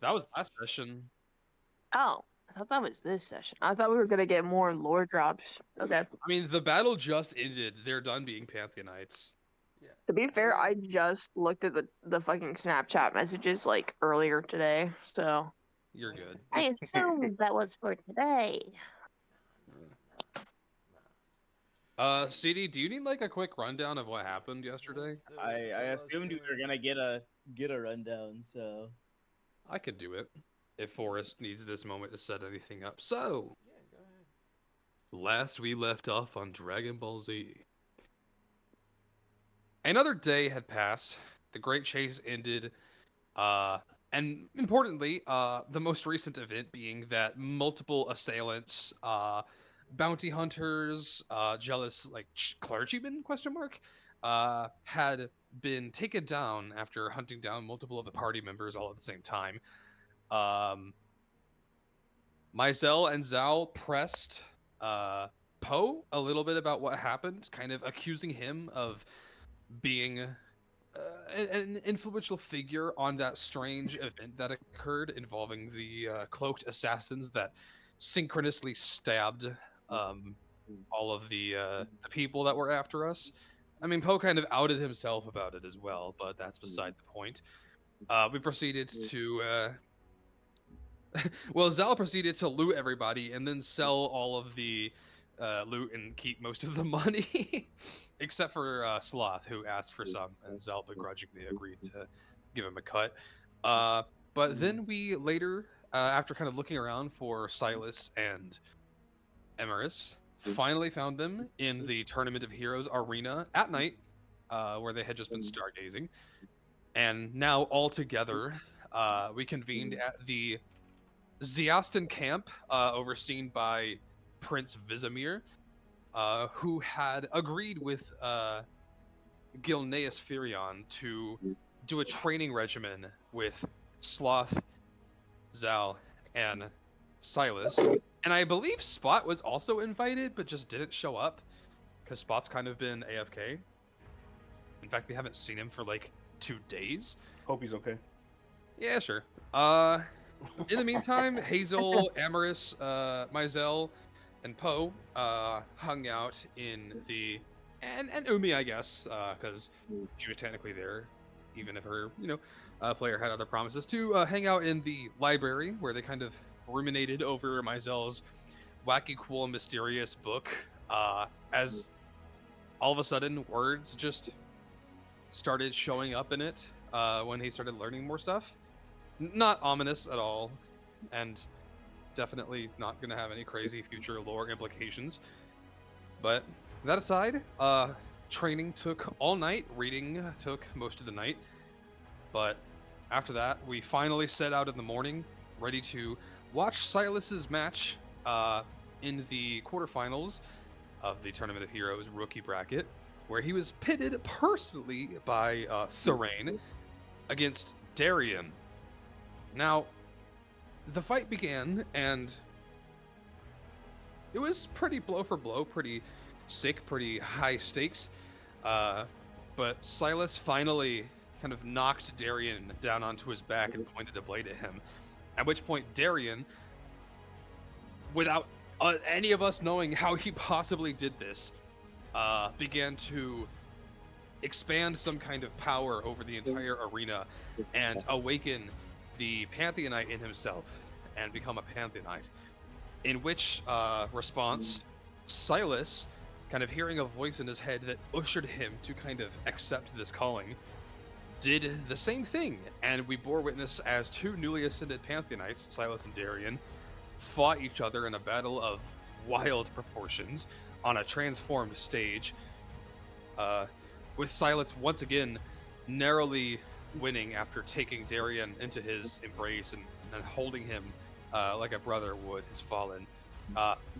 That was last session. Oh, I thought that was this session. I thought we were gonna get more lore drops. Okay. I mean, the battle just ended. They're done being Pantheonites. Yeah. To be fair, I just looked at the fucking Snapchat messages like earlier today, so You're good. I assumed that was for today. CD, do you need like a quick rundown of what happened yesterday? I assumed we were gonna get a rundown, so I could do it if Forrest needs this moment to set anything up. So, Yeah, go ahead. last we left off on Dragon Ball Z. Another day had passed. The Great Chase ended. And importantly, the most recent event being that multiple assailants, bounty hunters, jealous like clergymen question mark, had been taken down after hunting down multiple of the party members all at the same time. Mizell and Zal pressed Poe a little bit about what happened, kind of accusing him of being an influential figure on that strange event that occurred involving the cloaked assassins that synchronously stabbed all of the people that were after us. I mean, Poe kind of outed himself about it as well, but that's beside the point. We proceeded to well, Zal proceeded to loot everybody and then sell all of the loot and keep most of the money, except for Sloth, who asked for some, and Zal begrudgingly agreed to give him a cut. But then we later, after kind of looking around for Silas and Emerus, finally found them in the Tournament of Heroes arena at night, where they had just been stargazing. And now all together, we convened at the Ziastan camp, overseen by Prince Vizimir, who had agreed with Gilneas Firion to do a training regimen with Sloth, Zal, and Silas. And I believe Spot was also invited, but just didn't show up, because Spot's kind of been AFK. In fact, we haven't seen him for like 2 days. Hope he's okay. Yeah, sure. In the meantime, Hazel, Amaris, Mizell, and Poe hung out in the and Umi, I guess, because she was technically there, even if her player had other promises to hang out in the library where they kind of ruminated over Mizell's wacky, cool, mysterious book. As all of a sudden, words just started showing up in it when he started learning more stuff. Not ominous at all, and definitely not going to have any crazy future lore implications. But that aside, training took all night, reading took most of the night. But after that, we finally set out in the morning, ready to watch Silas's match in the quarterfinals of the Tournament of Heroes rookie bracket, where he was pitted personally by Serene against Darian. Now, the fight began, and it was pretty blow for blow, pretty sick, pretty high stakes. But Silas finally kind of knocked Darian down onto his back and pointed a blade at him. At which point, Darian, without any of us knowing how he possibly did this, began to expand some kind of power over the entire arena and awaken the Pantheonite in himself and become a Pantheonite. In which response, Silas, kind of hearing a voice in his head that ushered him to kind of accept this calling, did the same thing, and we bore witness as 2 newly ascended Pantheonites, Silas and Darian, fought each other in a battle of wild proportions on a transformed stage, with Silas once again narrowly winning after taking Darian into his embrace and holding him like a brother would his fallen.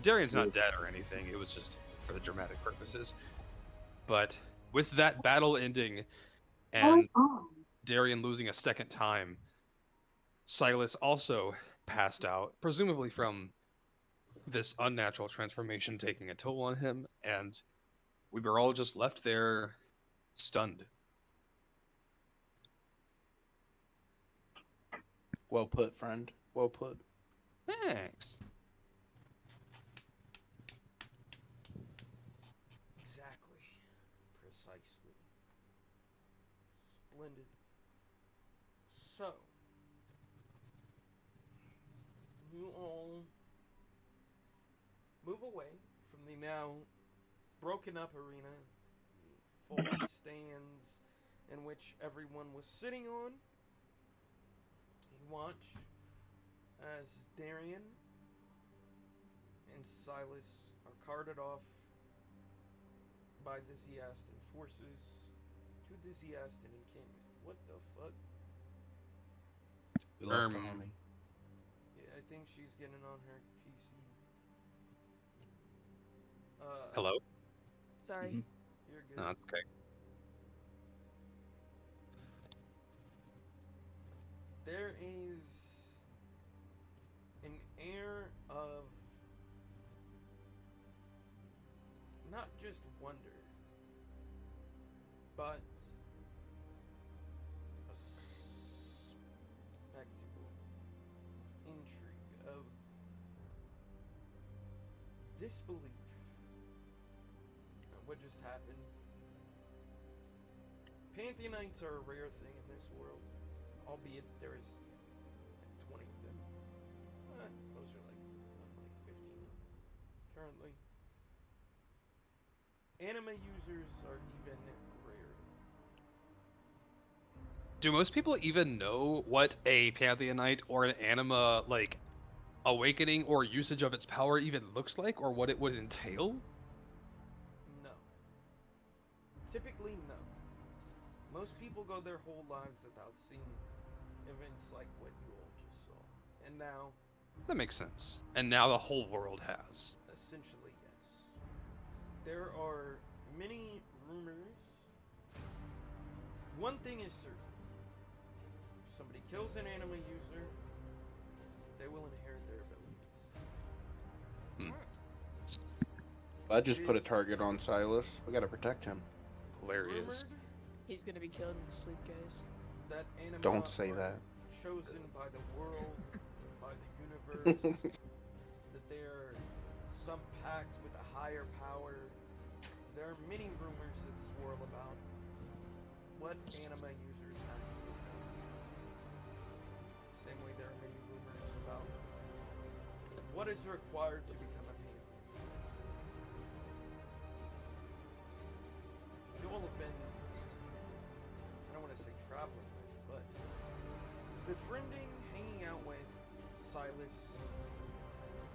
Darian's not dead or anything, it was just for the dramatic purposes. But with that battle ending and Darian losing a second time, Silas also passed out, presumably from this unnatural transformation taking a toll on him, and we were all just left there stunned. Well put, friend. Well put. Thanks. Exactly. Precisely. Splendid. So, you all move away from the now broken up arena, the faulty stands in which everyone was sitting on. You watch as Darian and Silas are carted off by the Ziastan forces to the Ziastan encampment. What the fuck? We lost our Um, homie. Yeah, I think she's getting on her PC. Hello? Sorry. Mhm. You're good. No, that's okay. There is an air of not just wonder, but a spectacle of intrigue, of disbelief at what just happened. Pantheonites are a rare thing in this world, albeit there is like 20 of them. Those are like 15 currently. Anima users are even rarer. Do most people even know what a Pantheonite or an anima, like, awakening or usage of its power even looks like, or what it would entail? No. Typically, no. Most people go their whole lives without seeing events like what you all just saw. And now, That makes sense. And now the whole world has. essentially, yes. There are many rumors. One thing is certain. If somebody kills an anima user, they will inherit their abilities. I just put a target on Silas. We gotta protect him. Hilarious. Rumored He's gonna be killed in his sleep, guys. that anima Don't say are that. chosen by the world, by the universe, that they're some pact with a higher power. There are many rumors that swirl about what anima users actually know. Same way there are many rumors about what is required to become a pantheon. You all have been, I don't want to say traveling with, but befriending, hanging out with Silas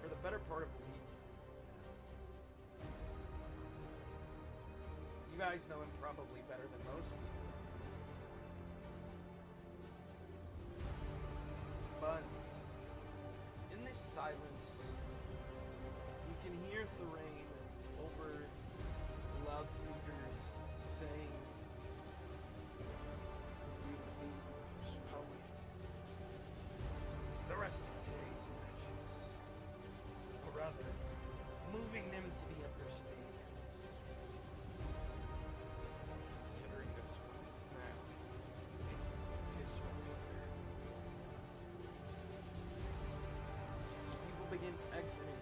for the better part of a week. You guys know him probably better than most people. But in this silence, you can hear Thorane over the loudspeakers saying, "We need power. The rest of today's matches, or rather, moving them to the upper stadiums. Considering this one is now a disruptor." People begin exiting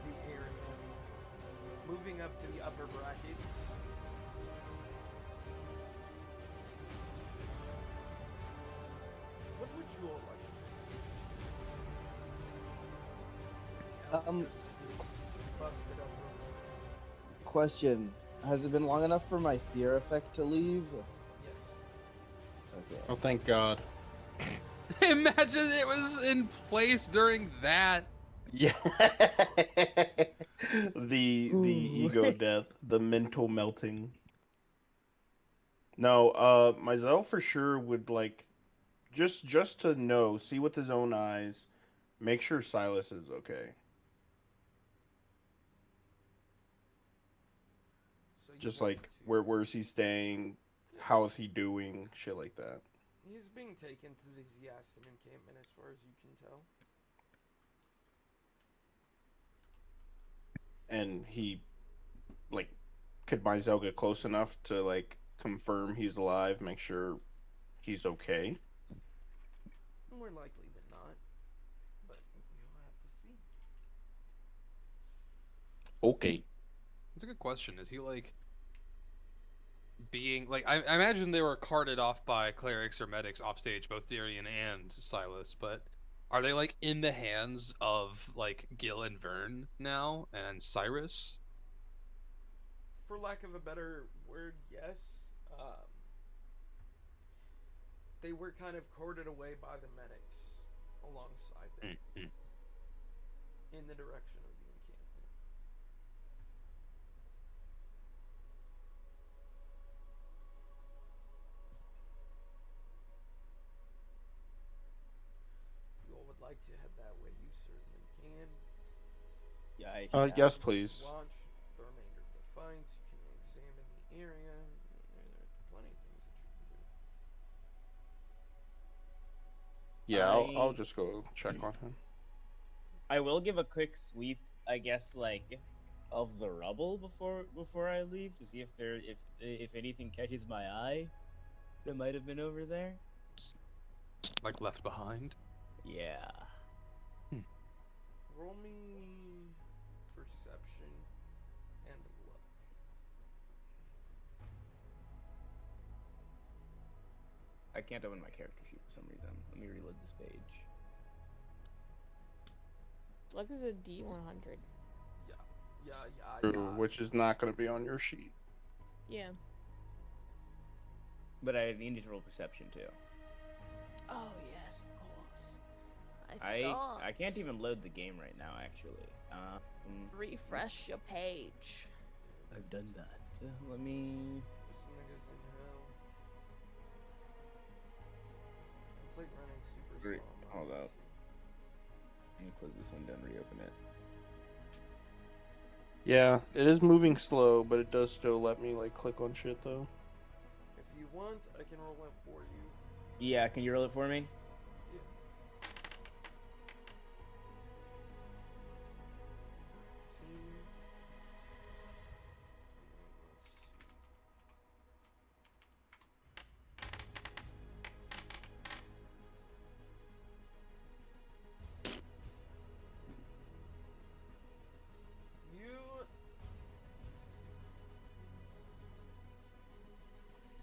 the area, moving up to the upper brackets. What would you all like? Busted up room. Question: has it been long enough for my fear effect to leave? Yes. Okay. Oh, thank God. Imagine it was in place during that. Yeah. the Ooh. ego death, the mental melting. No, Mizell for sure would like just to know, see with his own eyes, make sure Silas is okay. So you Just want like to- where's he staying, how is he doing, shit like that. He's being taken to the Ziastan encampment as far as you can tell. And he, like, could Mizell get close enough to like confirm he's alive, make sure he's okay? more likely than not, but you'll have to see. Okay. That's a good question. Is he like being like I imagine they were carted off by clerics or medics off stage, both Darian and Silas, but are they like in the hands of like Gil and Vern now and Cyrus? For lack of a better word, yes. They were kind of corded away by the medics alongside them Mm-hmm. in the direction of the encampment. If you all would like to head that way, you certainly can. Yeah, I Yes, shall. please. Watch the remainder of the fights. You can examine the area. There's plenty of things that you can do. Yeah, I'll I just go check on him. I will give a quick sweep, I guess, like of the rubble before I leave to see if anything catches my eye that might have been over there. Like left behind? Yeah. Roll me perception and luck. I can't open my character sheet for some reason. Let me reload this page. Luck is a D100. Yeah. Which is not going to be on your sheet. Yeah. But I need to roll perception too. Oh yes, of course. I thought. I can't even load the game right now, actually. Refresh your page. I've done that. Let me. This nigga's in hell. It's like running super Great. slow. Hold up. Let me close this window and reopen it. Yeah, it is moving slow, but it does still let me like click on shit though. If you want, I can roll it for you. Yeah, can you roll it for me? Yeah.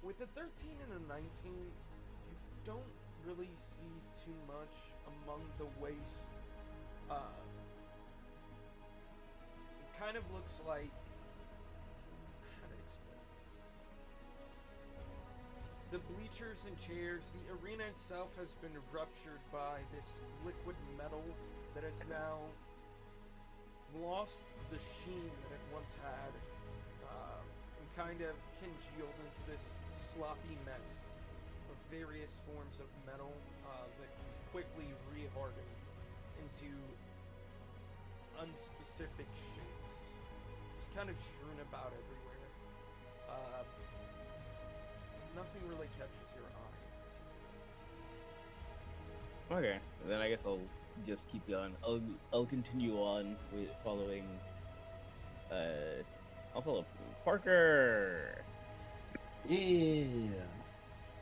With a 13 and a 19, you don't really see too much among the waste. It kind of looks like, how to explain this? The bleachers and chairs, the arena itself has been ruptured by this liquid metal that has now lost the sheen that it once had, and kind of congealed into this sloppy mess of various forms of metal that quickly reharden into unspecific shapes. Just kind of strewn about everywhere. Nothing really catches your eye. Okay, then I guess I'll just keep going. I'll continue on with following. I'll follow Parker. Yeah.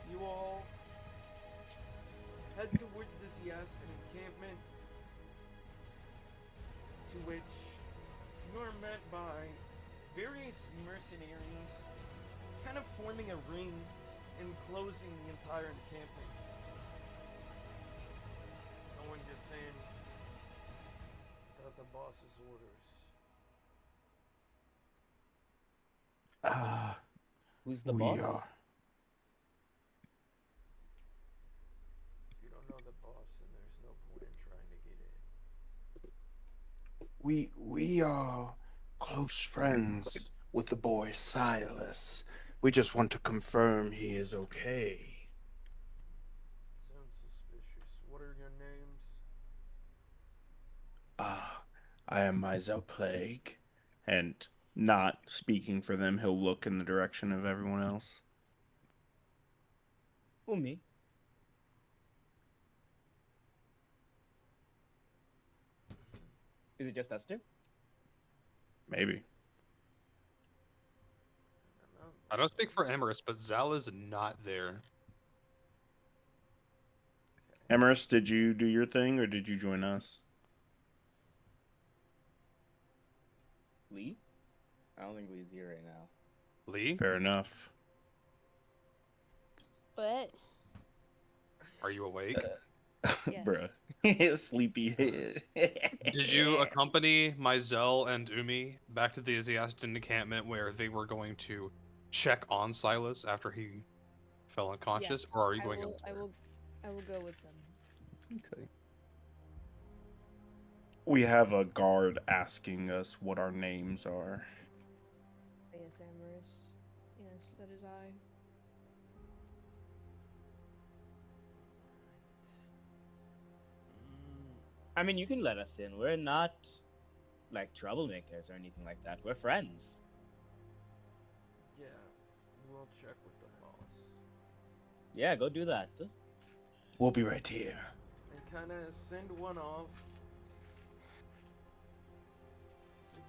You all head towards this encampment, to which you are met by various mercenaries kind of forming a ring enclosing the entire encampment. No one gets in without the boss's orders. Who's the We boss? are. If you don't know the boss, then there's no point in trying to get in. We are close friends with the boy Silas. We just want to confirm he is okay. Sounds suspicious. What are your names? I am Mizell Plague, and not speaking for them, he'll look in the direction of everyone else. Who, me? Is it just us two? Maybe. I don't know. I don't speak for Emerus, but Zal is not there. Okay. Emerus, did you do your thing or did you join us? Lee? I don't think Lee's here right now. Lee, Fair enough. What? are you awake? Yes. Bruh. Sleepy head. Did you accompany Mizell and Umi back to the Eziastin encampment where they were going to check on Silas after he fell unconscious, Yes, or are you I going will, elsewhere? I will go with them. Okay. We have a guard asking us what our names are. Yes, Amorous. Yes, that is I. I mean, you can let us in. We're not like troublemakers or anything like that. We're friends. Yeah, we'll check with the boss. Yeah, go do that. We'll be right here. And kind of send one off.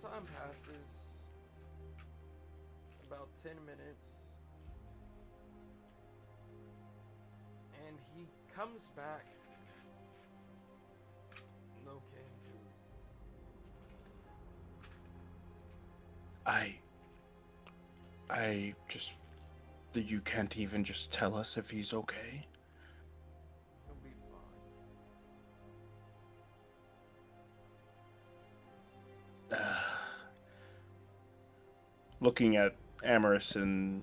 Some time passes. About 10 minutes. And he comes back. No can do. I just... You can't even just tell us if he's okay? He'll be fine. Looking at Amorous and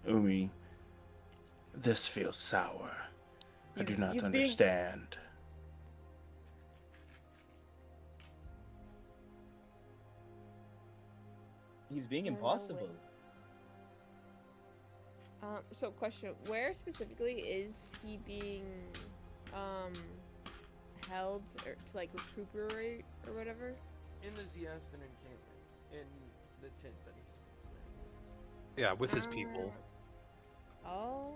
Umi, this feels sour. I do not He's being- understand. He's being I don't know, impossible. So question, where specifically is he being, held or to like recuperate or whatever? In the Ziastin encampment. In the tent that he's been staying in. Yeah, with his people. Oh.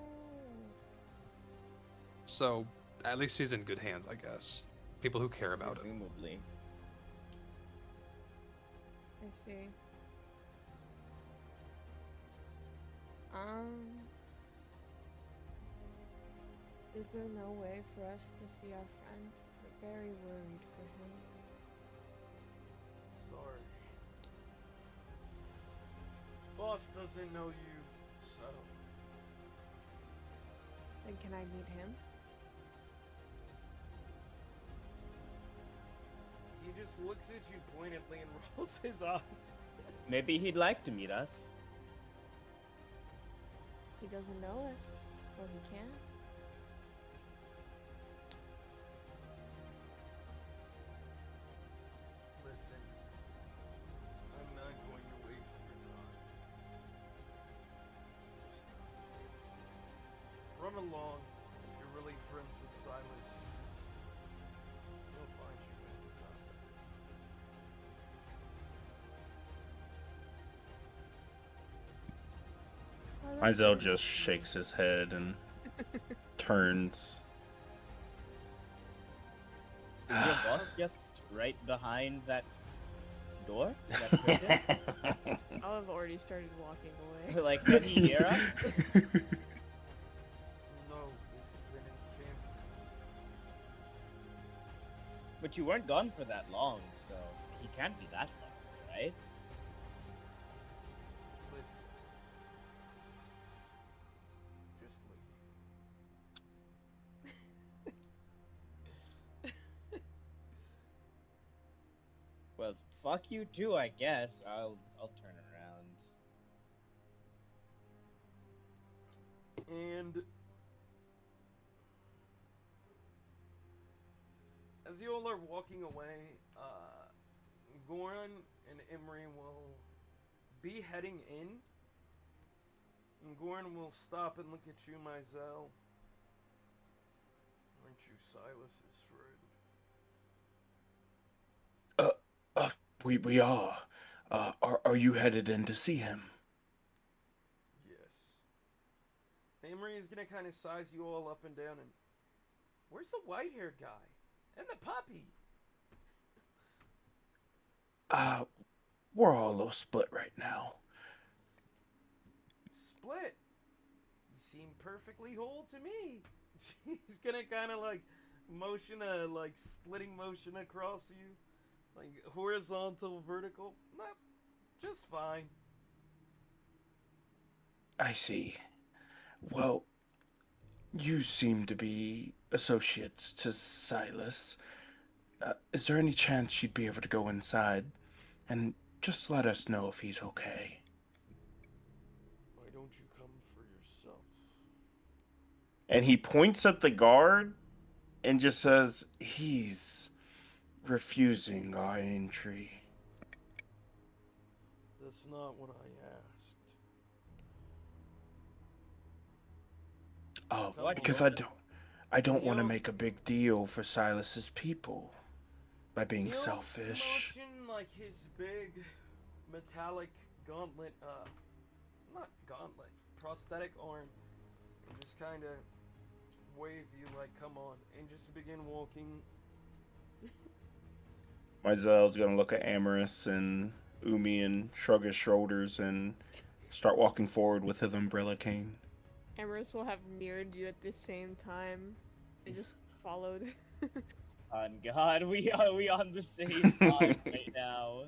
So at least he's in good hands, I guess. People who care about him. Presumably. I see. Is there no way for us to see our friend? We're very worried for him. Sorry. Boss doesn't know you, so. Then can I meet him? He just looks at you pointedly and rolls his eyes. Maybe he'd like to meet us. He doesn't know us. Or he can't. Listen, I'm not going to waste your time. Just run along. If you're really friends with Silas, he'll find you when he's out there. Oh, that's Mizell good. just shakes his head and turns. Is your boss just right behind that door? That curtain? I'll have already started walking away. Like, can he hear us? No, this is an encampment. But you weren't gone for that long, so he can't be that far, right? Listen. Just leave. Well, fuck you too, I guess. I'll turn around. And as you all are walking away, Goran and Emery will be heading in. And Goran will stop and look at you, Mizell. Aren't you Silas's friend? We are. Are you headed in to see him? Yes. Emery is gonna kind of size you all up and down and... Where's the white-haired guy? And the puppy? We're all a little split right now. Split? You seem perfectly whole to me. She's gonna kind of like motion, like splitting motion across you, like horizontal, vertical. Nah, just fine. I see. Well, you seem to be associates to Silas. Is there any chance you'd be able to go inside and just let us know if he's okay? Why don't you come for yourself? And he points at the guard and just says, he's refusing our entry. That's not what I asked. Oh, Come because on. I don't want to He'll- make a big deal for Silas's people by being He'll selfish. motion like his big metallic gauntlet, not gauntlet, prosthetic arm, and just kind of wave you like, come on, and just begin walking. Myzel's gonna look at Amaris and Umi and shrug his shoulders and start walking forward with his umbrella cane. Emerus will have mirrored you at the same time. They just followed. On God, we on the same line right now.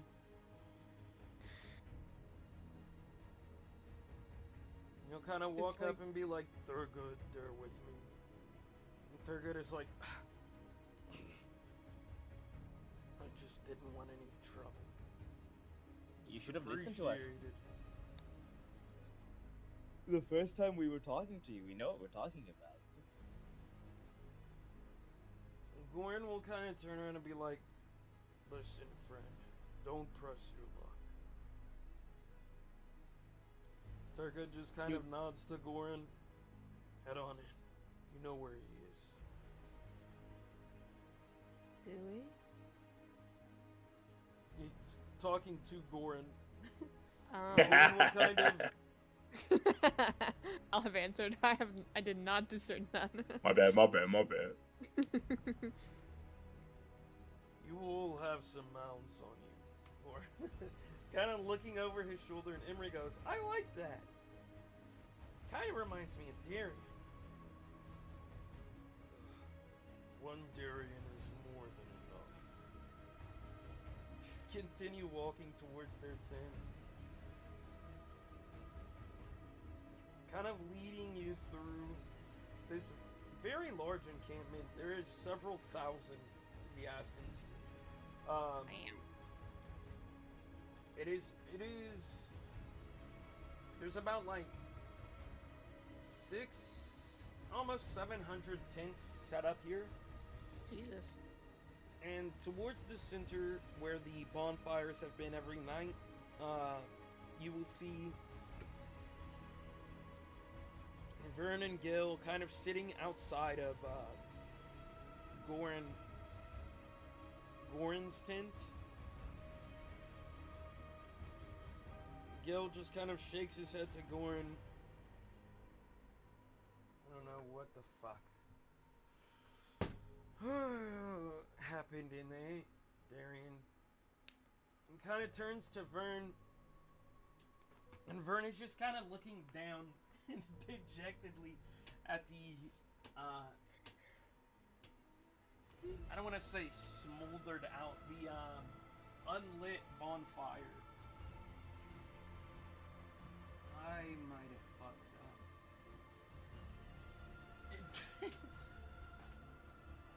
You'll kind of walk like- up and be like, Thurgood, they're with me. And Thurgood is like, I just didn't want any trouble. You should have listened to us. Appreciated. The first time we were talking to you, we know what we're talking about. Gorin will kind of turn around and be like, listen, friend, don't press your luck. Thurgood just kind of nods to Gorin. Head on in. You know where he is. Do we? He's talking to Gorin. Um, Gorin will kind of I'll have answered. I did not discern that. My bad. You will have some mounds on you. Or kind of looking over his shoulder, and Imri goes, I like that. Kind of reminds me of Darien. One Darien is more than enough. Just continue walking towards their tent. Kind of leading you through this very large encampment. There is several thousand Zeastans here. It is. There's about like almost 700 tents set up here. Jesus. And towards the center, where the bonfires have been every night, you will see Vern and Gil kind of sitting outside of Gorin's tent. Gil just kind of shakes his head to Gorin. I don't know what the fuck happened in there, Darien. And kind of turns to Vern. And Vern is just kind of looking down dejectedly at the, I don't want to say smoldered out, the unlit bonfire. I might have fucked up.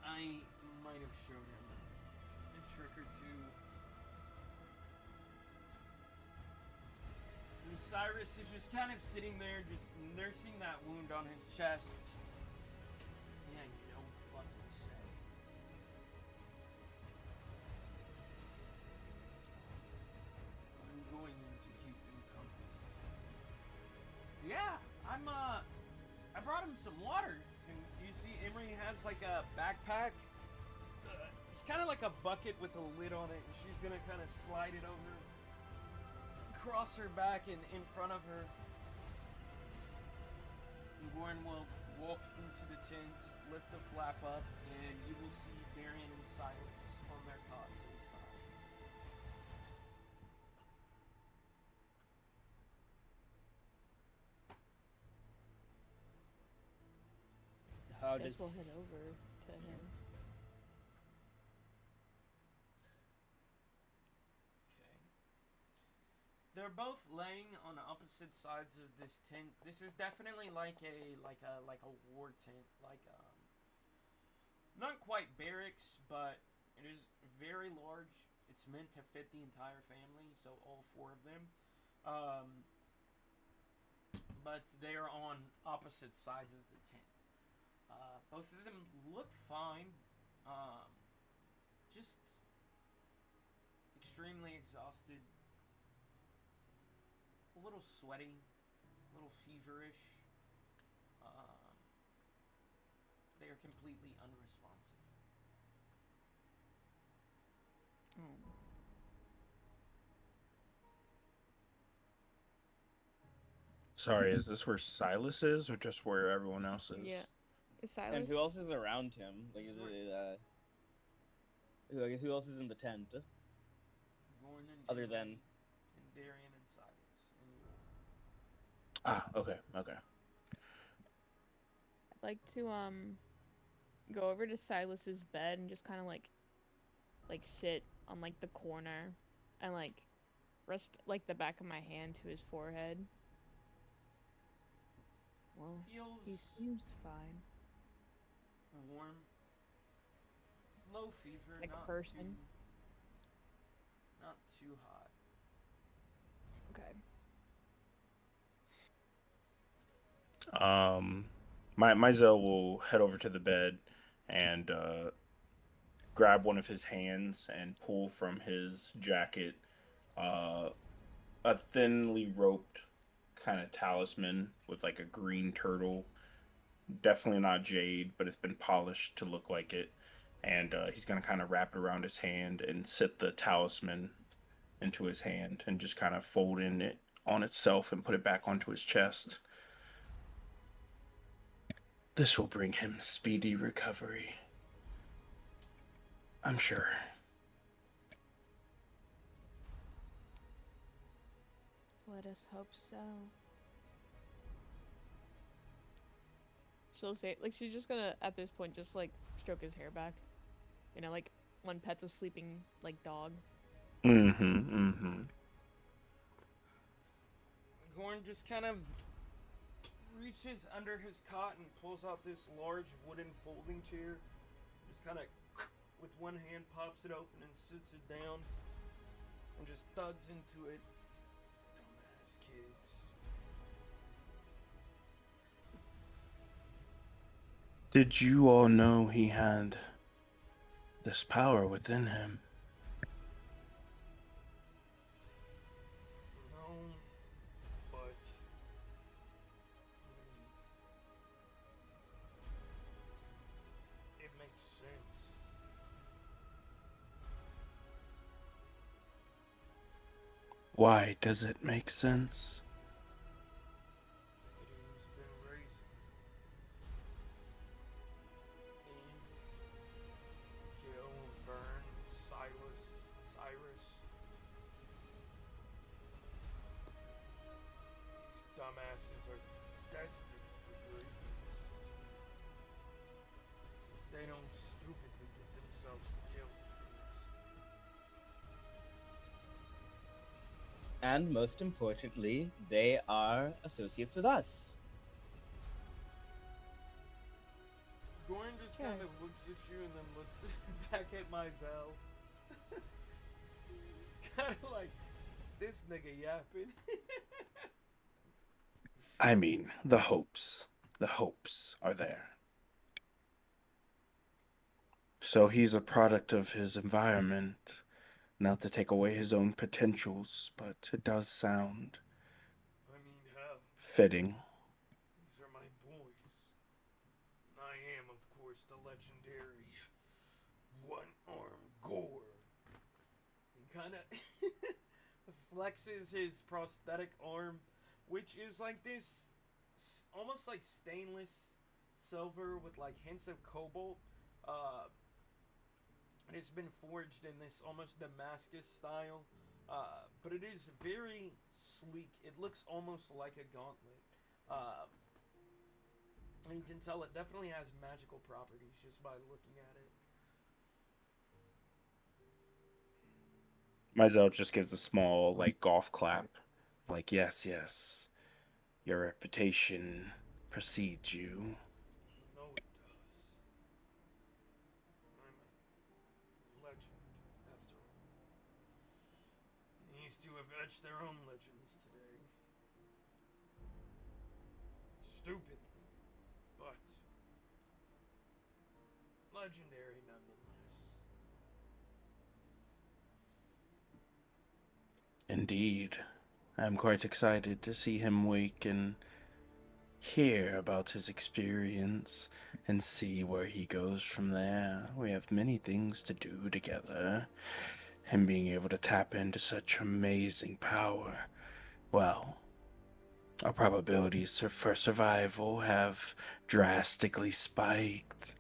I might have showed him a trick or two. And Cyrus is just kind of sitting there, just nursing that wound on his chest. Yeah, you don't fucking say. I'm going in to keep them company. Yeah, I brought him some water. And you see Emery has like a backpack. It's kind of like a bucket with a lid on it. And she's going to kind of slide it over, cross her back and in front of her. And Gorin will walk into the tent, lift the flap up, and you will see Darien and Silas on their cots inside. How Guess does we'll head over to him. they're both laying on opposite sides of this tent. This is definitely like a war tent, not quite barracks, but it is very large. It's meant to fit the entire family, so all four of them. But they are on opposite sides of the tent. Both of them look fine. Just extremely exhausted. A little sweaty. A little feverish. They are completely unresponsive. Sorry, is this where Silas is, or just where everyone else is? Yeah. Is And Silas? who else is around him? Like, is it, who else is in the tent? Gorn and Other Enoch than... and Darian and Silas and you. Ah, okay, okay. I'd like to go over to Silas's bed and just kind of like sit on like the corner and like rest like the back of my hand to his forehead. Well, he Feels seems fine. warm. Low fever, Like a not person. not too hot. Okay. Mizell will head over to the bed and grab one of his hands and pull from his jacket a thinly roped kind of talisman with like a green turtle. Definitely not jade, but it's been polished to look like it. And he's going to kind of wrap it around his hand and sit the talisman into his hand and just kind of fold in it on itself and put it back onto his chest. This will bring him speedy recovery, I'm sure. Let us hope so. She'll say, like, she's just gonna, at this point, just, like, stroke his hair back. You know, like, when pet's a sleeping, like, dog. Gorn just kind of reaches under his cot and pulls out this large wooden folding chair. Just kind of, with one hand, pops it open and sits it down. And just thuds into it. Dumbass kids. Did you all know he had this power within him? No, but it makes sense. Why does it make sense? He's been raising Gil, Vern, Cyrus. These dumbasses are destined for greatness. They don't stupidly get themselves killed first. And most importantly, they are associates with us. Gorn just kind of looks at you and then looks back at Mizell. Kind of like, this nigga yapping. I mean, the hopes are there. So he's a product of his environment, not to take away his own potentials, but it does sound I mean, hell, fitting. these are my boys. And I am, of course, the legendary one-armed Gore. He kind of flexes his prosthetic arm, which is like this, almost like stainless silver with like hints of cobalt. And it's been forged in this almost Damascus style, but it is very sleek. It looks almost like a gauntlet. And you can tell it definitely has magical properties just by looking at it. Mizell just gives a small, like, golf clap like, yes, yes, your reputation precedes you. No, it does. I'm a legend, after all. These two have etched their own legends today. Stupidly, but legendary nonetheless. Indeed. I'm quite excited to see him wake and hear about his experience and see where he goes from there. We have many things to do together. Him being able to tap into such amazing power, well, our probabilities for survival have drastically spiked.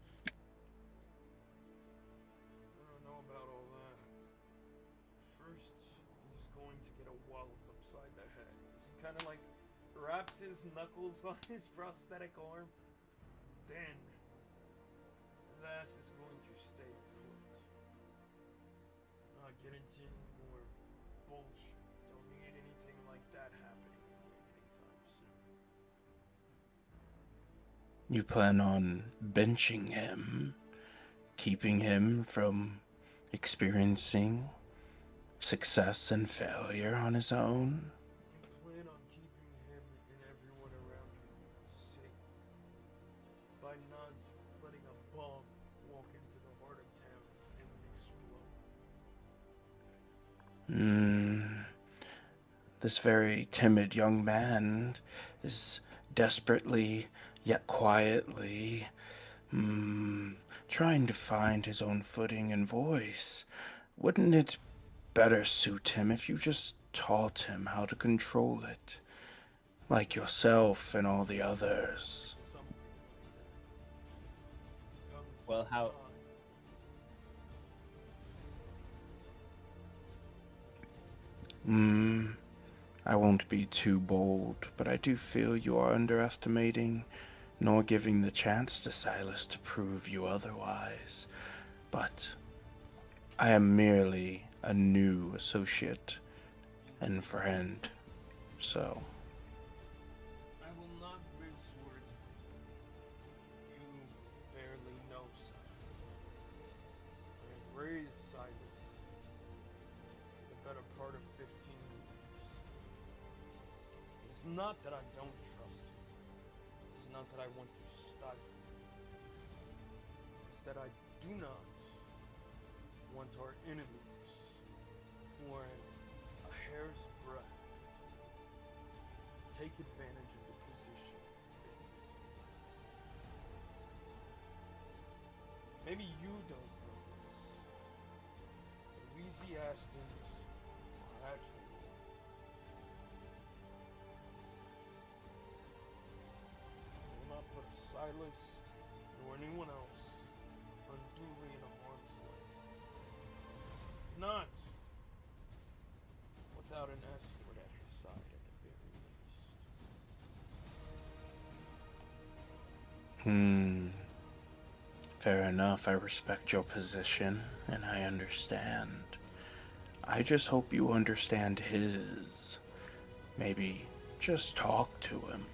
I don't know about all that. First, he's going to get a wallop upside the head. As he kind of like wraps his knuckles on his prosthetic arm. Then, his ass is going to stay put. Not get into any more bullshit. Don't need anything like that happening anytime soon. You plan on benching him, keeping him from experiencing success and failure on his own? I plan on keeping him and everyone around him safe by not letting a bomb walk into the heart of town and explode. This very timid young man is desperately, yet quietly, trying to find his own footing and voice. Wouldn't it better suit him if you just taught him how to control it, like yourself and all the others? Something like that. Comes Well, with how- time. I won't be too bold, but I do feel you are underestimating, nor giving the chance to Silas to prove you otherwise. But I am merely a new associate and friend, so I will not mince words with you. You barely know Silas. I have raised Silas for the better part of 15 years. It's not that I don't trust him. It's not that I want to stifle him. It's that I do not want our enemies, who are a hair's breadth, take advantage of the position that he is in. Maybe you don't know this, but Ecclesiastes are at war. I will not put Silas nor anyone else unduly in harm's way. Not without an escort at his side at the very least. Fair enough. I respect your position, and I understand. I just hope you understand his. Maybe just talk to him.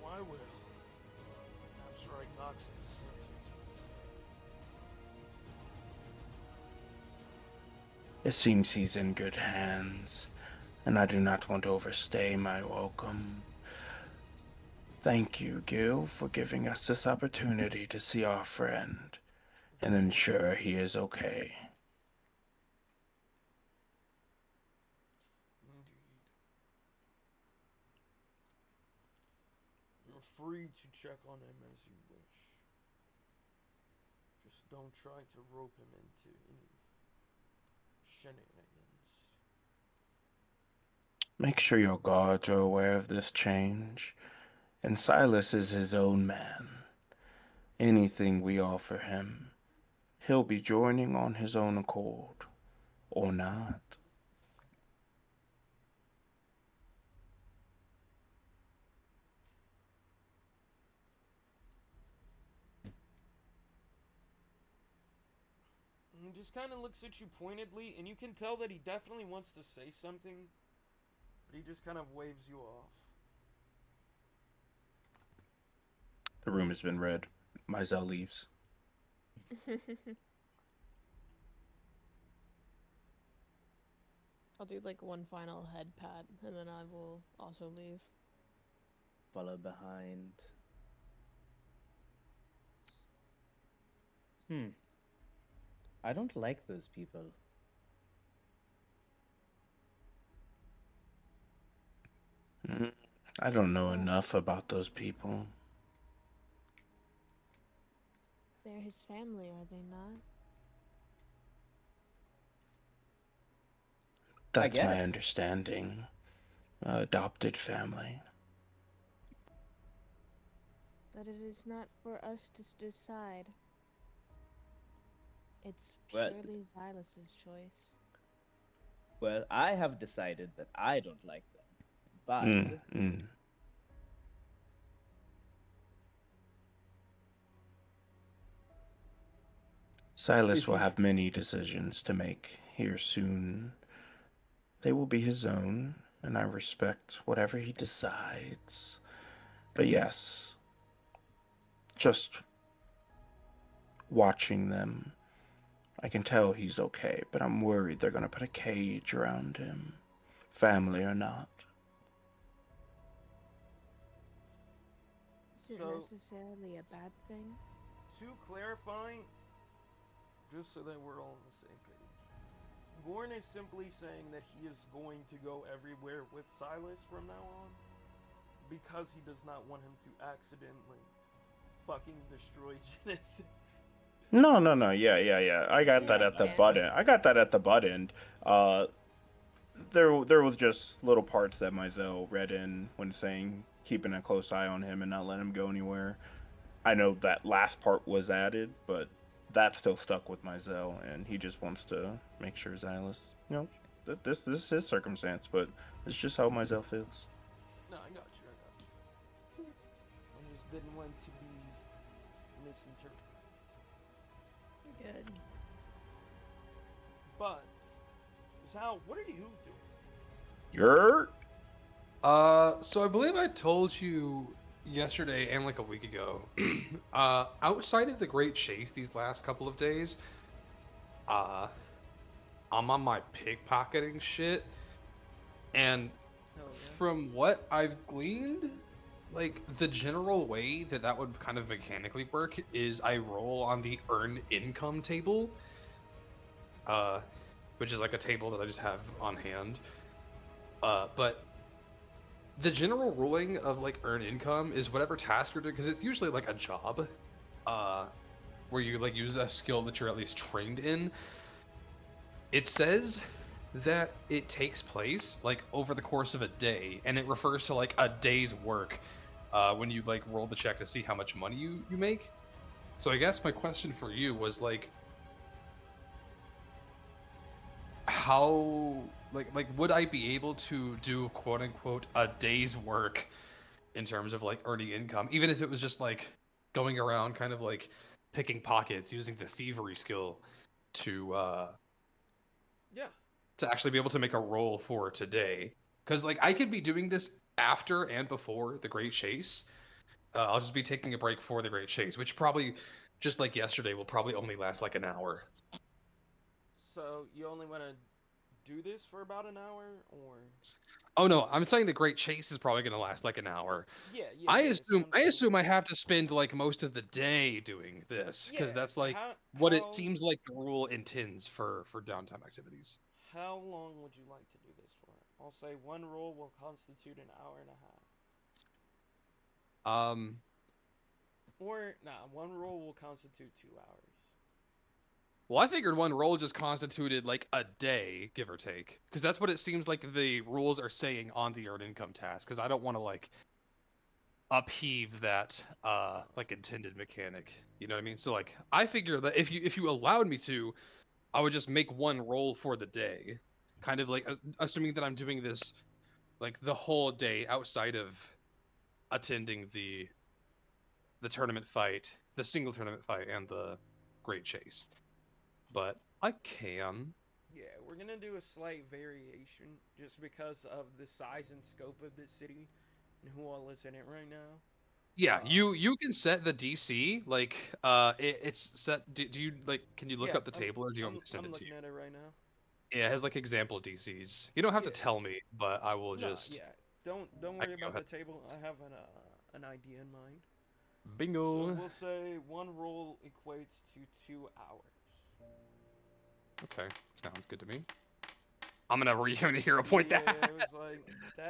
Oh, I will. After I knock some sense into his head. It seems he's in good hands, and I do not want to overstay my welcome. Thank you, Gil, for giving us this opportunity to see our friend and ensure he is okay. Indeed. You're free to check on him as you wish. Just don't try to rope him into any shenanigans. Make sure your guards are aware of this change, and Silas is his own man. Anything we offer him, he'll be joining on his own accord, or not. he just kind of looks at you pointedly, and you can tell that he definitely wants to say something, but he just kind of waves you off. The room has been read. Mizell leaves. I'll do like one final head pat, and then I will also leave. Follow behind. I don't like those people. I don't know enough about those people. They're his family, are they not? That's my guess. understanding. Adopted family. That it is not for us to decide. It's Well- purely Xylus's choice. Well, I have decided that I don't like them. But Silas If will he's- have many decisions to make here soon. They will be his own, and I respect whatever he decides. But yes, just watching them, I can tell he's okay, but I'm worried they're gonna put a cage around him, family or not. Is it So- necessarily a bad thing? To clarify, just so that we're all on the same page, Gorn is simply saying that he is going to go everywhere with Silas from now on because he does not want him to accidentally fucking destroy Genesis. No. Yeah. I got that Yeah, at the yeah. butt end. I got that at the butt end. There was just little parts that Mizell read in when saying keeping a close eye on him and not letting him go anywhere. I know that last part was added, but that still stuck with Mizell, and he just wants to make sure Xylus, that this is his circumstance, but it's just how Mizell feels. No, I got you. I just didn't want to be misinterpreted. Good. But, Zal, what are you doing? You're So I believe I told you yesterday and like a week ago, outside of the Great Chase these last couple of days, I'm on my pickpocketing shit, and Hell yeah. from what I've gleaned, like the general way that would kind of mechanically work is I roll on the earn income table, which is like a table that I just have on hand. But the general ruling of like earn income is whatever task you're doing, because it's usually like a job, where you like use a skill that you're at least trained in. It says that it takes place like over the course of a day, and it refers to like a day's work when you like roll the check to see how much money you make. So I guess my question for you was like, how like would I be able to do quote unquote a day's work in terms of like earning income, even if it was just like going around kind of like picking pockets using the thievery skill to Yeah. to actually be able to make a roll for today? Because like I could be doing this after and before the Great Chase. I'll just be taking a break for the Great Chase, which probably, just like yesterday, will probably only last like an hour. So, you only want to do this for about an hour, or? Oh no, I'm saying the Great Chase is probably going to last like an hour. Yeah. I so I'm saying- assume I have to spend like most of the day doing this, because Yeah, that's like how- what it how- seems like the rule intends for downtime activities. How long would you like to do this for? I'll say one roll will constitute an hour and a half. Or, one roll will constitute 2 hours. Well, I figured one roll just constituted like a day, give or take, because that's what it seems like the rules are saying on the earned income task. Because I don't want to like upheave that like intended mechanic. You know what I mean? So like I figure that if you allowed me to, I would just make one roll for the day, kind of like assuming that I'm doing this like the whole day outside of attending the tournament fight, the single tournament fight, and the Great Chase. But I can. Yeah, we're gonna do a slight variation just because of the size and scope of this city and who all is in it right now. Yeah, Um, you can set the DC like it's set. Do you like? Can you look yeah, up the table, or do you want me to send I'm it to you? looking at it right now. Yeah, it has like example DCs. You don't have to Yeah, tell me, but I will no, just. yeah. Don't I worry can go about ahead. the table. I have an idea in mind. So Bingo. we'll say one roll equates to 2 hours. Okay, sounds good to me. I'm gonna hero point Yeah, that. it was like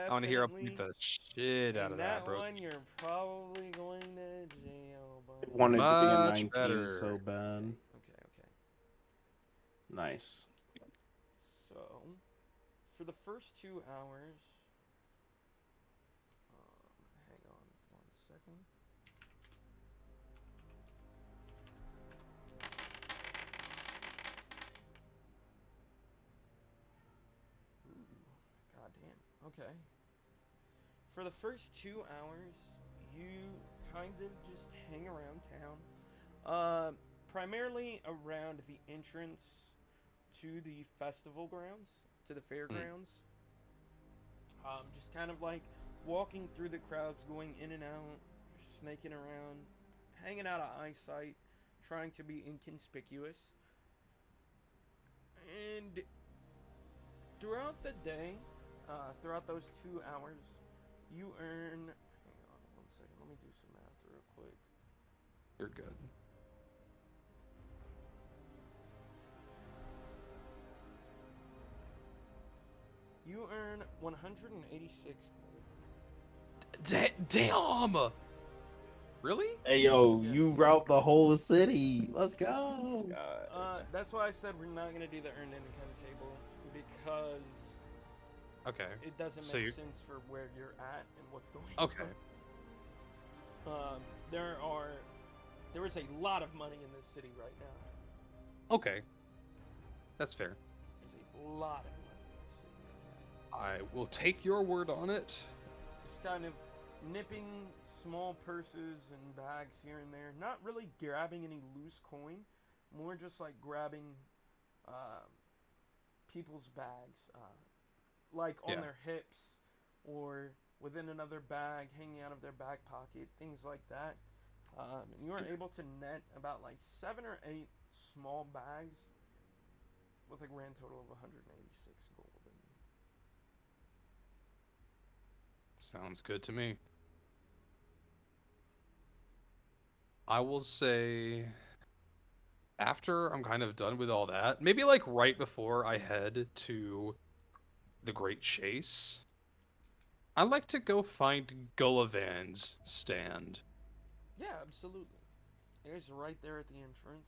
I want to hero point definitely. the shit out In of that, that bro. one, you're probably going to jail, I buddy. wanted to be a Much 19 so better. bad. Okay. Nice. So, for the first 2 hours, hang on 1 second. Ooh, goddamn. Okay. For the first 2 hours, you kind of just hang around town, primarily around the entrance to the festival grounds, to the fairgrounds. Just kind of like walking through the crowds, going in and out, snaking around, hanging out of eyesight, trying to be inconspicuous. And throughout the day, throughout those 2 hours, you earn. Hang on 1 second. Let me do some math real quick. You're good. You earn 186 Damn. Really? Hey yo, Yes. you route the whole city. Let's go. That's why I said we're not gonna do the earned income table because Okay. it doesn't So make you. sense for where you're at and what's going Okay. on. There is a lot of money in this city right now. Okay. That's fair. There's a lot of money in this city right now. I will take your word on it. Just kind of nipping small purses and bags here and there. Not really grabbing any loose coin. More just like grabbing people's bags. Like on Yeah. their hips or within another bag hanging out of their back pocket. Things like that. And you are able to net about like 7 or 8 small bags with a grand total of 186 golden. Sounds good to me. I will say, after I'm kind of done with all that, maybe like right before I head to the Great Chase, I'd like to go find Gullivan's stand. Yeah, absolutely. It is right there at the entrance.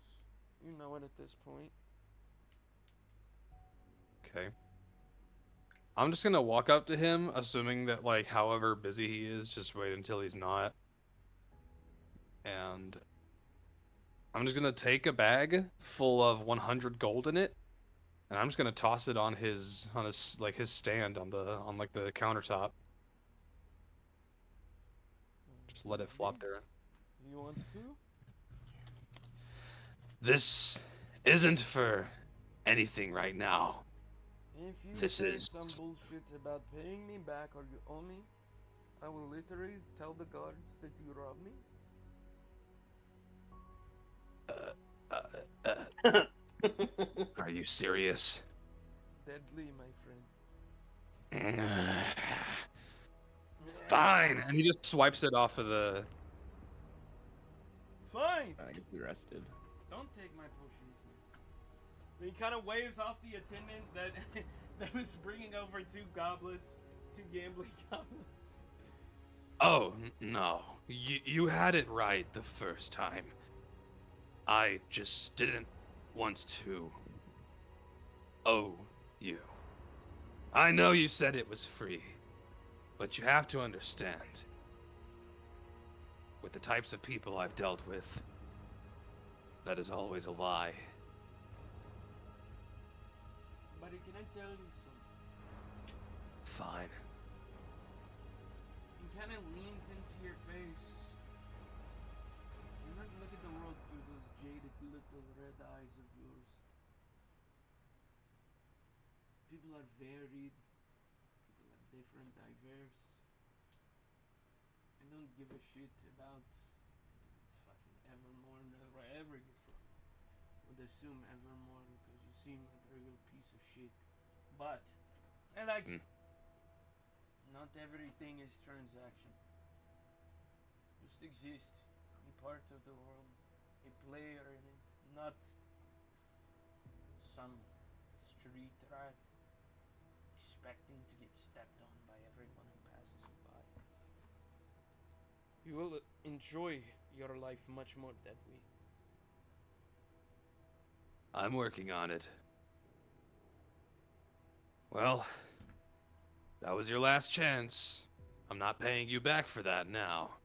You know it at this point. Okay. I'm just gonna walk up to him, assuming that like however busy he is, just wait until he's not. And I'm just gonna take a bag full of 100 gold in it, and I'm just gonna toss it on his like his stand on like the countertop. Just let it flop there. You want to? This isn't for anything right now. If you This say is- some bullshit about paying me back or you owe me, I will literally tell the guards that you robbed me. Are you serious? Deadly, my friend. Fine. And he just swipes it off of the. Fine. I get arrested. Don't take my potions. He kind of waves off the attendant that that was bringing over 2 goblets, 2 gambling goblets. Oh no, you had it right the first time. I just didn't want to owe you. I know you said it was free, but you have to understand. With the types of people I've dealt with, that is always a lie. Buddy, can I tell you something? Fine. He kind of leans into your face. You look at the world through those jaded little red eyes of yours. People are varied. People are different, diverse. I don't give a shit about fucking Evermore, wherever you're from. I would assume Evermore because you seem like a real piece of shit. But I like you. Not everything is transaction. Just exist. Be part of the world. A player in it. Not some street rat expecting to get stepped on by everyone who passes you by. You will enjoy your life much more that way. I'm working on it. Well, that was your last chance. I'm not paying you back for that now.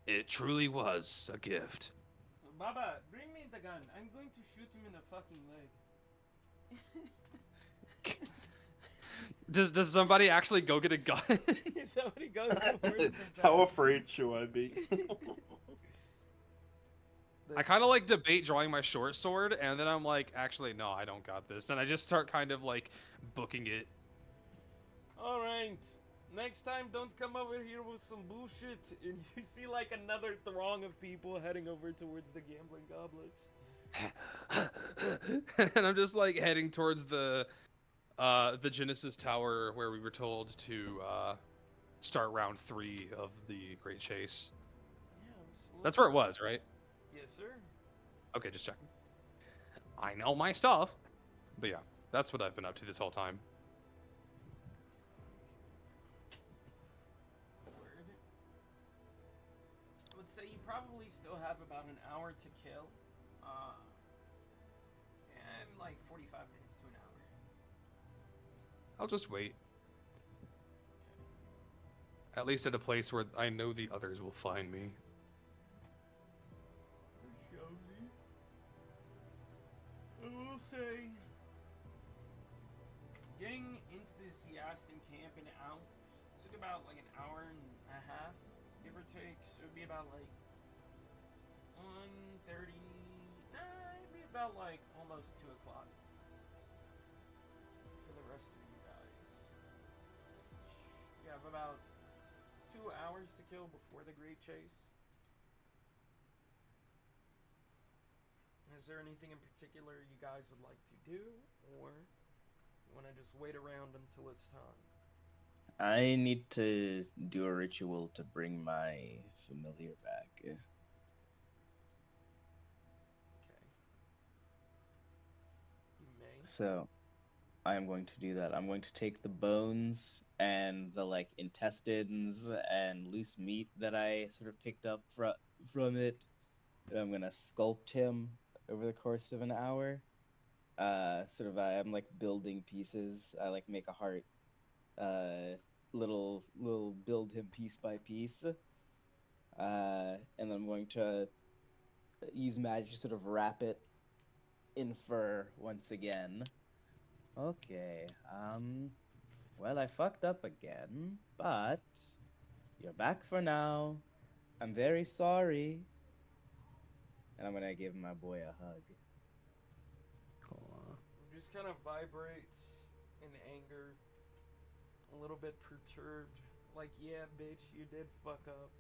It truly was a gift. Baba, bring me the gun. I'm going to shoot him in the fucking leg. Does somebody actually go get a gun? Somebody goes over. How afraid should I be? I kind of like debate drawing my short sword, and then I'm like, actually, no, I don't got this, and I just start kind of like booking it. All right. Next time, don't come over here with some bullshit and you see like another throng of people heading over towards the gambling goblets. And I'm just like heading towards the Genesis Tower where we were told to start round 3 of the Great Chase. Yeah, That's where it was, right? Yes, sir. Okay, just checking. I know my stuff. But yeah, that's what I've been up to this whole time. Word. I would say you probably still have about an hour to kill. And like 45 minutes to an hour. I'll just wait. At least at a place where I know the others will find me. I will say, getting into this Yastin camp and out took about like an hour and a half, give or take. So it'd be about like 1:30. It'd be about like almost 2 o'clock for the rest of you guys. You have about 2 hours to kill before the Great Chase. Is there anything in particular you guys would like to do, or you want to just wait around until it's time? I need to do a ritual to bring my familiar back. Okay. You may. So, I am going to do that. I'm going to take the bones and the like intestines and loose meat that I sort of picked up from it, and I'm gonna sculpt him over the course of an hour. I'm like building pieces. I like make a heart. Little build him piece by piece. And then I'm going to use magic to sort of wrap it in fur once again. Okay. Well, I fucked up again, but you're back for now. I'm very sorry. And I'm gonna give my boy a hug. Just kind of vibrates in anger, a little bit perturbed. Like, yeah, bitch, you did fuck up.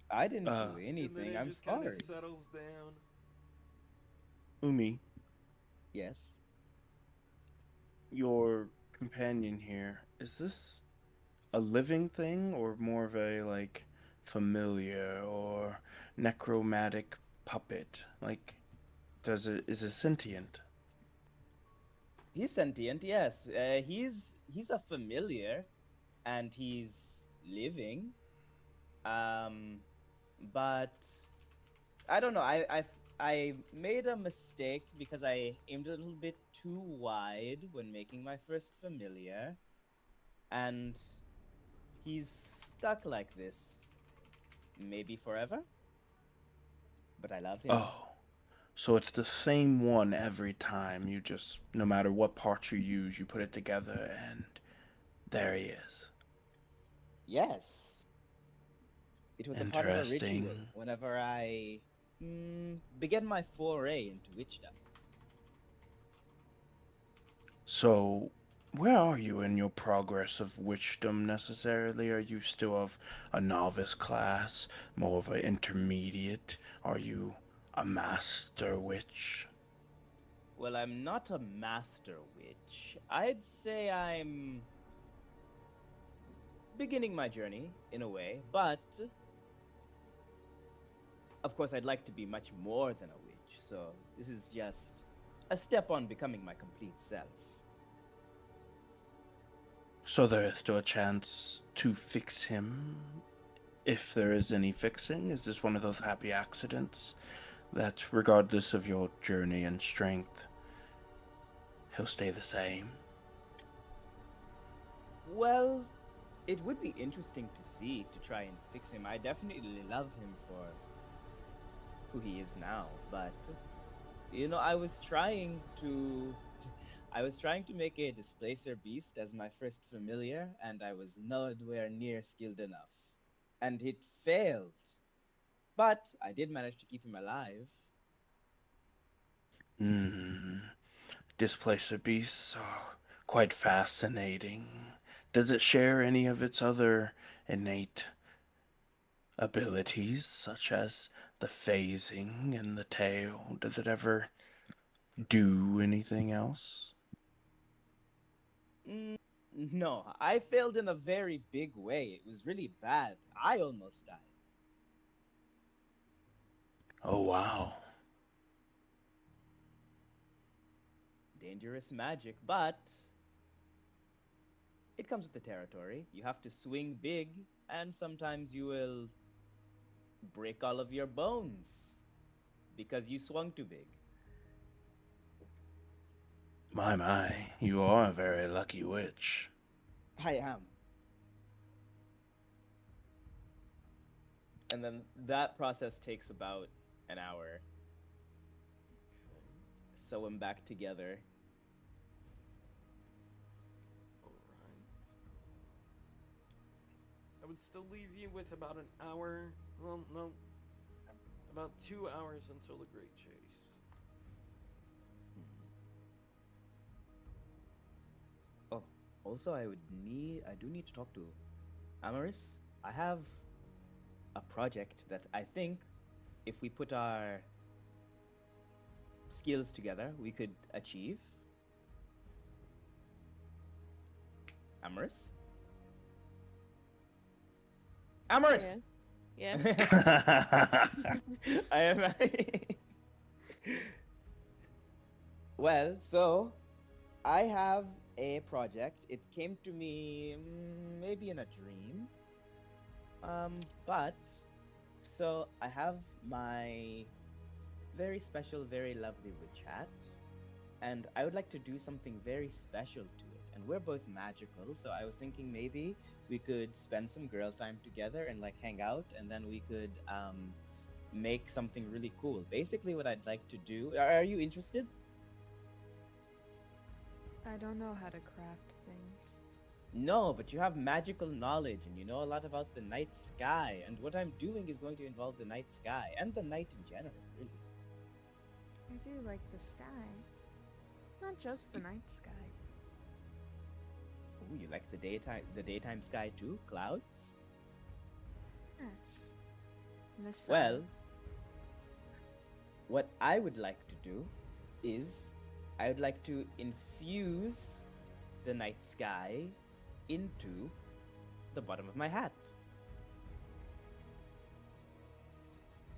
I didn't do And then anything. it I'm just kind sorry. of settles down. Umi, Yes. your companion here, is this a living thing or more of a like familiar or necromantic puppet? Like, is it sentient? He's sentient, yes. He's a familiar, and he's living. But I don't know. I made a mistake because I aimed a little bit too wide when making my first familiar, and he's stuck like this. Maybe forever. But I love him. Oh, so it's the same one every time. You just, no matter what parts you use, you put it together, and there he is. Yes. It was a part of a ritual Interesting. whenever I began my foray into witchdom. So, where are you in your progress of witchdom necessarily? Are you still of a novice class, more of an intermediate? Are you a master witch? Well, I'm not a master witch. I'd say I'm beginning my journey in a way, but of course, I'd like to be much more than a witch, so this is just a step on becoming my complete self. So there is still a chance to fix him, if there is any fixing? Is this one of those happy accidents that, regardless of your journey and strength, he'll stay the same? Well, it would be interesting to see, to try and fix him. I definitely love him for who he is now, but I was trying to make a displacer beast as my first familiar, and I was nowhere near skilled enough. And it failed. But I did manage to keep him alive. Hmm. Displacer beasts are quite fascinating. Does it share any of its other innate abilities, such as the phasing and the tail? Does it ever do anything else? Mm, no, I failed in a very big way. It was really bad. I almost died. Oh, wow. Dangerous magic, but it comes with the territory. You have to swing big, and sometimes you will break all of your bones because you swung too big. My, you are a very lucky witch. I am. And then that process takes about an hour. Okay. Sew them back together. Alright. I would still leave you with about an hour. Well, no. About 2 hours until the Great Chase. Oh, also I do need to talk to Amaris. I have a project that I think if we put our skills together, we could achieve. Amaris? Amaris! Yeah. I am. Well, so I have a project. It came to me maybe in a dream. But so I have my very special, very lovely witch hat, and I would like to do something very special to it. And we're both magical, so I was thinking maybe we could spend some girl time together and like hang out, and then we could make something really cool. Basically, what I'd like to do. Are you interested? I don't know how to craft things. No, but you have magical knowledge and you know a lot about the night sky. And what I'm doing is going to involve the night sky and the night in general, really. I do like the sky. Not just the night sky. Ooh, you like the daytime sky too? Clouds? Yes. The sun. Well, what I would like to do is I would like to infuse the night sky into the bottom of my hat.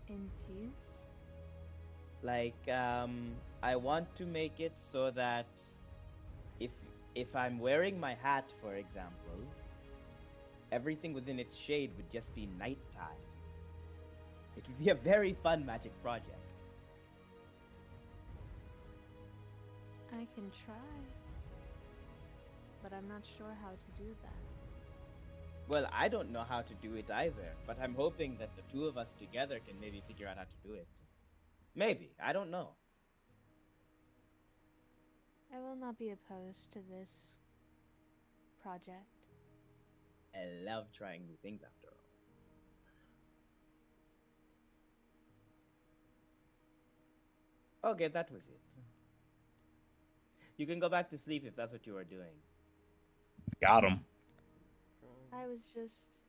Infuse? Like, I want to make it so that if I'm wearing my hat, for example, everything within its shade would just be nighttime. It would be a very fun magic project. I can try. But I'm not sure how to do that. Well, I don't know how to do it either, but I'm hoping that the two of us together can maybe figure out how to do it. Maybe, I don't know. I will not be opposed to this project. I love trying new things after all. Okay, that was it. You can go back to sleep if that's what you are doing. Got him. I was just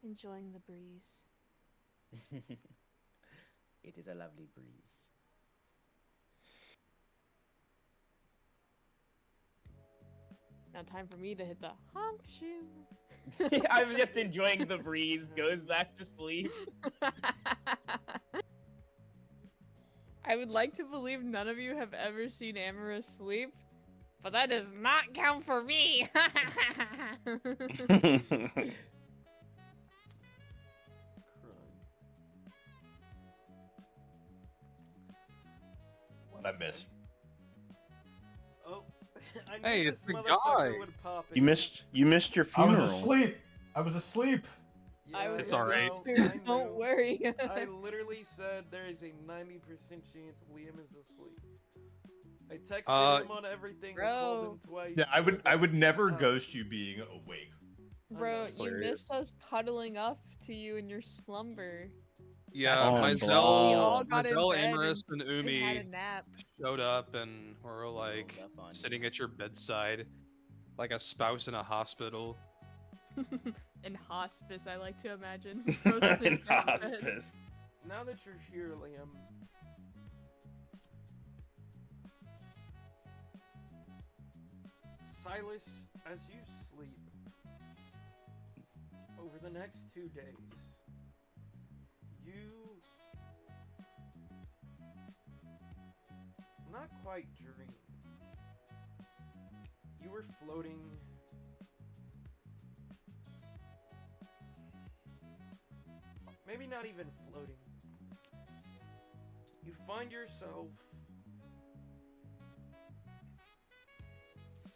enjoying the breeze. It is a lovely breeze. Now time for me to hit the honk shoe. I'm just enjoying the breeze. Goes back to sleep. I would like to believe none of you have ever seen Amorous sleep, but that does not count for me. What I miss? Oh, I knew Hey, this it's the motherfucker guy. would pop You in. missed your I was funeral. asleep. I was asleep. Yeah, I was It's alright. I Don't knew. worry. I literally said there is a 90% chance Liam is asleep. I texted him on everything. I called him twice. Yeah, I would never Oh. ghost you being awake. Bro, you Hilarious. missed us cuddling up to you in your slumber. Yeah, Oh, Myzel, We all got in Myzel, bed Amorous, and We had a Umi nap. showed up and were like Rolled up on sitting you. at your bedside, like a spouse in a hospital. In hospice, I like to imagine. Frozen in deathbed. Hospice. Now that you're here, Liam, Silas, as you sleep, over the next 2 days, you not quite dream. You were floating maybe not even floating. You find yourself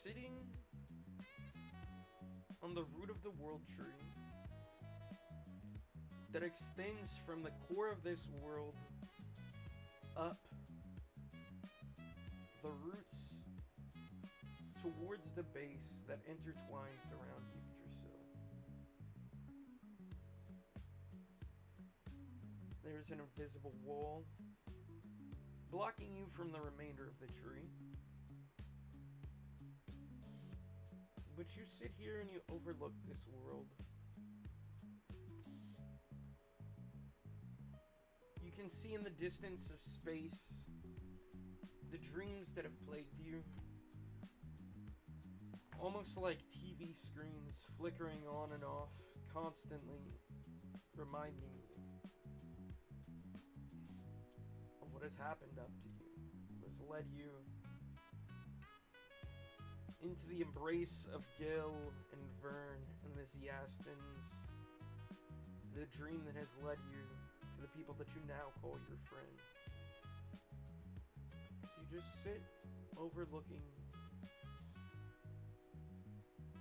sitting on the root of the world tree that extends from the core of this world up the roots towards the base that intertwines around Yggdrasil. There's an invisible wall blocking you from the remainder of the tree. But you sit here and you overlook this world. You can see in the distance of space the dreams that have plagued you. Almost like TV screens flickering on and off, constantly reminding you of what has happened up to you, what has led you into the embrace of Gil and Vern and the Ziastans, the dream that has led you to the people that you now call your friends. So you just sit overlooking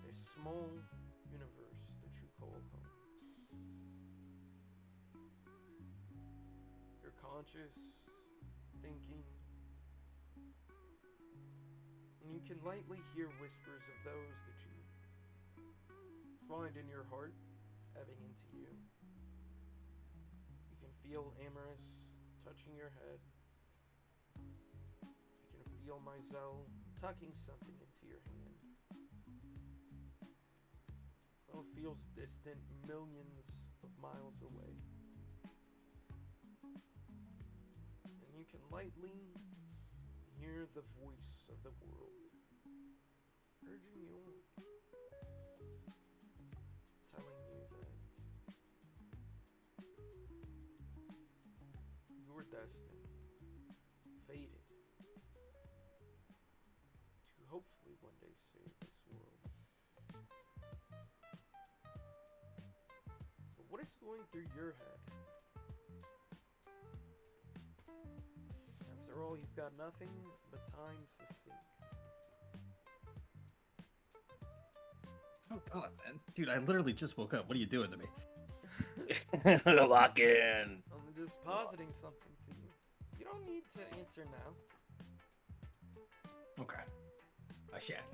this small universe that you call home. You're conscious, thinking, and you can lightly hear whispers of those that you find in your heart ebbing into you. You can feel Amorous touching your head. You can feel Myzel tucking something into your hand. Oh, it feels distant, millions of miles away. And you can lightly hear the voice of the world urging you on, telling you that you're destined, fated, to hopefully one day save this world. But what is going through your head? After all, you've got nothing but time to think. Oh god, man. Dude, I literally just woke up. What are you doing to me? Lock in. I'm just positing something to you. You don't need to answer now. Okay. I shan't.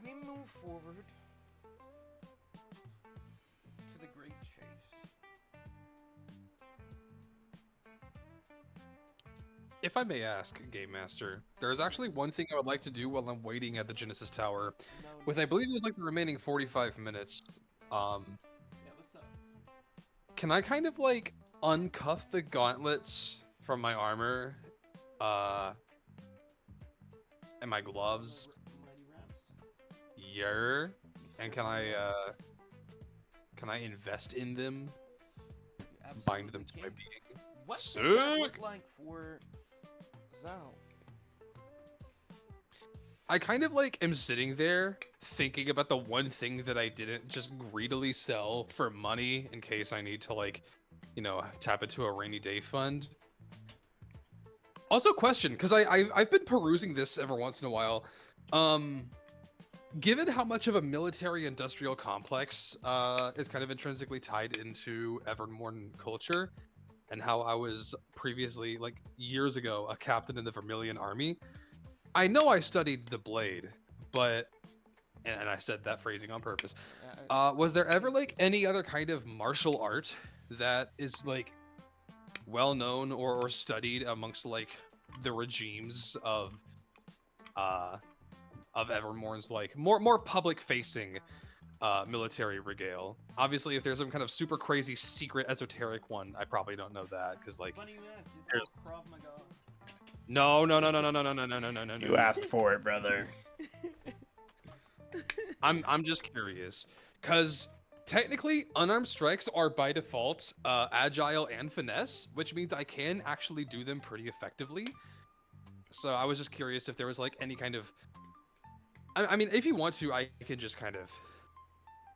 We move forward to the great chase. If I may ask, Game Master, there's actually one thing I would like to do while I'm waiting at the Genesis Tower, No, with I believe it was like the remaining 45 minutes. yeah, what's up? Can I kind of like uncuff the gauntlets from my armor, and my gloves? Mighty Raps. Yer. You And certainly can I invest in them? absolutely Bind them to my can. being? What does that look Sick! like for Zal? I kind of like am sitting there thinking about the one thing that I didn't just greedily sell for money in case I need to like, tap into a rainy day fund. Also, question, because I've been perusing this every once in a while. Given how much of a military-industrial complex is kind of intrinsically tied into Evermorn culture, and how I was previously, like years ago, a captain in the Vermilion Army, I know I studied the blade, but, and I said that phrasing on purpose. Was there ever like any other kind of martial art that is like well known or studied amongst like the regimes of Evermorn's like more public facing military regale? Obviously, if there's some kind of super crazy secret esoteric one, I probably don't know that because like Funny you ask, it's called Krav Maga. no. You asked for it, brother. I'm just curious, cause technically unarmed strikes are by default agile and finesse, which means I can actually do them pretty effectively. So I was just curious if there was like any kind of, I mean, if you want to, I can just kind of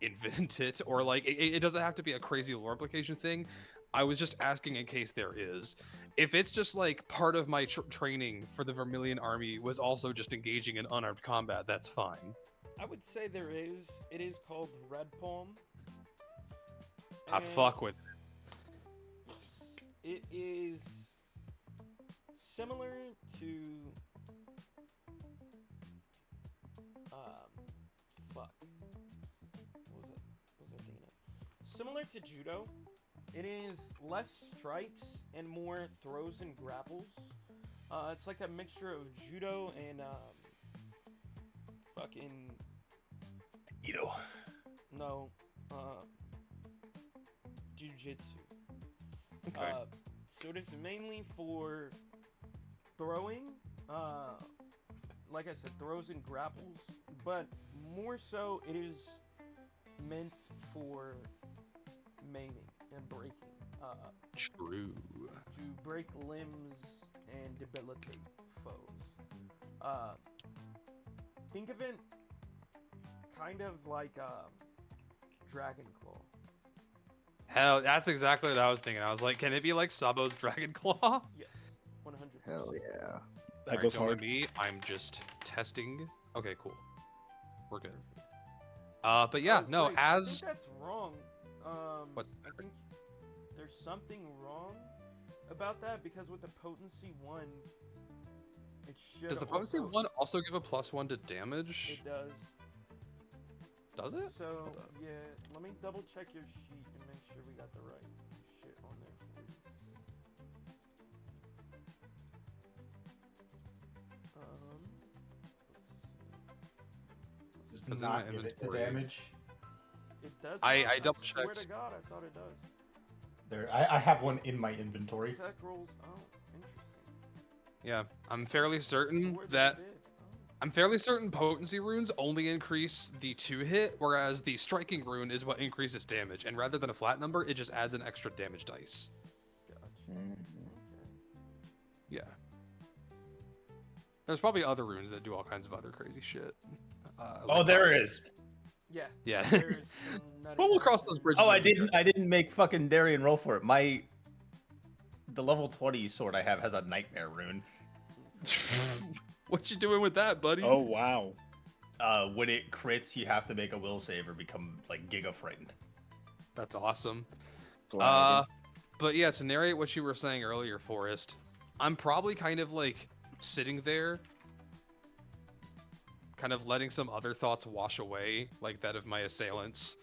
invent it, or like it doesn't have to be a crazy lore implication thing. I was just asking in case there is. If it's just like part of my training for the Vermilion Army was also just engaging in unarmed combat, that's fine. I would say there is. It is called Red Palm. I fuck with it. It is similar to fuck. What was I thinking of? Similar to judo. It is less strikes and more throws and grapples. It's like a mixture of judo and fucking no, jujitsu. Okay. So it is mainly for throwing, like I said, throws and grapples, but more so it is meant for maiming and breaking. True. To break limbs and debilitate foes. Think of it kind of like Dragon Claw. Hell, that's exactly what I was thinking. I was like, can it be like Sabo's Dragon Claw? Yes, 100%. Hell yeah. That Alright, goes don't let hard. me. I'm just testing. Okay, cool. We're good. But yeah, Oh, no, wait, I think as that's wrong. What's I think there's something wrong about that because with the potency 1, it should. does the potency also... 1 also give a +1 to damage? It does. Does it? So Hold up. yeah, let me double check your sheet and make sure we got the right shit on there for you. Let's see. Does Does it not in my give it the inventory? damage. It does. I not. double Swear checked. to God, I thought it does. There, I have one in my inventory. Attack rolls. Oh, interesting. Yeah, I'm fairly certain Swore that it did. I'm fairly certain potency runes only increase the 2-hit, whereas the striking rune is what increases damage, and rather than a flat number, it just adds an extra damage dice. Gotcha. Mm. Okay. Yeah. There's probably other runes that do all kinds of other crazy shit. Oh, there it is. Yeah. Yeah. There's some nutty But we'll ass cross those runes. bridges. Oh, I didn't make fucking Darian roll for it. The level 20 sword I have has a nightmare rune. What you doing with that, buddy? Oh wow. When it crits, you have to make a will save or become like giga frightened. That's awesome. Glad. But yeah, to narrate what you were saying earlier, Forrest, I'm probably kind of like sitting there, kind of letting some other thoughts wash away, like that of my assailants.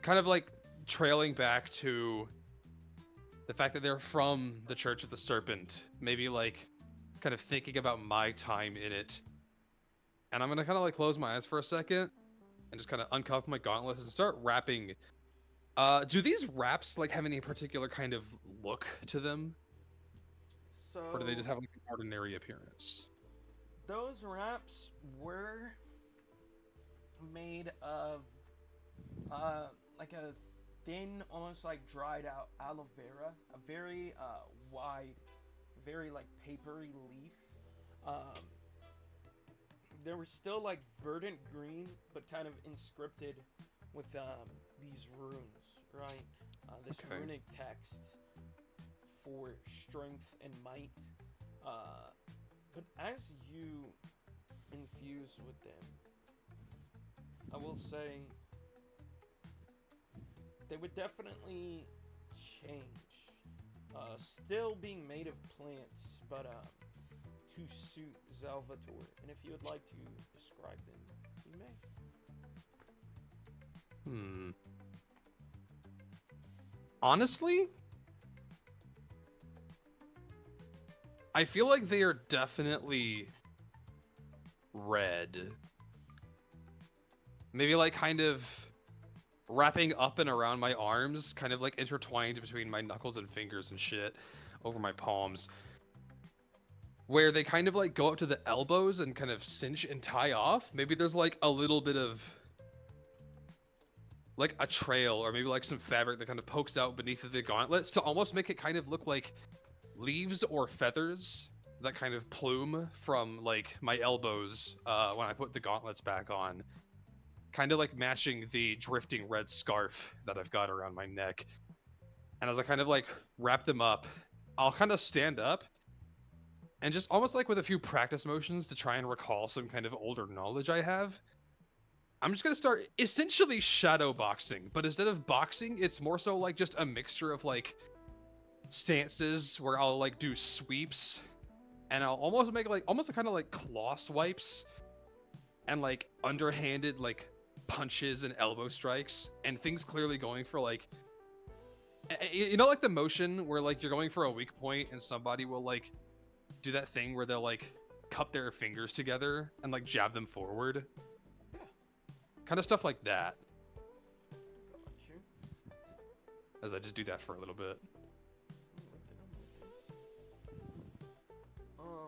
Kind of like trailing back to the fact that they're from the Church of the Serpent, maybe like kind of thinking about my time in it. And I'm gonna kind of like close my eyes for a second and just kind of uncuff my gauntlets and start rapping. Do these raps like have any particular kind of look to them, So or do they just have like an ordinary appearance? those wraps were made of like a thin, almost like dried out aloe vera, a very wide, very like papery leaf. They were still like verdant green, but kind of inscripted with these runes, right? This Okay. runic text for strength and might. But as you infuse with them, I will say they would definitely change. Still being made of plants, but to suit Salvatore. And if you would like to describe them, you may. Honestly, I feel like they are definitely red. Maybe like kind of wrapping up and around my arms, kind of like intertwined between my knuckles and fingers and shit over my palms. Where they kind of like go up to the elbows and kind of cinch and tie off. Maybe there's like a little bit of like a trail, or maybe like some fabric that kind of pokes out beneath the gauntlets to almost make it kind of look like leaves or feathers that kind of plume from like my elbows when I put the gauntlets back on. Kind of like matching the drifting red scarf that I've got around my neck. And as I kind of like wrap them up, I'll kind of stand up and just almost like with a few practice motions to try and recall some kind of older knowledge I have, I'm just gonna start essentially shadow boxing, but instead of boxing, it's more so like just a mixture of like stances where I'll like do sweeps, and I'll almost make like almost kind of like claw swipes, and like underhanded like punches and elbow strikes, and things clearly going for like, you know, like the motion where like you're going for a weak point and somebody will like do that thing where they'll like cup their fingers together and like jab them forward. Yeah. Kind of stuff like that. Got you. As I just do that for a little bit.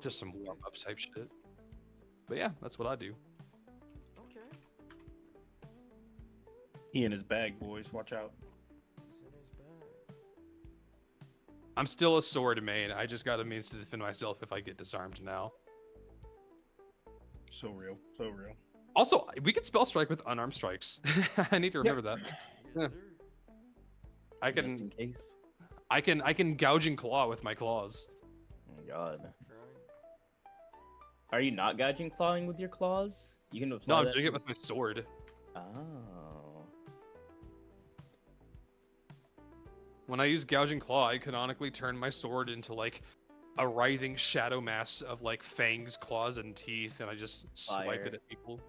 Just some warm up type shit. But yeah, that's what I do. Okay. He in his bag, boys. Watch out. He's in his bag. I'm still a sword main. I just got a means to defend myself if I get disarmed now. So real. So real. Also, we can spell strike with unarmed strikes. I need to remember that. Yes, Yeah. sir. I Just in can case. I can gouging claw with my claws. Oh my God. Trying. Are you not gouging clawing with your claws? You can apply No, I'm that doing to it with my sword. Oh. When I use gouging claw, I canonically turn my sword into like a writhing shadow mass of like fangs, claws, and teeth, and I just swipe Fire. it at people.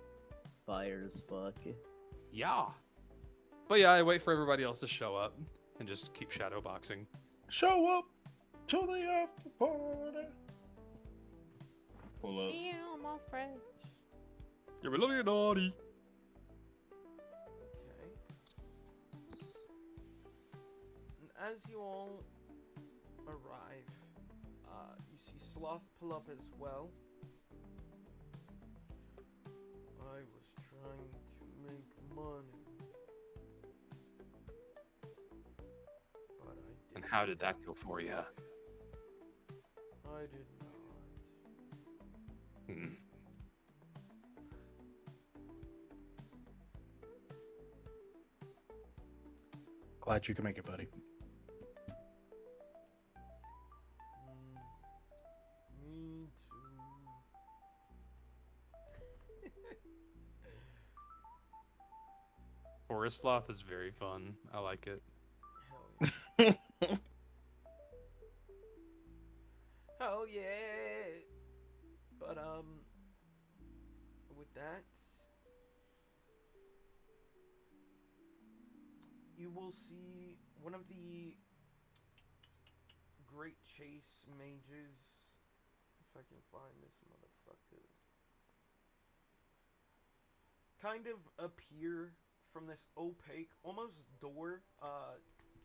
Fire as fuck. Yeah. But yeah, I wait for everybody else to show up and just keep shadow boxing. Show up to the after party. Pull up. Yeah, my friend. You're a little naughty. Okay. And as you all arrive, you see Sloth pull up as well. I was trying to make money, but I didn't. And how did that go for you? I did not. Hmm. Glad you can make it, buddy. Me too. Forest sloth is very fun. I like it. Hell yeah. Hell yeah. But with that, you will see one of the Great Chase mages. If I can find this motherfucker. Kind of appear from this opaque, almost door,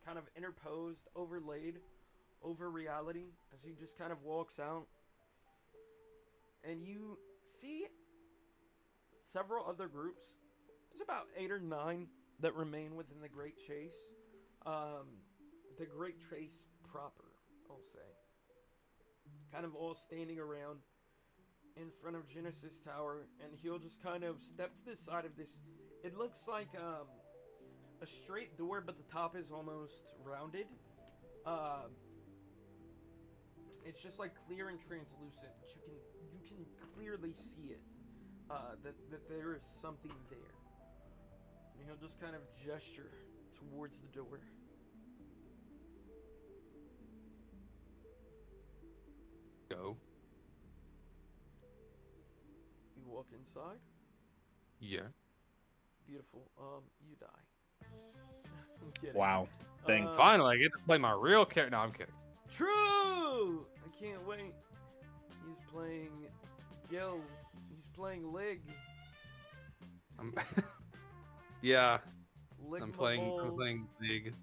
kind of interposed, overlaid over reality as he just kind of walks out. And you see several other groups. There's about 8 or 9 that remain within the Great Chase. The Great Chase proper, I'll say. Kind of all standing around in front of Genesis Tower, and he'll just kind of step to the side of this. It looks like a straight door, but the top is almost rounded. It's just like clear and translucent, but you can clearly see it. That there is something there. And he'll just kind of gesture towards the door. Go. You walk inside. Yeah. Beautiful. You die. I'm kidding. Wow. Thanks. Finally, I get to play my real character. No, I'm kidding. True! I can't wait. He's playing Gil. He's playing Lig. Yeah. Lick I'm my playing balls. League.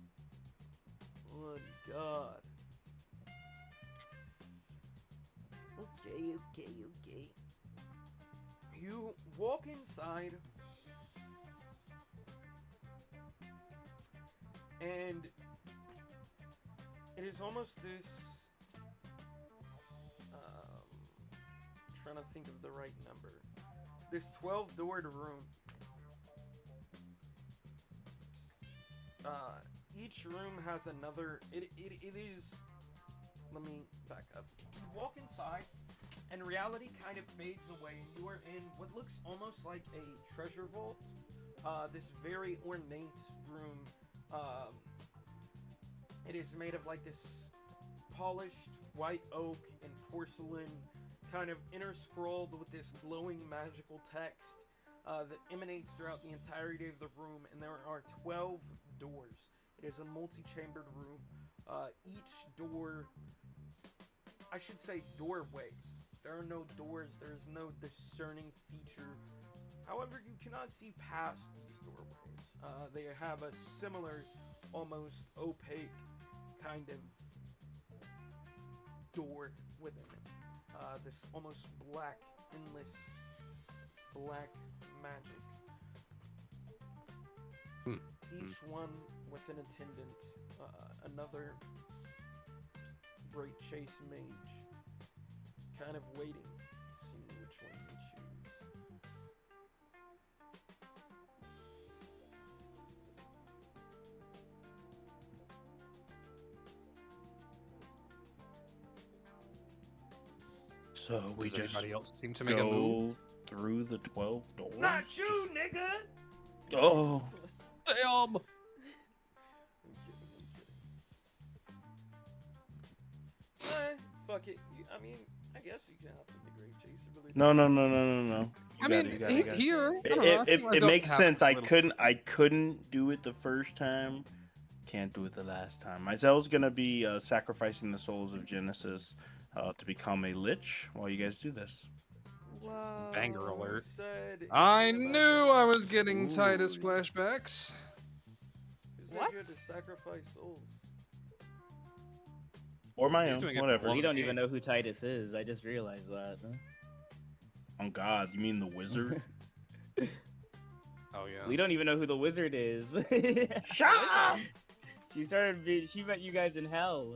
Oh God. Okay. You walk inside, and it is almost this. Trying to think of the right number. This 12-doored room. Each room has another. It is. Let me back up. You walk inside, and reality kind of fades away. You are in what looks almost like a treasure vault. This very ornate room. It is made of like this polished white oak and porcelain, kind of interscrolled with this glowing magical text that emanates throughout the entirety of the room. And there are 12 doors. It is a multi-chambered room. Each door, I should say doorways. There are no doors. There is no discerning feature. However, you cannot see past these doorways. They have a similar, almost opaque kind of door within it. This almost black, endless, black magic. Each one with an attendant, another Great Chase mage, kind of waiting, seeing which one you choose. So we Does just anybody else seem to make a move? go through the 12 doors. Not you, nigga! Oh, Damn! I'm kidding. Fuck it. I mean, I guess you can hop in the Great Chase. Really no. I mean, he's here. I don't know, I think It myself makes have sense. a I little- couldn't do it the first time. Can't do it the last time. Mysel's gonna be sacrificing the souls of Genesis to become a lich while you guys do this. Whoa. Banger alert. said I anything about knew that? I was getting Ooh. Titus flashbacks. Who said What? you had to sacrifice souls? Or my He's own, doing it whatever. for We don't game. even know who Titus is. I just realized that. Oh God, you mean the wizard? Oh yeah. We don't even know who the wizard is. Shut up! She met you guys in hell.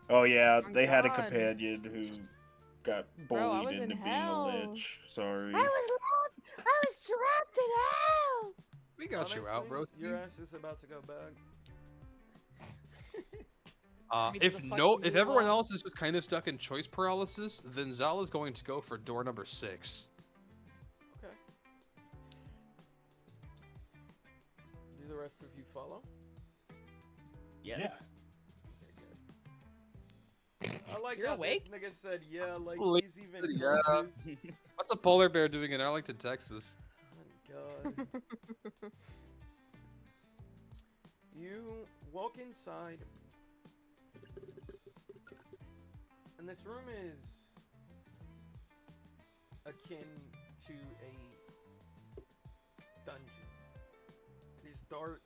Oh yeah, Oh, they had a God. companion who got Bro, I bullied was in into being hell. a lich. Sorry. I was trapped in hell. We got you out, bro. Honestly, your ass is about to go back. Me to If the no, fucking if everyone wall. else is just kind of stuck in choice paralysis, then Zal is going to go for door number 6. Okay. Do the rest of you follow? Yes. Okay, good. I like You're how awake? this nigga said yeah, like Like, he's even yeah. conscious. What's a polar bear doing in Arlington, Texas? Oh, God. You walk inside, and this room is akin to a dungeon. It is dark,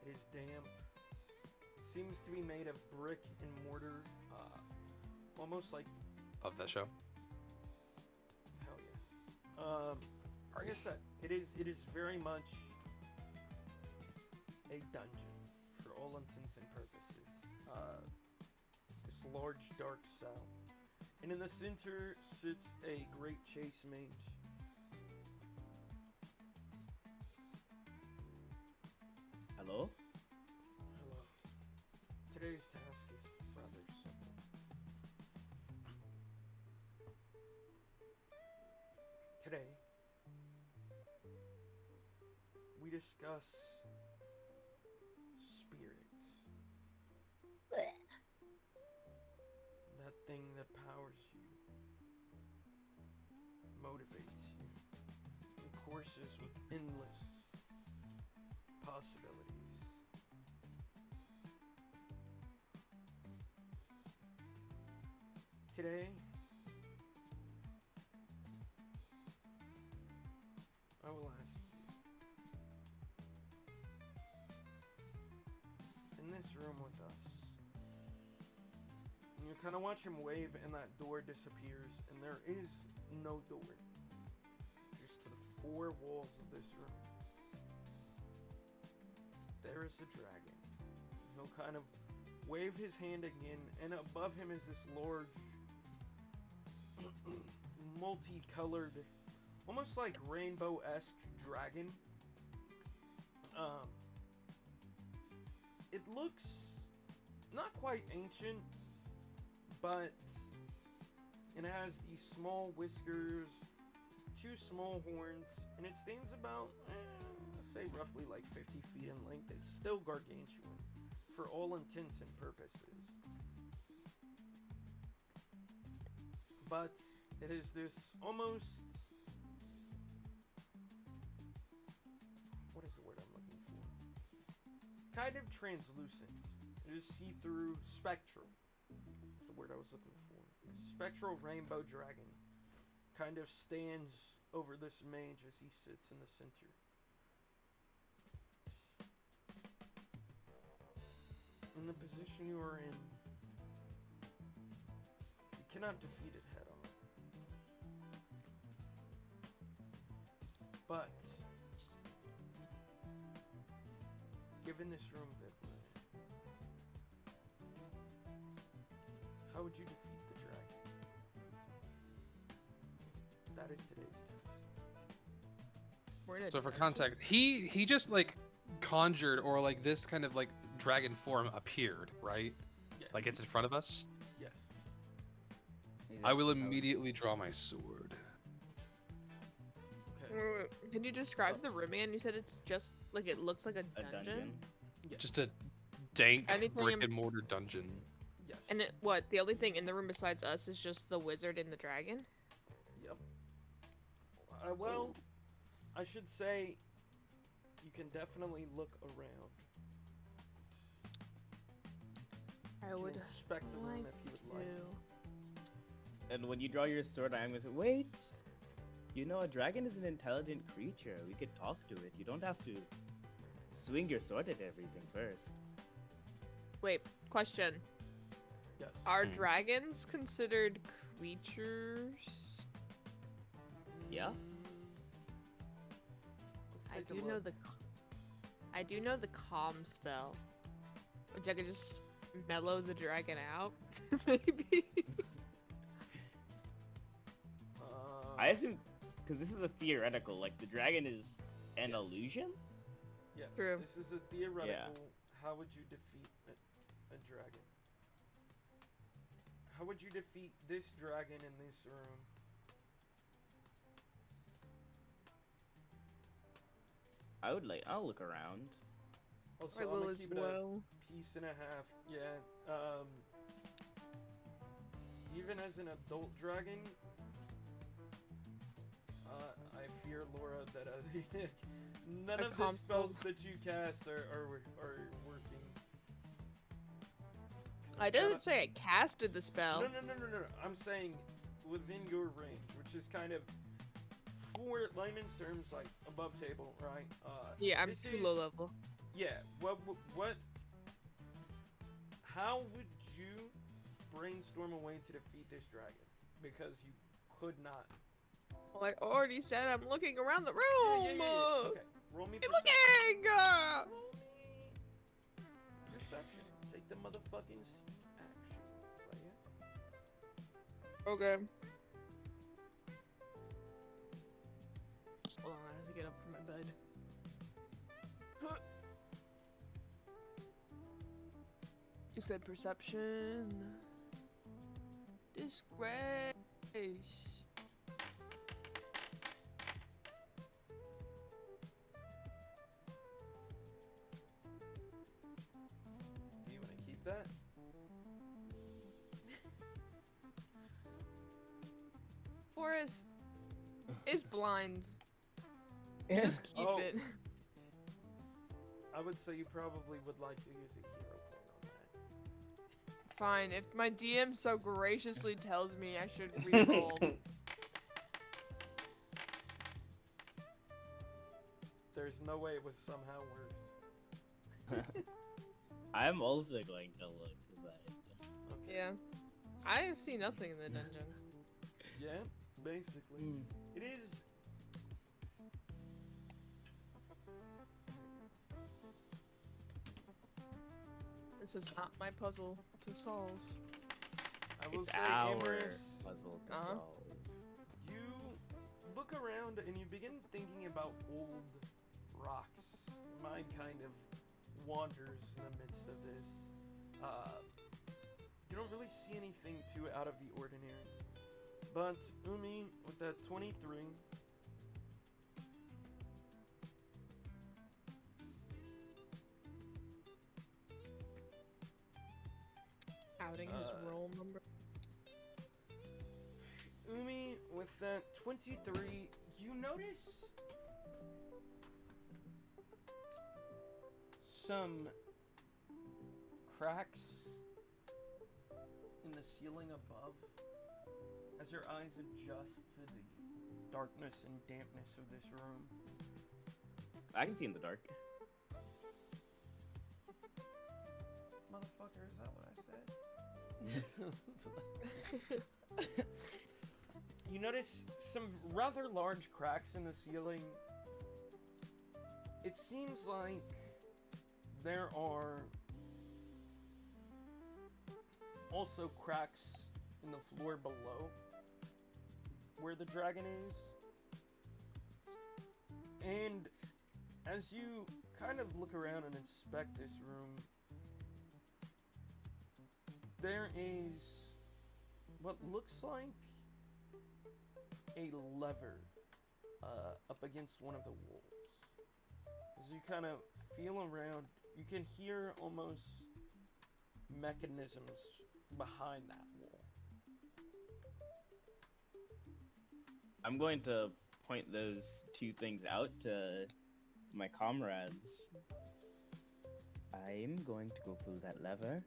it is damp, it seems to be made of brick and mortar, almost like... Love that show. Hell yeah. Like I said, it is very much a dungeon for all intents and purposes. This large dark cell. And in the center sits a great chase mage. Hello? Hello. Today's task is rather simple. Today, we discuss spirit. That thing that powers you, motivates you, and courses with endless possibilities. Today, I will ask you, in this room with us, and you kind of watch him wave and that door disappears, and there is no door, just to the four walls of this room, there is a dragon. He'll kind of wave his hand again, and above him is this large, multicolored, almost like rainbow-esque dragon. It looks not quite ancient, but it has these small whiskers, two small horns, and it stands about, let's say roughly like 50 feet in length. It's still gargantuan for all intents and purposes. But it is this almost... what is the word I'm looking for? Kind of translucent. It is see-through, spectral. That's the word I was looking for. A spectral rainbow dragon kind of stands over this mage as he sits in the center. In the position you are in, you cannot defeat it head on. But given this room that we're in, how would you defeat the dragon? That is today's test. So for context, he just like conjured, or like this kind of like dragon form appeared, right? Yes. Like it's in front of us. Yes. I will immediately draw my sword. Okay. Can you describe the room again? You said it's just like it looks like a dungeon. Yes. Just a dank Anything brick in- and mortar dungeon. Yes. And what? The only thing in the room besides us is just the wizard and the dragon. Yep. Well, I should say you can definitely look around. I You would can inspect the room like if you would like. to. And when you draw your sword, I'm gonna say, wait. You know, a dragon is an intelligent creature. We could talk to it. You don't have to swing your sword at everything first. Wait, question. Yes. Are dragons considered creatures? Yeah? Let's I take a do know look. I do know the calm spell, which I could just mellow the dragon out, maybe. I assume, because this is a theoretical, like the dragon is an illusion? Yes. True. This is a theoretical. How would you defeat a dragon? How would you defeat this dragon in this room? I'll look around. Also, I I'm will gonna as keep it well. a piece and a half. Yeah. Even as an adult dragon, I fear, Laura, that none A of the calm spells spell. that you cast are working. I It's not didn't say I casted the spell. No. I'm saying within your range, which is kind of, for layman's terms, like above table, right? Yeah, I'm this too is- low level. Yeah. What? How would you brainstorm a way to defeat this dragon? Because you could not. Well, I already said I'm looking around the room. Yeah. Okay. Roll me Keep perception. looking. Roll me perception. Take the motherfucking action. Player. Okay. Hold on, I have to get up from my bed. You said perception. Disgrace. Do you want to keep that? Forrest is blind. Just keep Oh. it. I would say you probably would like to use a hero point on that. Fine, if my DM so graciously tells me I should reroll. There's no way it was somehow worse. I'm also going to look, but Okay. Yeah. I see nothing in the dungeon. Yeah, basically. It is. This is not my puzzle to solve. I will it's say, our Amorous, puzzle to Uh-huh. solve. you look around and you begin thinking about old rocks. Your mind kind of wanders in the midst of this. You don't really see anything too out of the ordinary. But Umi, with that 23, Outing his roll number. Umi, with that 23, you notice some cracks in the ceiling above as your eyes adjust to the darkness and dampness of this room. I can see in the dark. Motherfucker, is that what I said? You notice some rather large cracks in the ceiling. It seems like there are also cracks in the floor below where the dragon is. And as you kind of look around and inspect this room, there is what looks like a lever up against one of the walls. As you kind of feel around, you can hear almost mechanisms behind that wall. I'm going to point those two things out to my comrades. I'm going to go pull that lever.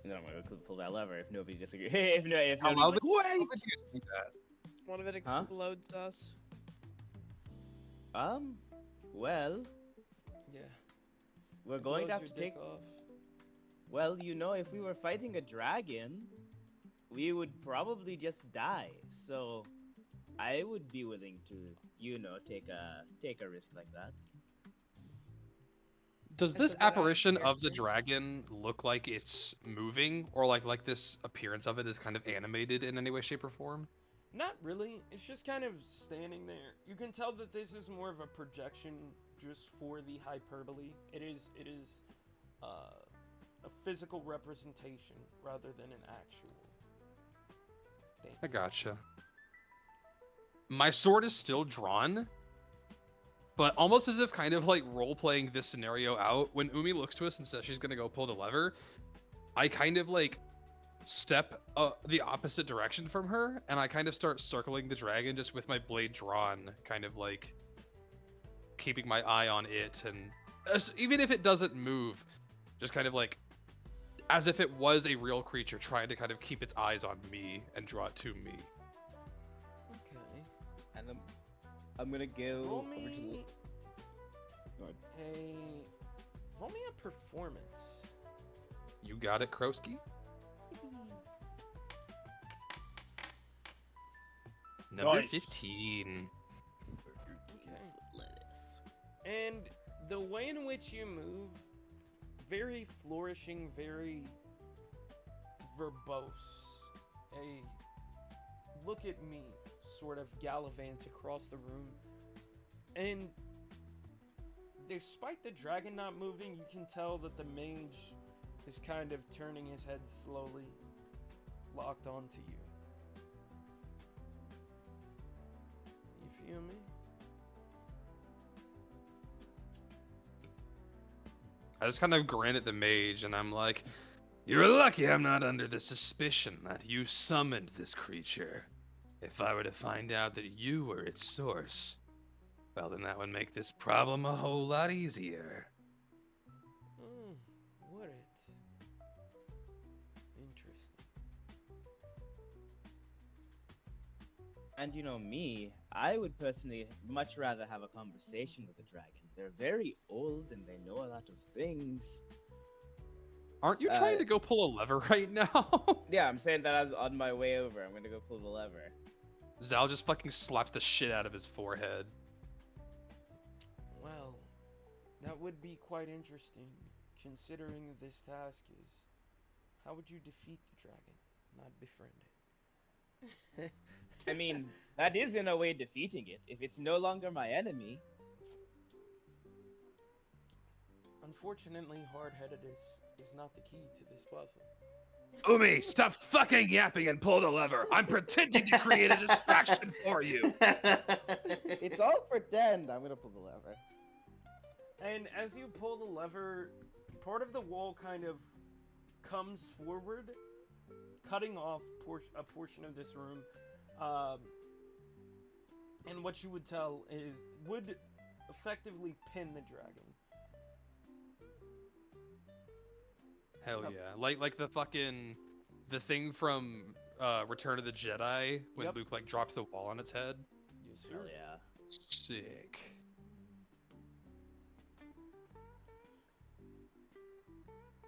And then I'm gonna go pull that lever if nobody disagrees. if nobody's like, wait! How did you see that? One of it Huh? explodes us. Well, Yeah. we're It going to blows have your to take. dick off. Well, you know, if we were fighting a dragon, we would probably just die. So, I would be willing to, you know, take a risk like that. Does That's this a bit out of apparition of the character. dragon look like it's moving, or like this appearance of it is kind of animated in any way, shape, or form? Not really. It's just kind of standing there. You can tell that this is more of a projection just for the hyperbole. It is a physical representation rather than an actual thing. I gotcha. My sword is still drawn, but almost as if kind of like role-playing this scenario out, when Umi looks to us and says she's gonna go pull the lever, I kind of like step the opposite direction from her, and I kind of start circling the dragon just with my blade drawn, kind of like keeping my eye on it, and even if it doesn't move, just kind of like as if it was a real creature, trying to kind of keep its eyes on me and draw it to me. Okay. And I'm gonna go Roll over to the. me Go ahead. roll me a performance. You got it, Krosky? Number Nice. 15. Lettuce. And the way in which you move, very flourishing, very verbose. A look at me sort of gallivant across the room. And despite the dragon not moving, you can tell that the mage is kind of turning his head slowly, locked onto you. You feel me? I just kind of grin at the mage, and I'm like, "You're lucky I'm not under the suspicion that you summoned this creature. If I were to find out that you were its source, well, then that would make this problem a whole lot easier." Would it? Interesting. And you know me, I would personally much rather have a conversation with a dragon. They're very old and they know a lot of things. Aren't you trying to go pull a lever right now? Yeah, I'm saying that I was on my way over. I'm gonna go pull the lever. Zal just fucking slaps the shit out of his forehead. Well, that would be quite interesting, considering this task is, how would you defeat the dragon, not befriend it? I mean, that is in a way defeating it. If it's no longer my enemy. Unfortunately, hard-headedness is not the key to this puzzle. Umi, stop fucking yapping and pull the lever. I'm pretending to create a distraction for you. It's all pretend. I'm gonna pull the lever. And as you pull the lever, part of the wall kind of comes forward, cutting off a portion of this room. And what you would tell is, would effectively pin the dragon. Hell yeah. Like the fucking the thing from Return of the Jedi when Yep. Luke like drops the wall on its head. Yes, Hell sir. yeah. Sick.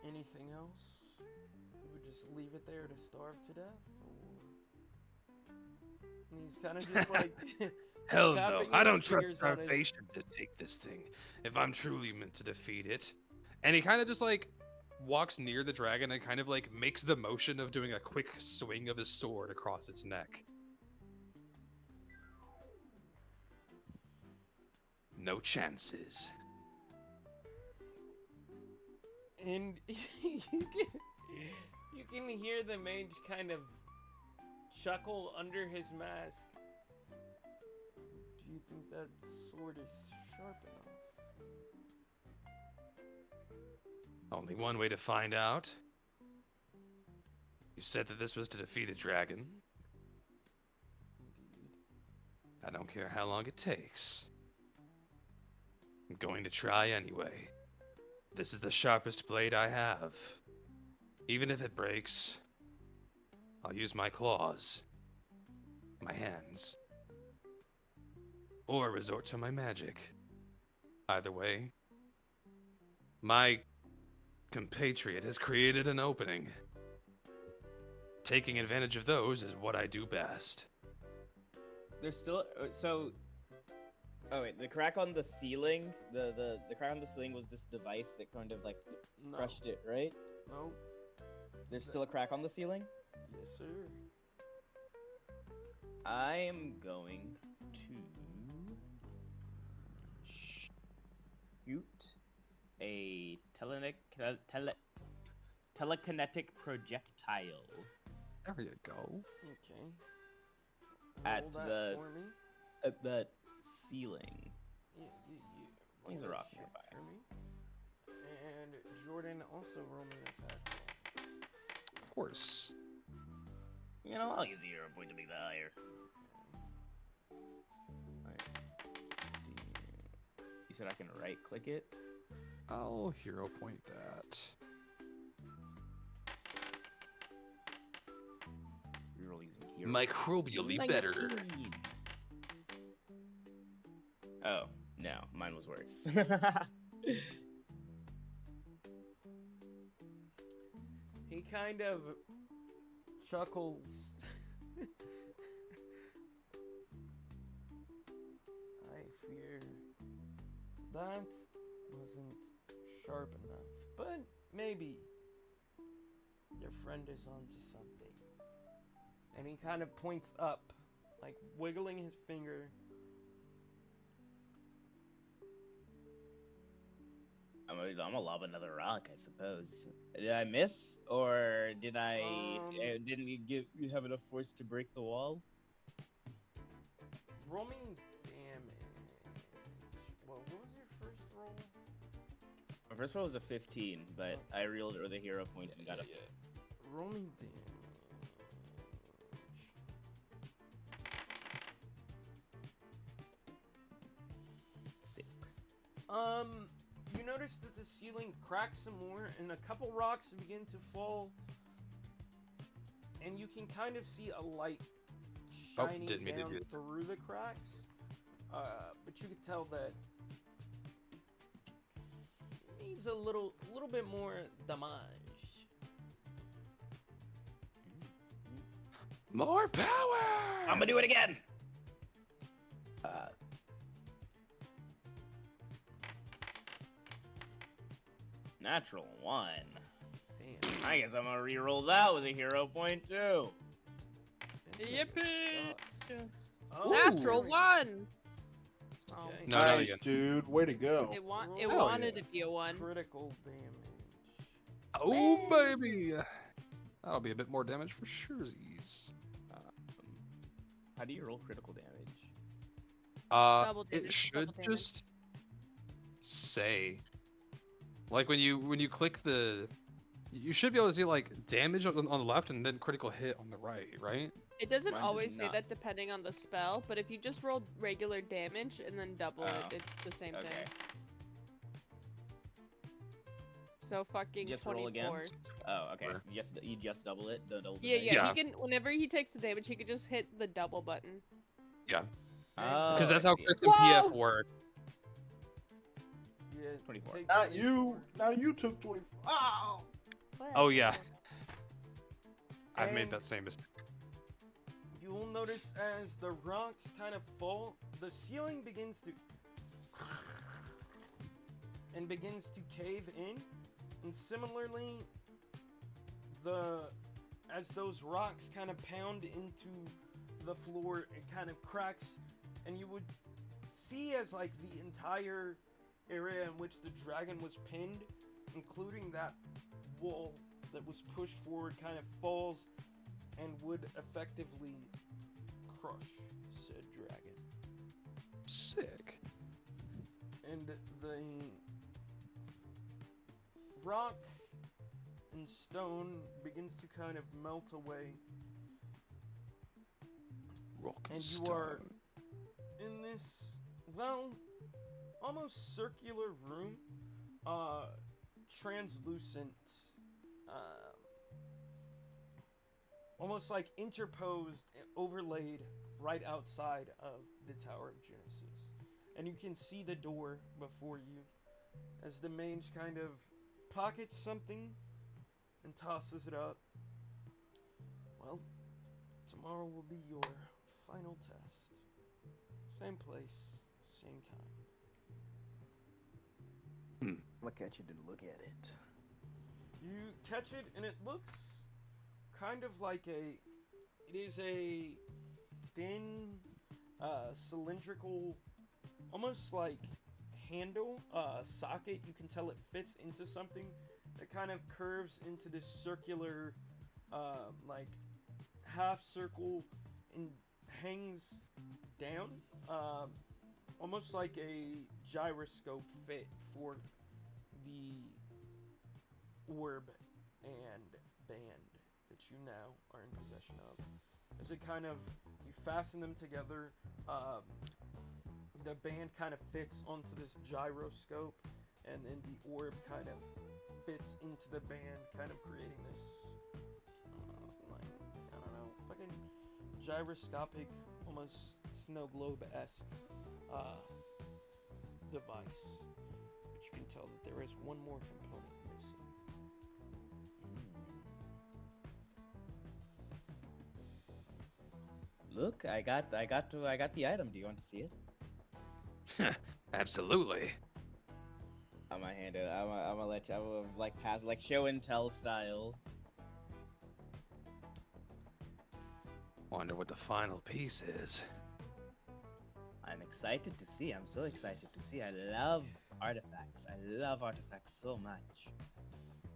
Anything else? You would just leave it there to starve to death? Or... And he's kind of just like... Hell no. tapping I his don't trust fingers on his- starvation to take this thing if I'm truly meant to defeat it. And he kind of just like walks near the dragon and kind of like makes the motion of doing a quick swing of his sword across its neck. No chances. And you can hear the mage kind of chuckle under his mask. Do you think that sword is sharp enough? Only one way to find out. You said that this was to defeat a dragon. Indeed. I don't care how long it takes. I'm going to try anyway. This is the sharpest blade I have. Even if it breaks, I'll use my claws, my hands, or resort to my magic. Either way, my compatriot has created an opening. Taking advantage of those is what I do best. There's still so. Oh wait, the crack on the ceiling, the crack on the ceiling was this device that kind of like No. crushed it, right? No. There's still a crack on the ceiling. Yes, sir. I'm going to shoot a telekinetic projectile There you go. Okay. At Roll that the- for me. at the ceiling. Yeah. He's a Roll that rock shit nearby. for me. And Jordan, also roll me an attack roll. Of course. You know, I'll use a hero point to make that higher. Right. You said I can right click it? I'll hero point that. Reroll using hero. Microbially better. 19. Oh, no, mine was worse. He kind of chuckles. I fear that wasn't sharp enough, but maybe your friend is onto something. And he kind of points up, like wiggling his finger. I'm gonna lob another rock, I suppose. Did I miss, or did I? Didn't you have enough force to break the wall? Roll me damage. Well, what was your first roll? My first roll was a 15, but I reeled it with a hero point and got a. Roll me damage. 6. You notice that the ceiling cracks some more, and a couple rocks begin to fall, and you can kind of see a light shining down through the cracks. But you can tell that it needs a little bit more damage. More power! I'm gonna do it again. Natural 1. Damn. I guess I'm gonna re-roll that with a hero point too. Yippee! Oh, Natural 1! Oh. Okay. No, not Nice, again. dude. Way to go. It Hell wanted yeah. to be a 1. Critical damage. Oh, baby! That'll be a bit more damage for surezies. How do you roll critical damage? Double It damage, should double damage. just say, like when you click the, you should be able to see like damage on the left and then critical hit on the right? It doesn't Mine does always say not. that depending on the spell, but if you just roll regular damage and then double Oh, it, it's the same Okay. thing. So fucking Just roll 24. again? Oh, okay. Sure. You just double it. Double the Yeah, dice? yeah, Yeah. he can, whenever he takes the damage, he can just hit the double button. Oh, Because that's I how see. crits and PF work. Yeah, 24. take Not you. 24. Now you took 24. Oh! Oh yeah, I've made And that same mistake. You'll notice as the rocks kind of fall, the ceiling begins to and begins to cave in, and similarly, as those rocks kind of pound into the floor, it kind of cracks, and you would see as like the entire area in which the dragon was pinned, including that wall that was pushed forward, kind of falls and would effectively crush said dragon. Sick. And the rock and stone begins to kind of melt away, Rock and you stone. are in this, well, almost circular room, translucent, almost like interposed, overlaid right outside of the Tower of Genesis. And you can see the door before you as the mage kind of pockets something and tosses it up. Well, tomorrow will be your final test. Same place, same time. Look at you to look at it. You catch it, and it looks kind of like it is a thin, cylindrical, almost like handle, socket. You can tell it fits into something that kind of curves into this circular, like half circle and hangs down, almost like a gyroscope fit for the orb and band. that you now are in possession of. As it kind of, you fasten them together, the band kind of fits onto this gyroscope, and then the orb kind of fits into the band, kind of creating this, like, I don't know, fucking gyroscopic, almost snow globe-esque device. But you can tell that there is one more component missing. Look, I got the item. Do you want to see it? Absolutely. I'm gonna hand it. I'm gonna let you. I'm gonna like pass, like show and tell style. Wonder what the final piece is. I'm excited to see. I'm so excited to see. I love artifacts. I love artifacts so much.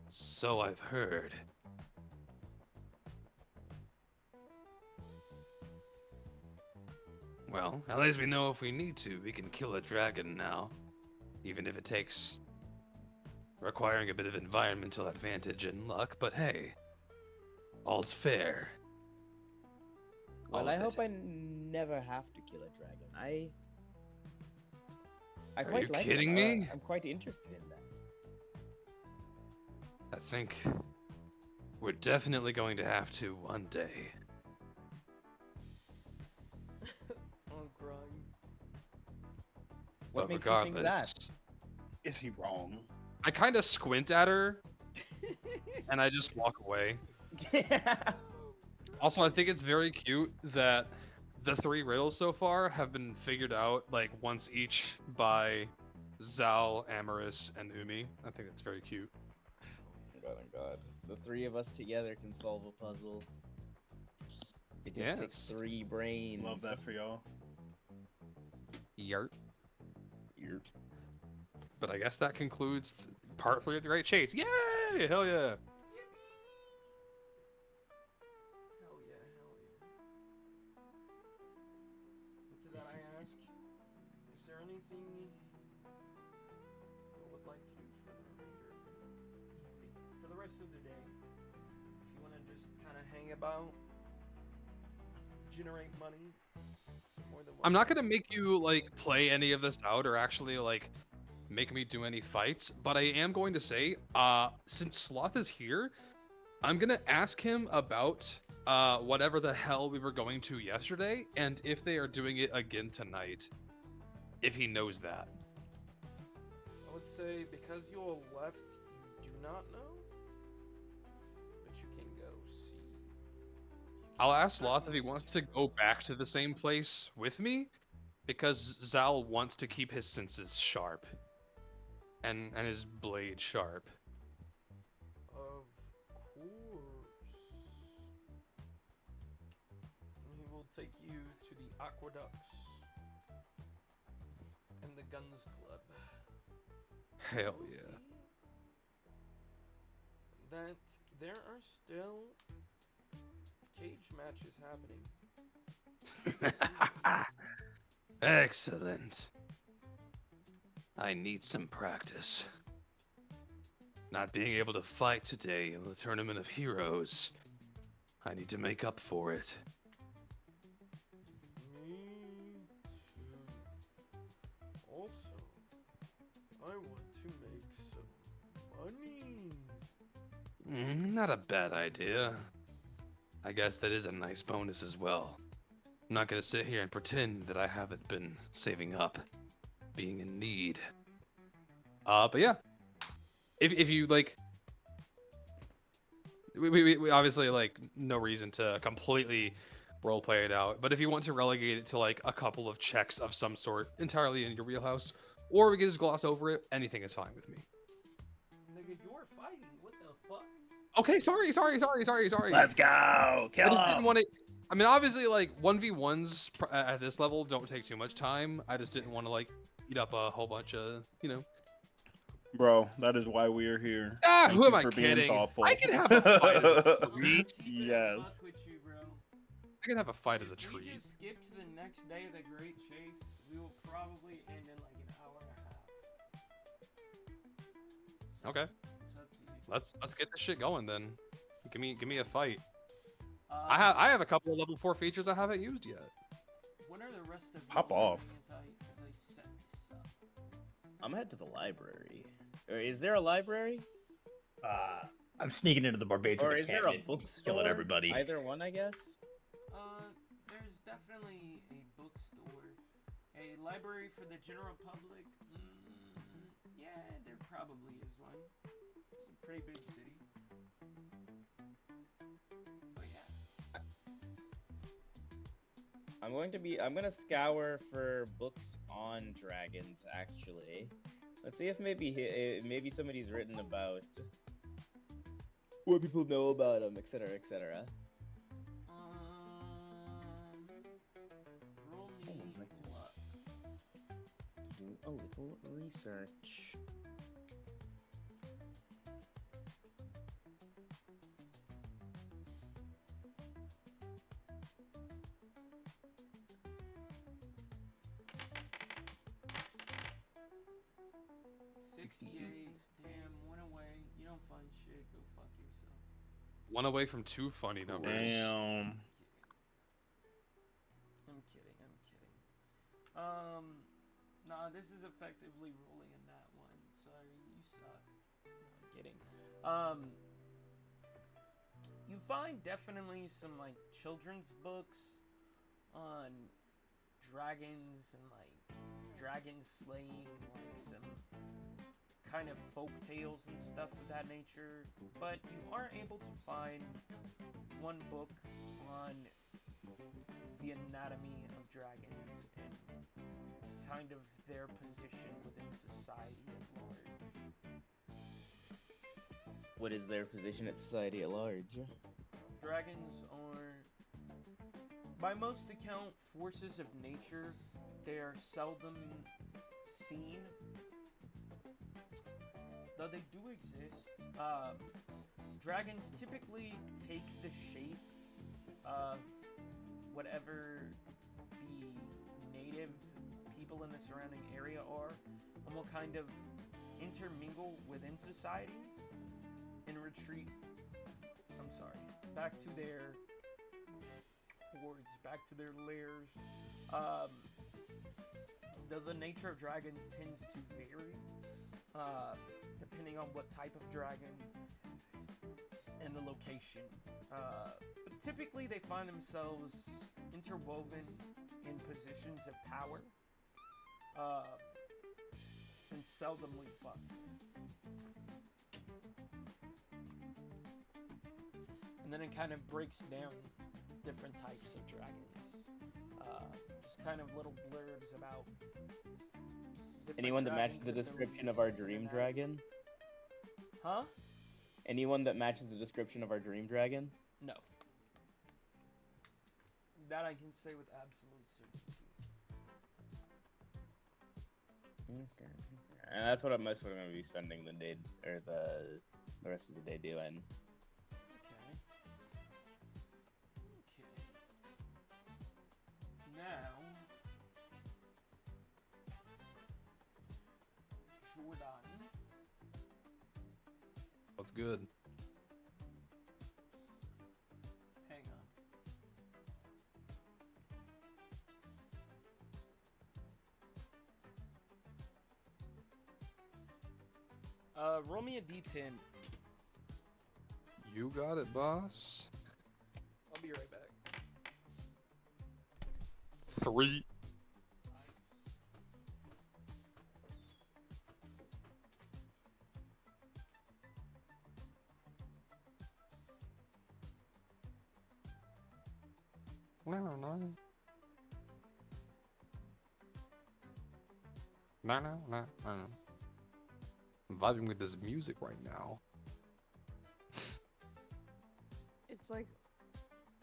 So I've heard. Well, at least we know if we need to, we can kill a dragon now. Even if it takes requiring a bit of environmental advantage and luck, but hey, all's fair. Well, All I of hope it. I never have to kill a dragon. I Are quite you like kidding them. me? I'm quite interested in them. I think we're definitely going to have to one day. I'm crying. What But makes you think regardless, that? Is he wrong? I kind of squint at her and I just walk away. Also, I think it's very cute that the 3 riddles so far have been figured out like once each by Zal, Amaris, and Umi. I think that's very cute. Oh God. The 3 of us together can solve a puzzle. It just takes Yes. 3 brains. Love that for y'all. Yart. Yerp. But I guess that concludes part 3 of the Great Chase. Yay! Hell yeah! Hell yeah, hell yeah. And to that I ask, is there anything you would like to do for the remainder of the evening? For the rest of the day? If you want to just kind of hang about, generate money, more than I'm not gonna make you like play any of this out or actually like make me do any fights, but I am going to say, since Sloth is here, I'm gonna ask him about whatever the hell we were going to yesterday, and if they are doing it again tonight, if he knows that. I would say because you all left, you do not know, but you can go see. I'll ask Sloth if he wants to go back to the same place with me, because Zal wants to keep his senses sharp. And his blade sharp. Of course. He will take you to the aqueducts and the guns club. Hell You'll yeah. see that there are still cage matches happening. Excellent. I need some practice. Not being able to fight today in the Tournament of Heroes, I need to make up for it. Me too. Also, I want to make some money. Not a bad idea. I guess that is a nice bonus as well. I'm not gonna sit here and pretend that I haven't been saving up, being in need. But yeah, if you like, we obviously like no reason to completely roleplay it out, but if you want to relegate it to like a couple of checks of some sort, entirely in your wheelhouse, or we can just gloss over it, anything is fine with me. Nigga, you're fighting. What the fuck? Okay, sorry. Let's go! Kill I just him! didn't want to. I mean, obviously, like 1v1s at this level don't take too much time. I just didn't want to like eat up a whole bunch of, you know. Bro, that is why we are here. Ah, Thank who you am I for being kidding? thoughtful. I can have a fight as a I'm treat. keeping it a Yes. buck with you, bro. I can have a fight as a If we treat. just skip to the next day of the Great Chase, we will probably end in like an hour and a half. Okay, It's up to you. let's get this shit going then. Give me a fight. Um, I have a couple of level 4 features I haven't used yet. What are the rest of Pop you off. doing as I set this up? I'm head to the library. Or is there a library? I'm sneaking into the Barbadian Or is there a encampment, bookstore? killing everybody. Either one, I guess. There's definitely a bookstore, a library for the general public. Yeah, there probably is one. It's a pretty big city. But yeah. I'm gonna scour for books on dragons. Actually, let's see if maybe somebody's written about what people know about them, etc., etc. Roll me luck. Little research. Damn, one away. You don't find shit. Go fuck yourself. One away from 2 funny numbers. Damn. I'm kidding. Nah, this is effectively rolling a nat one. Sorry, you suck. No, I'm kidding. You find definitely some like children's books on dragons and like dragon slaying, like some kind of folk tales and stuff of that nature, but you aren't able to find one book on the anatomy of dragons and kind of their position within society at large. What is their position at society at large? Dragons are, by most account, forces of nature. They are seldom seen, though they do exist. Dragons typically take the shape of whatever the native people in the surrounding area are, and will kind of intermingle within society and retreat, back to their hordes, back to their lairs. Though the nature of dragons tends to vary, depending on what type of dragon and the location. But typically they find themselves interwoven in positions of power, and seldomly fucked. And then it kind of breaks down different types of dragons. Just kind of little blurbs about Anyone that matches dragons the and their description of our location dream and dragon? Huh? Anyone that matches the description of our dream dragon? No. That I can say with absolute certainty. Okay. And that's what I'm going to be spending the day, or the rest of the day doing. Okay. Now, Jordan. That's good. Hang on. Roll me a d10. You got it, boss. I'll be right back. 3. No. I'm vibing with this music right now. It's like,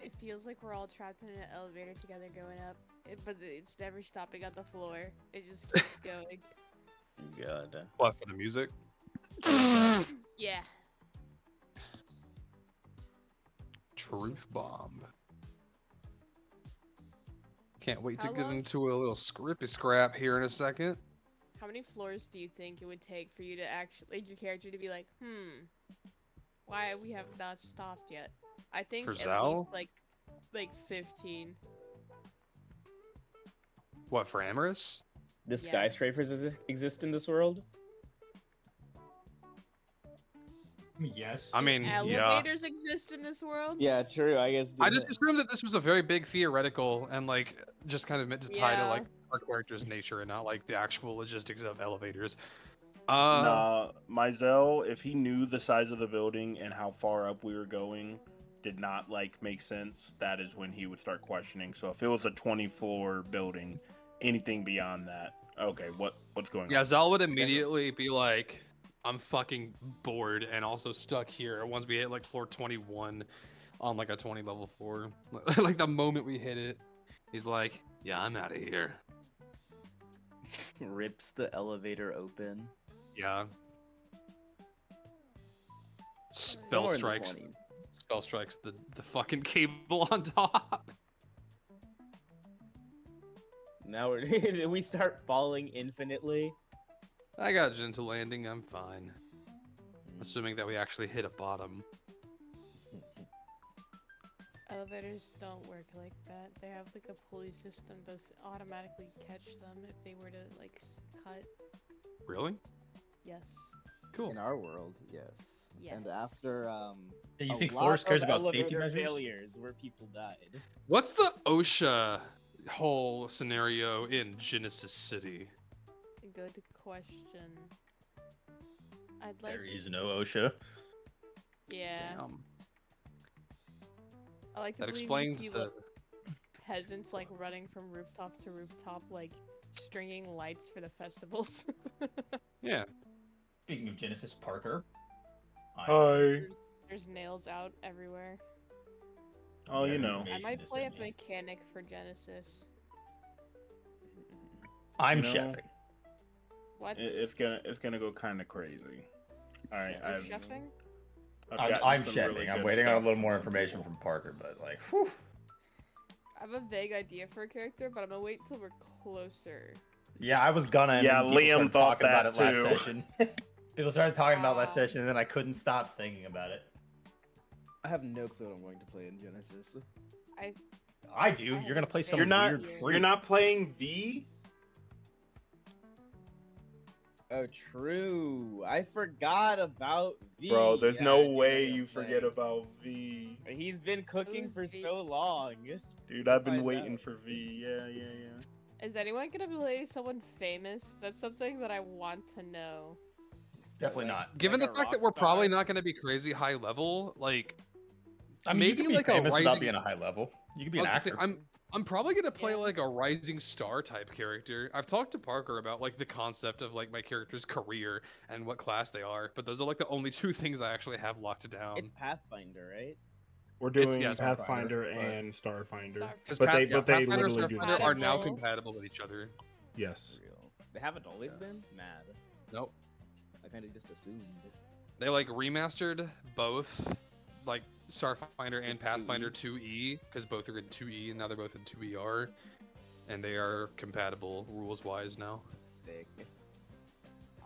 it feels like we're all trapped in an elevator together going up, but it's never stopping on the floor. It just keeps going. God. What, for the music? Yeah. Truth bomb. Can't wait to How get long- into a little scrippy scrap here in a second. How many floors do you think it would take for you to actually, your character to be like, why we have not stopped yet. I think For at Zal? least like 15. What, for Amorous? The Yes. skyscrapers exist in this world? Yes. I Do mean, yeah. elevators exist in this world? Yeah, true. I guess. I just assumed that this was a very big theoretical and like just kind of meant to tie to Yeah. like our character's nature and not like the actual logistics of elevators. Nah, Mizell, if he knew the size of the building and how far up we were going, did not like make sense. That is when he would start questioning. So if it was a 20-floor building, anything beyond that, okay, what's going Yeah, on? Zal would immediately be like, I'm fucking bored and also stuck here once we hit like floor 21 on like a 20 level floor. Like the moment we hit it, he's like, yeah, I'm out of here. Rips the elevator open. Yeah. Somewhere in the 20s. Spell strikes the fucking cable on top. Now we start falling infinitely. I got gentle landing, I'm fine. Assuming that we actually hit a bottom. Elevators don't work like that. They have like a pulley system that's automatically catch them if they were to like cut. Really? Yes. Cool. In our world, yes. And Yes. after You a think lot Forrest cares of about safety Elevator measures? failures where people died. What's the OSHA whole scenario in Genesis City? Good question. I'd like. There is no OSHA. Yeah. Damn. I like to That believe explains you see, the. like, peasants like running from rooftop to rooftop, like stringing lights for the festivals. Yeah. Speaking of Genesis, Parker. Hi. There's nails out everywhere. Oh, you know. I might to play a send me. mechanic for Genesis. I'm You know, chefing. What? It's gonna go kind of crazy. All right, You're I've chefing? gotten I'm some chefing. really I'm good waiting on a stuff little more some information people. from Parker, but like, whew. I have a vague idea for a character, but I'm gonna wait till we're closer. Yeah, I was gonna. And Yeah, then people Liam started thought talking about that it last too. session. People started talking about last Wow. session, and then I couldn't stop thinking about it. I have no clue what I'm going to play in Genesis. I do. I You're gonna play some You're not. weird You're freak. You're not playing V. Oh, true. I forgot about V. Bro, there's Yeah, I no do way gotta you play. forget about V. He's been cooking Who's for V? so long. Dude, I've been Find waiting out. for V. Yeah. Is anyone gonna play someone famous? That's something that I want to know. Definitely Like- not. Given Like the a fact that rock we're probably star? not going to be crazy high level, like I mean, maybe you can be like a famous without rising. being a high level. You can be I an was gonna say, actor. I'm probably gonna play Yeah. like a rising star type character. I've talked to Parker about like the concept of like my character's career and what class they are, but those are like the only two things I actually have locked down. It's Pathfinder, right? We're It's- doing yeah, it's Pathfinder Starfinder, but- and Starfinder. Because But they Pathfinder literally and do the Starfinder are same now thing. compatible with each other. Yes. Real. They haven't always been? Mad. Nope. I kind of just assumed. They like remastered both like Starfinder and Pathfinder 2E because both are in 2E and now they're both in 2ER, and they are compatible rules wise now. Sick.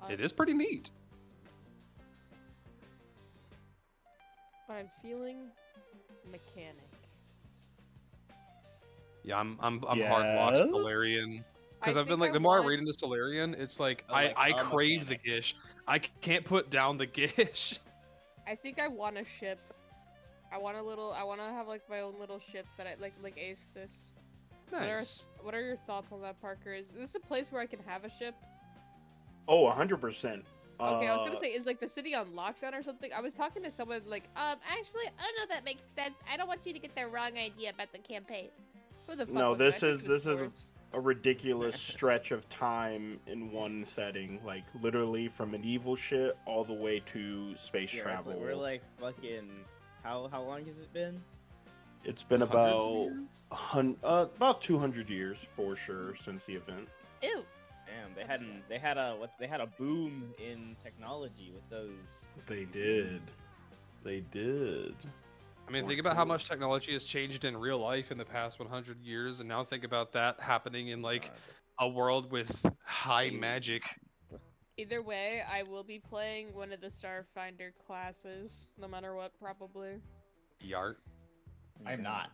It is pretty neat. But I'm feeling mechanic. Yeah, I'm hard locked Yes? Solarian. Because I I've been think like, I the more I want- read into Solarian, it's like Oh, like I a crave the mechanic. Gish. I can't put down the Gish. I think I want a ship. I want to have like my own little ship that I like ace this. Nice. What are your thoughts on that, Parker? Is this a place where I can have a ship? Oh, 100%. Okay, I was gonna say, is like the city on lockdown or something? I was talking to someone like, actually, I don't know if that makes sense. I don't want you to get the wrong idea about the campaign. Who the fuck No, was it? I this think is- it was this is- Forrest. a ridiculous stretch of time in one setting, like literally from medieval shit all the way to space Yeah, travel. we're like fucking. How long has it been? It's been Hundreds of about years? about 200 years for sure since the event. Ew. Damn, they What's hadn't. They had a boom in technology with those. They did. They did. I mean, think about how much technology has changed in real life in the past 100 years, and now think about that happening in like God. a world with high Alien. magic. Either way, I will be playing one of the Starfinder classes, no matter what, probably. Yart. I'm not.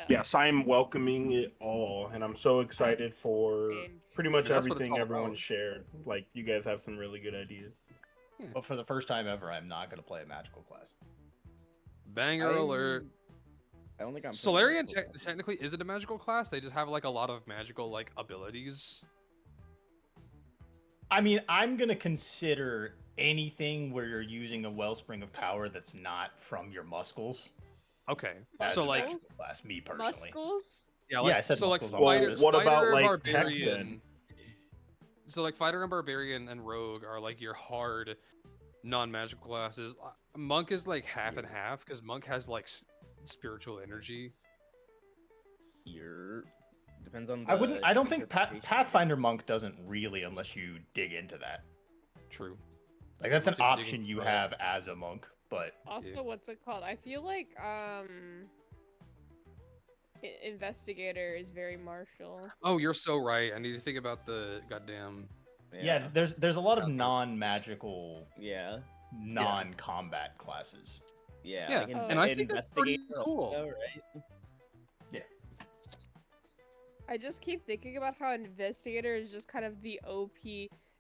Yes, I'm welcoming it all, and I'm so excited for pretty much That's what it's everything all everyone about. shared. Like, you guys have some really good ideas. But for the first time ever, I'm not going to play a magical class. Banger alert. I don't think I'm. Solarian technically isn't a magical class. They just have like a lot of magical like abilities. I mean, I'm going to consider anything where you're using a wellspring of power that's not from your muscles. Okay, as so a like magical class, me personally. Muscles? Yeah, like, I said so like muscles on Well, fighter, what fighter about, and like, tech, barbarian. then? So like fighter and barbarian and rogue are like your hard non-magical classes. Monk is like half and half because monk has like spiritual energy. Depends on. I wouldn't. I don't think interpretation. Pathfinder Monk doesn't really, unless you dig into that. True. Like that's an Unless you dig option into you it. have as a monk, but Also, what's it called? I feel like investigator is very martial. Oh, you're so right. I need to think about the goddamn. yeah, there's a lot of non-magical, non-combat classes. Yeah, like and I think that's pretty investigator cool. also, right? Yeah. I just keep thinking about how investigator is just kind of the OP.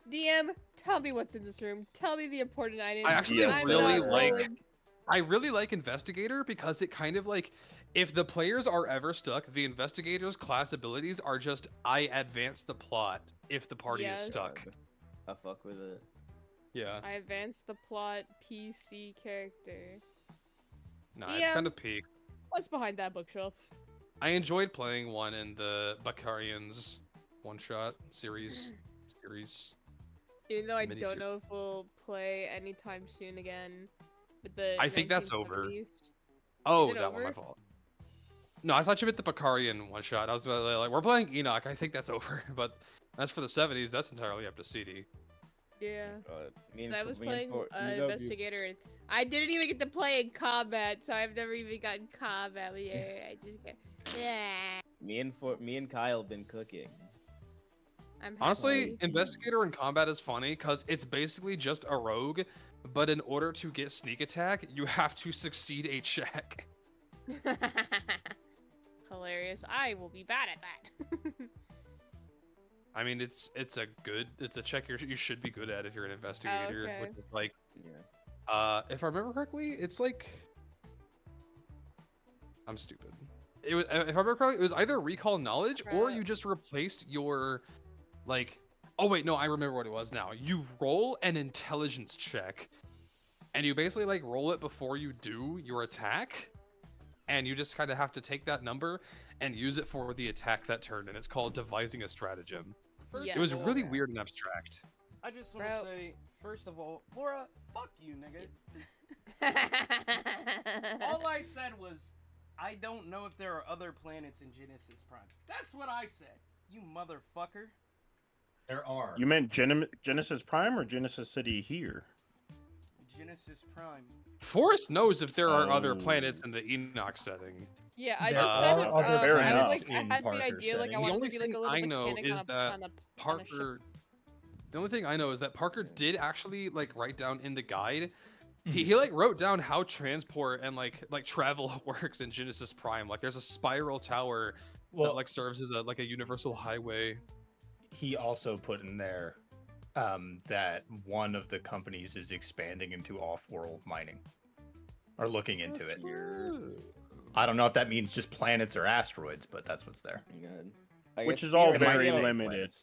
DM, tell me what's in this room. Tell me the important items. I actually I'm really not like. rolling. I really like investigator because it kind of like, if the players are ever stuck, the investigator's class abilities are just I advance the plot if the party is stuck. I fuck with it. Yeah. I advance the plot PC character. Nah, it's kind DM, of peak. what's behind that bookshelf? I enjoyed playing one in the Bakarians one-shot series. Even though I Mini don't series. know if we'll play anytime soon again. With the I think that's over. 1970s. Oh, Is it that one my over? fault. No, I thought you meant the Bakarian one-shot. I was about to, like, we're playing Enoch. I think that's over, but that's for the 70s. That's entirely up to CD. Yeah. Me and So I was me and playing For- me and investigator, and I didn't even get to play in combat, so I've never even gotten combat. But yeah, I just get. Yeah. Me and Kyle been cooking. I'm Honestly, happy. investigator in combat is funny because it's basically just a rogue, but in order to get sneak attack, you have to succeed a check. Hilarious. I will be bad at that. I mean, it's a check you should be good at if you're an investigator, okay. which is like, if I remember correctly, it's like, I'm stupid. It was, if I remember correctly, it was either recall knowledge or you just replaced your, like, oh wait, no, I remember what it was now. You roll an intelligence check, and you basically like roll it before you do your attack, and you just kind of have to take that number and use it for the attack that turn, and it's called devising a stratagem. First It was of all, really weird and abstract. I just want to say, first of all, Laura, fuck you, nigga. All I said was, I don't know if there are other planets in Genesis Prime. That's what I said, you motherfucker. There are. You meant Genesis Prime or Genesis City here? Genesis Prime. Forrest knows if there are other planets in the Enoch setting. Yeah, I There just are said other I, planets like, I in had the Parker's idea like I setting. The wanted only to be like thing a little I know mechanic is on that a ship. Parker. The only thing I know is that Parker did actually like write down in the guide. He like wrote down how transport and like travel works in Genesis Prime. Like there's a spiral tower that like serves as a universal highway. He also put in there that one of the companies is expanding into off-world mining, or looking into it. I don't know if that means just planets or asteroids, but that's what's there. Which is all It might very say limited.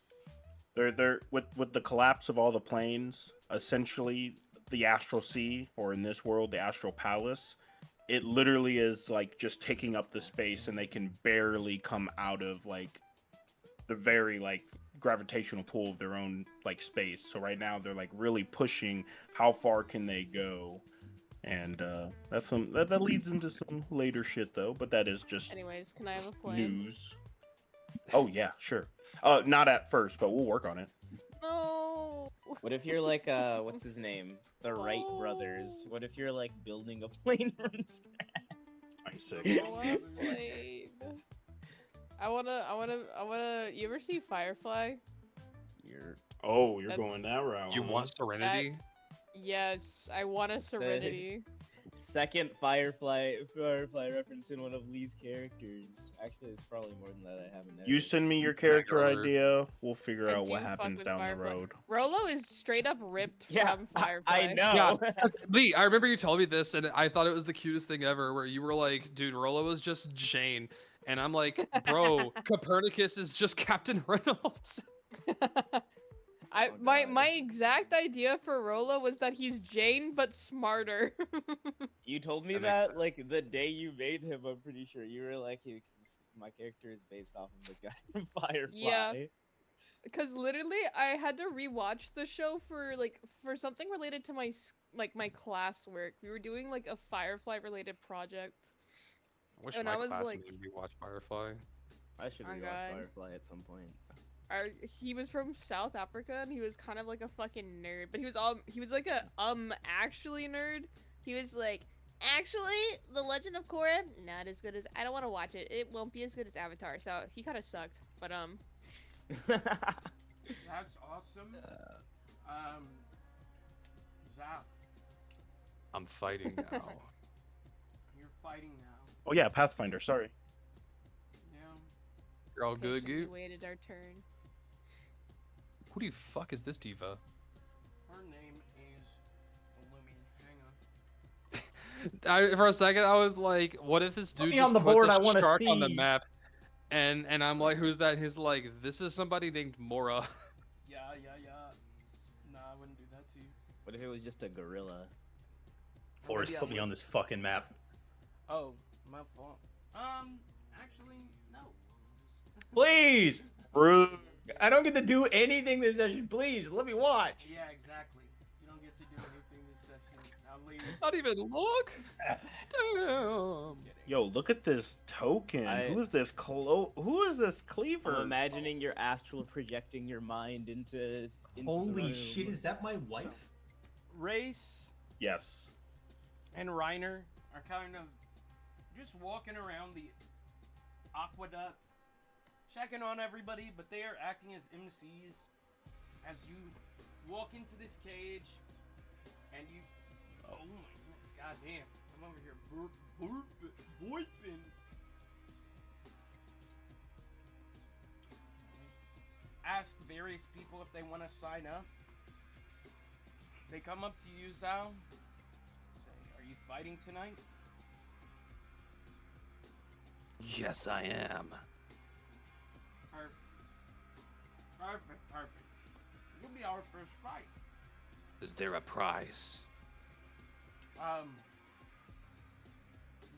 They're with the collapse of all the planes, essentially the Astral Sea, or in this world, the Astral Palace, it literally is like just taking up the space, and they can barely come out of like the very like gravitational pull of their own like space. So right now they're like really pushing how far can they go, and that's that leads into some later shit though. But that is just Anyways, can I have a plan? news. Oh yeah, sure. Not at first, but we'll work on it. No. What if you're like what's his name? The Wright brothers. What if you're like building a plane from scratch? I'm sick. I wanna. You ever see Firefly? You're Oh, you're That's- going that route. You huh? want Serenity? Yes, I want a Serenity. second Firefly reference in one of Lee's characters. Actually, it's probably more than that I haven't. You send me your character alert. idea. We'll figure I out what do fuck happens with down Firefly. the road. Rolo is straight up ripped Yeah, from Firefly. I know. Lee, I remember you telling me this, and I thought it was the cutest thing ever. Where you were like, "Dude, Rolo is just Jane," and I'm like, "Bro, Copernicus is just Captain Reynolds." I Oh, my God. my exact idea for Rolo was that he's Jane but smarter. You told me That makes that like the day you made him. I'm pretty sure you were like, "My character is based off of the guy from Firefly." Yeah. Because literally, I had to rewatch the show for something related to my classwork. We were doing like a Firefly related project. I wish And my I was class like- made me watch Firefly. I should Oh, rewatch God. Firefly at some point. He was from South Africa and he was kind of like a fucking nerd, but he was like a actually nerd. He was like, actually, The Legend of Korra, not as good as I don't want to watch it. It won't be as good as Avatar. So he kind of sucked, but That's awesome. Zap, I'm fighting now. you're fighting now. Oh yeah, Pathfinder. Sorry. Yeah. You're all good, patiently Goop. waited our turn. Who the fuck is this diva? Her name is Illumi. Hang on. For a second, I was like, "What if this dude me just on the puts board, a I wanna shark on the see. map?" And I'm like, "Who's that?" He's like, "This is somebody named Mora." Yeah. Nah, I wouldn't do that to you. What if it was just a gorilla? Forrest, put me on this fucking map. Oh, my fault. Actually, no. Please! Rude. I don't get to do anything this session. Please, let me watch. Yeah, exactly. You don't get to do anything this session. I'll leave. Not even look. Damn. Yo, look at this token. I- Who is this Who is this I'm Cleaver? imagining your astral projecting your mind into the Holy room. shit, is that my wife? Race Yes. and Reiner are kind of just walking around the aqueduct, checking on everybody, but they are acting as MCs as you walk into this cage and you. Oh my goodness, goddamn. I'm over here boiping. Ask various people if they want to sign up. They come up to you, Zal. Say, are you fighting tonight? Yes, I am. Perfect. You'll be our first fight. Is there a prize?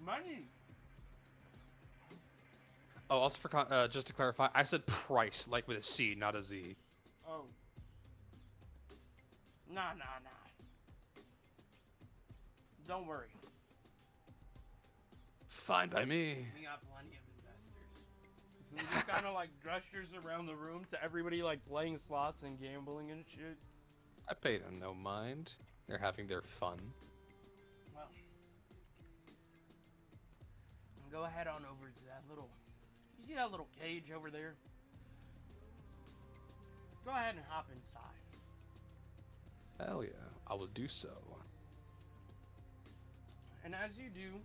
Money. Oh, also for just to clarify, I said price, like with a C, not a Z. Oh. Nah. Don't worry. Fine by me. We got plenty of investors. He just kind of like gestures around the room to everybody like playing slots and gambling and shit. I pay them no mind. They're having their fun. Well, go ahead on over to that little. You see that little cage over there? Go ahead and hop inside. Hell yeah, I will do so. And as you do,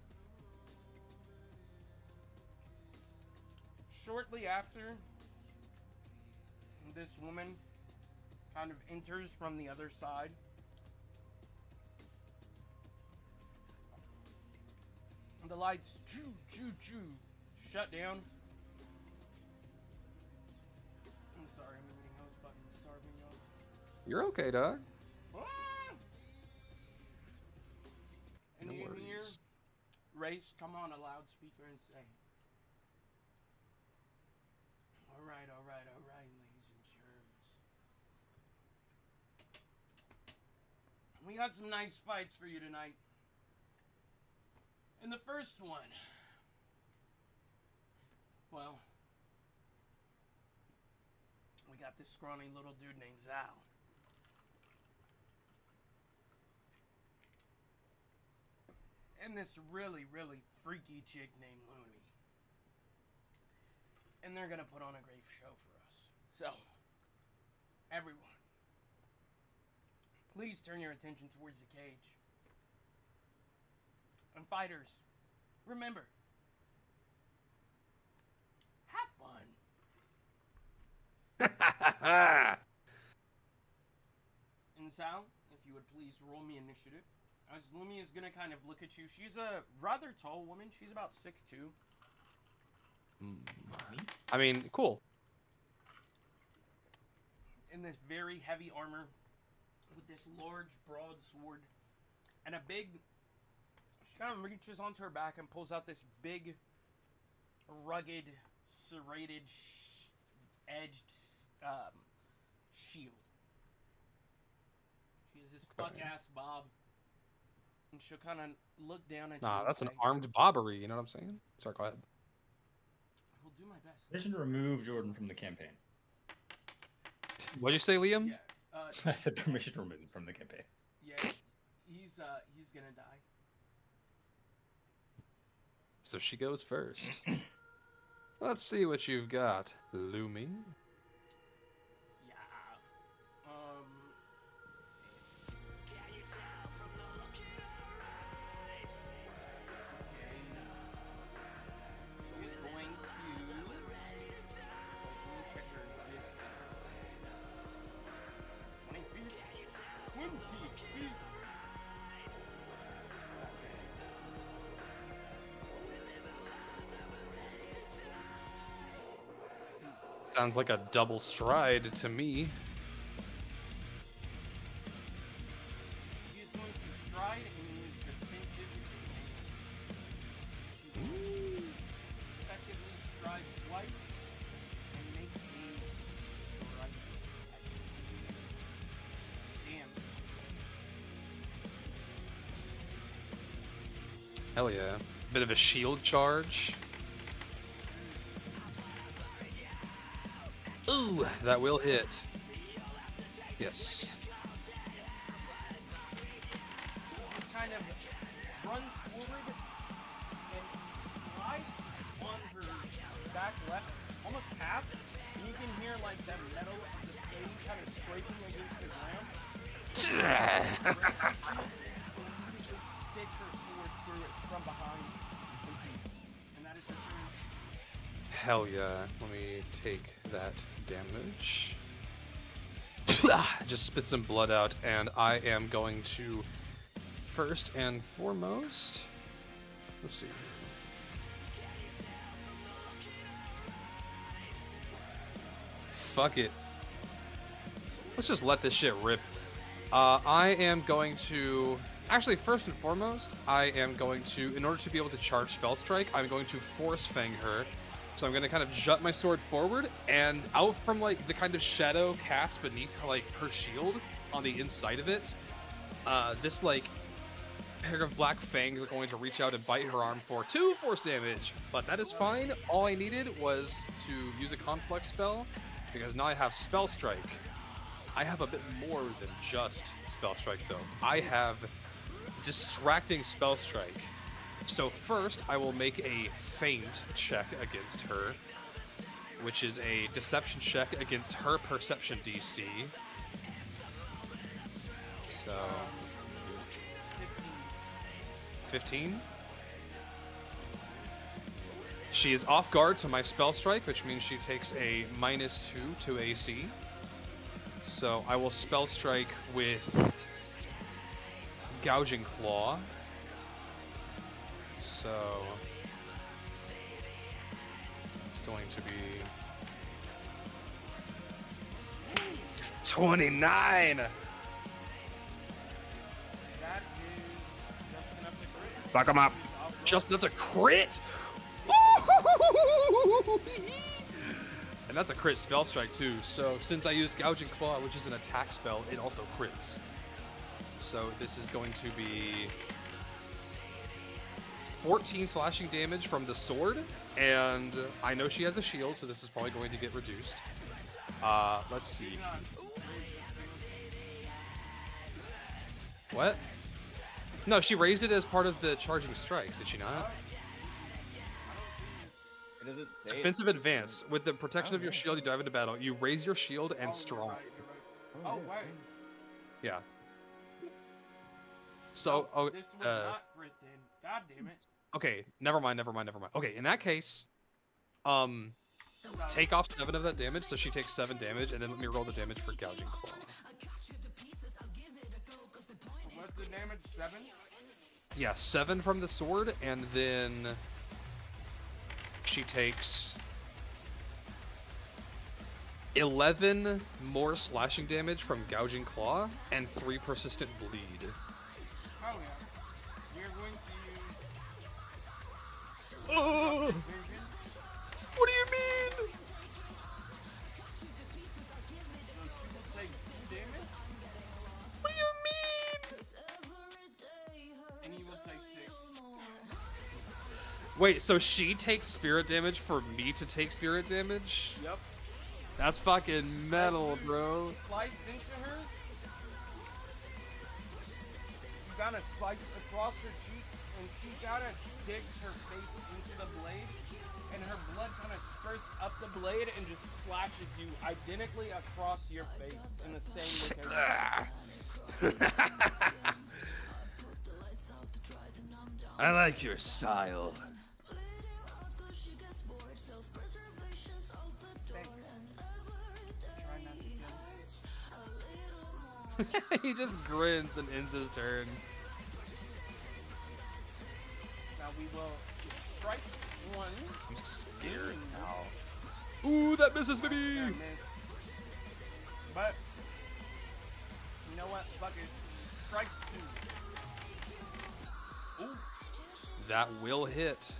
shortly after, this woman kind of enters from the other side. The lights shut down. I'm sorry, I'm eating. I was fucking starving, y'all. You're okay, dog. And No you hear worries. Race come on a loudspeaker and say, all right, ladies and germs. We got some nice fights for you tonight. And the first one, well, we got this scrawny little dude named Zal. And this really, really freaky chick named Looney. And they're gonna put on a great show for us. So, Everyone, please turn your attention towards the cage. And fighters, remember, have fun. And Sal, if you would please roll me initiative. As Lumi is gonna kind of look at you. She's a rather tall woman. She's about 6'2". I mean, cool. In this very heavy armor, with this large broadsword, and a big. She kind of reaches onto her back and pulls out this big, rugged, serrated, edged shield. She has this fuck-ass bob, and she'll kind of look down at you. Nah, that's and an say, armed bobbery. You know what I'm saying? Sorry, go ahead. I will do my best. They should remove Jordan from the campaign. What'd you say, Liam? Yeah. I said permission removed from the campaign. Yeah. He's gonna die. So she goes first. Let's see what you've got, Lumi. Yeah. She is going to. Let me check her list. 20 feet. 20 feet. Sounds like a double stride to me. He is going to stride and use defensive advantage. Effectively stride twice and make a strike attack. Damn. Hell yeah. Bit of a shield charge. Ooh, that will hit. Yes. He kind of runs forward and slides on her back left, almost half, and you can hear like that metal of the blade kind of scraping against the ground. And you stick her sword through it from behind, and that is her turn. Hell yeah. Let me take that damage. Just spit some blood out, and I am going to first and foremost. Let's see. Fuck it. Let's just let this shit rip. I am going to. Actually, first and foremost, I am going to, in order to be able to charge Spell Strike, I'm going to Force Fang her. So I'm going to kind of jut my sword forward, and out from like the kind of shadow cast beneath her, like her shield on the inside of it, this like pair of black fangs are going to reach out and bite her arm for 2 force damage. But that is fine. All I needed was to use a conflict spell, because now I have Spell Strike. I have a bit more than just Spell Strike though. I have Distracting Spell Strike. So first, I will make a feint check against her, which is a deception check against her perception DC. So 15. She is off guard to my spell strike, which means she takes a -2 to AC. So I will spell strike with Gouging Claw. So it's going to be 29. That is just enough to crit. Fuck him up. Just enough to crit. And that's a crit spell strike too. So since I used Gouging Claw, which is an attack spell, it also crits. So this is going to be 14 slashing damage from the sword, and I know she has a shield, so this is probably going to get reduced. Let's see. What? No, she raised it as part of the charging strike, did she not? It doesn't say Defensive advance. With the protection of your shield, you dive into battle. You raise your shield and strong. Oh, wait. Yeah. So, Oh, this was not crit then. God damn it. okay, never mind. Okay, in that case, take off 7 of that damage, so she takes 7 damage, and then let me roll the damage for Gouging Claw. What's the damage? 7? Yeah, 7 from the sword, and then she takes 11 more slashing damage from Gouging Claw, and 3 persistent bleed. Oh, yeah. We're going to use... Oh! Vision. What do you mean? So she will take 2 damage, What do you mean? and he will take 6. Wait, so she takes spirit damage for me to take spirit damage? Yep. That's fucking metal, bro. Slice into her. You gotta slice across her cheek, and she gotta digs her face into the blade, and her blood kind of spurts up the blade and just slashes you identically across your face in the same location. I like your style. He just grins and ends his turn. Now we will strike 1. I'm scared now. Ooh, that misses, baby! That missed. But you know what? Fuck it. Strike 2. Ooh. That will hit.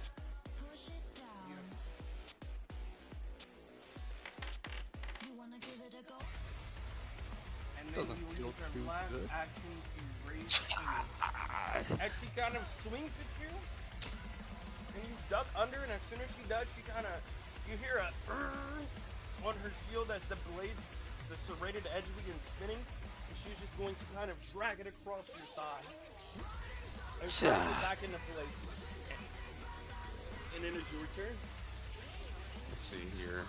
And then Doesn't you will feel use her too last good. action to raise shield. As she kind of swings at you, and you duck under, and as soon as she does, she kind of, you hear a on her shield as the blade, the serrated edge begins spinning, and she's just going to kind of drag it across your thigh. And drag it back into place. And then it's your turn. Let's see here.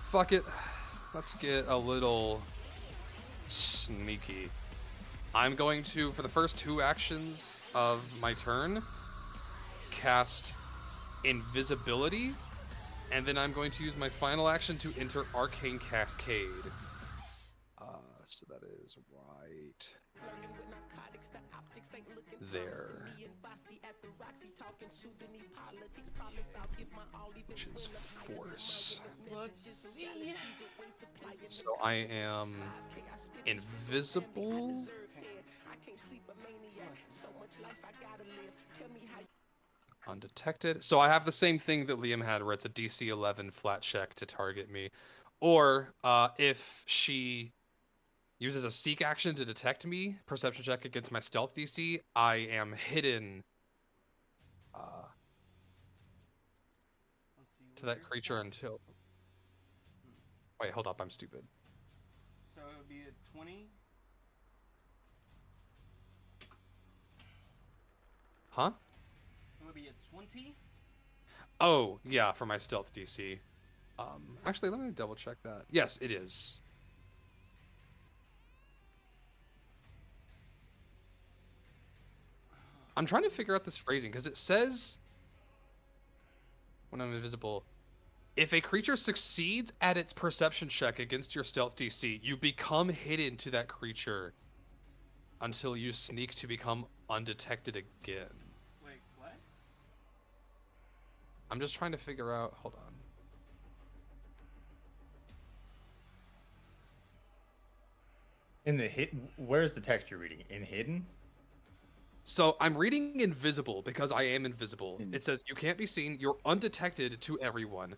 Fuck it. Let's get a little sneaky. I'm going to, for the first 2 actions of my turn, cast Invisibility, and then I'm going to use my final action to enter Arcane Cascade. So that is right there. Which is force. Let's see. So I am invisible. Undetected. So I have the same thing that Liam had, where it's a DC 11 flat check to target me. Or if she uses a seek action to detect me, perception check against my stealth DC, I am hidden to that creature until... Wait, hold up, I'm stupid. So it would be a 20. Huh? It would be a 20. Oh, yeah, for my stealth DC. Actually, let me double check that. Yes, it is. I'm trying to figure out this phrasing, because it says, when I'm invisible, if a creature succeeds at its perception check against your stealth DC, you become hidden to that creature until you sneak to become undetected again. Wait, what? I'm just trying to figure out, hold on. In the hit, where's the text you're reading? In hidden? So I'm reading invisible because I am invisible. It says you can't be seen. You're undetected to everyone.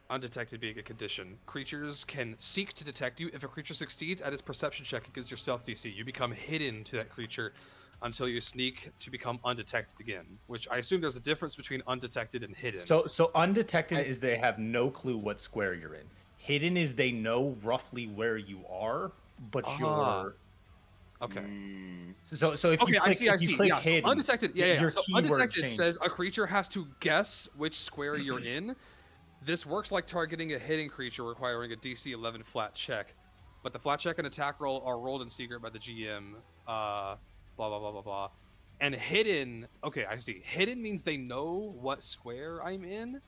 Undetected being a condition. Creatures can seek to detect you. If a creature succeeds at its perception check against your stealth DC, you become hidden to that creature until you sneak to become undetected again. Which I assume there's a difference between undetected and hidden. So undetected is they have no clue what square you're in. Hidden is they know roughly where you are, but you're Okay. So if you Okay, click, I see. I if you see. click Yeah. So hidden, undetected. Yeah. your So keyword undetected changes. says a creature has to guess which square you're in. This works like targeting a hidden creature requiring a DC 11 flat check, but the flat check and attack roll are rolled in secret by the GM. Blah blah blah blah blah. And hidden. Okay, I see. Hidden means they know what square I'm in,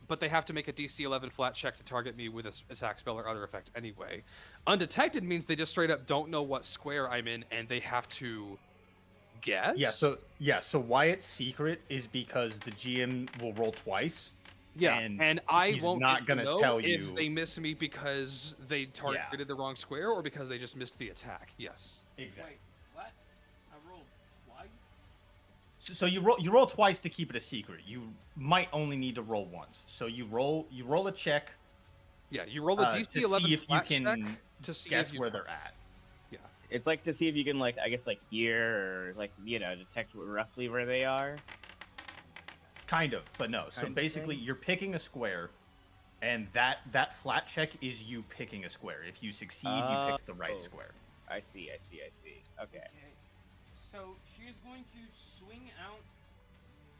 but they have to make a DC 11 flat check to target me with an attack spell or other effect anyway. Undetected means they just straight up don't know what square I'm in, and they have to guess. So why it's secret is because the GM will roll twice. Yeah, and I he's won't not get to gonna know tell if you they miss me because they targeted the wrong square or because they just missed the attack. Yes. Exactly. Wait, what? I rolled twice? So you roll twice to keep it a secret. You might only need to roll once. So you roll a check. Yeah, you roll a DC to 11 see if you flat can check to see guess if you where they're at. Yeah. It's like to see if you can, like, I guess, like, hear or, like, you know, detect roughly where they are. Kind of, but no. So Kind of basically, thing? you're picking a square, and that flat check is you picking a square. If you succeed, you pick the right square. I see. Okay. So she is going to swing out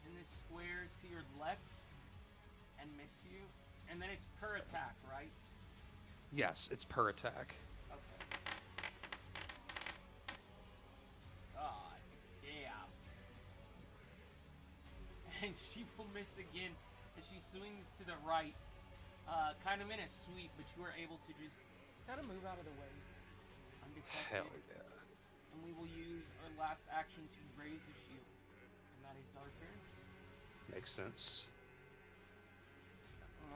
in this square to your left and miss you, and then it's per attack, right? Yes, it's per attack. Okay. God damn. And she will miss again as she swings to the right, kind of in a sweep, but you are able to just kind of move out of the way. Undetected. Hell yeah. And we will use our last action to raise the shield. And that is our turn. Makes sense.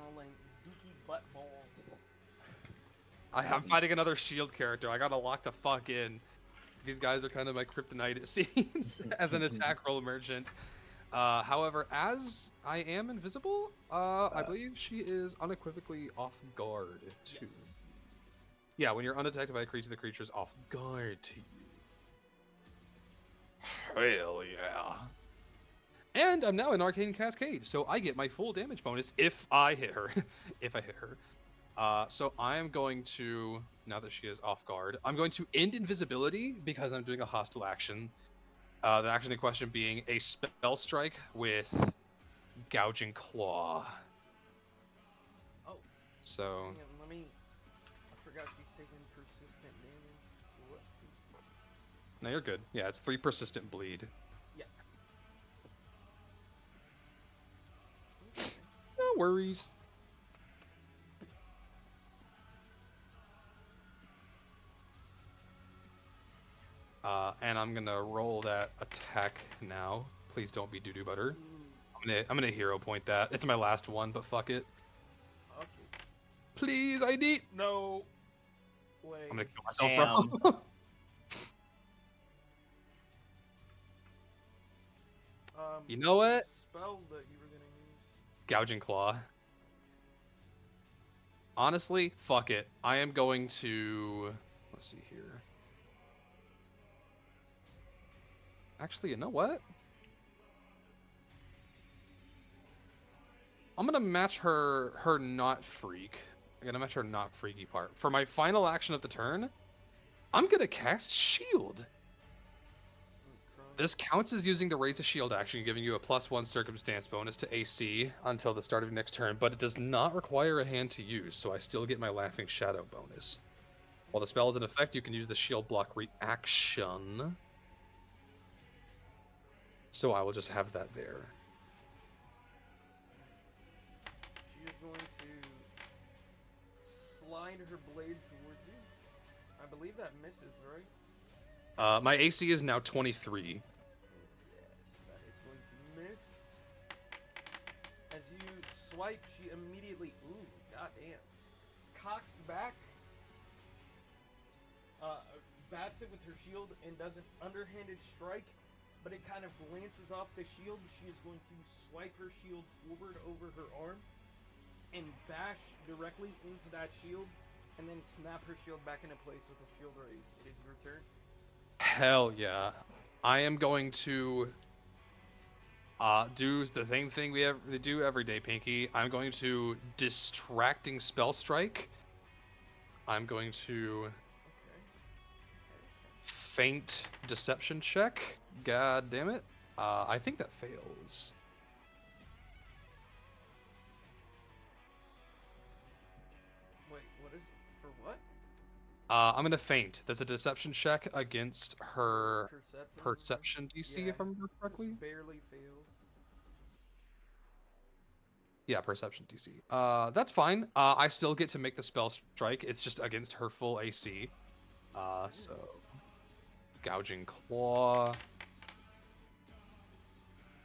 Rolling dookie butt ball. I'm fighting another shield character. I gotta lock the fuck in. These guys are kind of my kryptonite, it seems, as an attack roll merchant. However, as I am invisible, I believe she is unequivocally off guard too. Yes. Yeah, when you're undetected by a creature, the creature is off guard to you. Hell yeah. And I'm now in Arcane Cascade, so I get my full damage bonus if I hit her. If I hit her. So I'm going to, now that she is off guard, I'm going to end invisibility because I'm doing a hostile action. The action in question being a spell strike with Gouging Claw. Oh. So. Hang on, I forgot she's taking persistent damage. Whoopsie. No, you're good. Yeah, it's 3 persistent bleed. Yeah. No worries. And I'm gonna roll that attack now. Please don't be doo-doo butter. I'm gonna hero point that. It's my last one, but fuck it. Okay. Please, I need. No way. I'm gonna kill myself, bro. You know what? Spell that you were gonna use. Gouging Claw. Honestly, fuck it. I am going to. Let's see here. Actually, you know what? I'm gonna match her not freak. I'm gonna match her not freaky part. For my final action of the turn, I'm gonna cast Shield. This counts as using the Raise a Shield action, giving you a +1 circumstance bonus to AC until the start of your next turn, but it does not require a hand to use, so I still get my Laughing Shadow bonus. While the spell is in effect, you can use the Shield block reaction. So I will just have that there. She is going to slide her blade towards you. I believe that misses, right? My AC is now 23. Yes, that is going to miss. As you swipe, she immediately, ooh, goddamn, cocks back, bats it with her shield, and does an underhanded strike, but it kind of glances off the shield. She is going to swipe her shield forward over her arm and bash directly into that shield, and then snap her shield back into place with a shield raise. It is your turn. Hell yeah. I am going to do the same thing we do every day, Pinky. I'm going to Distracting Spell Strike. I'm going to feint deception check. God damn it. I think that fails. Wait, what is for what? I'm gonna feint. That's a deception check against her perception DC, Yeah, if I remember which correctly. barely fails. Yeah, perception DC. That's fine. I still get to make the spell strike. It's just against her full AC. So gouging claw.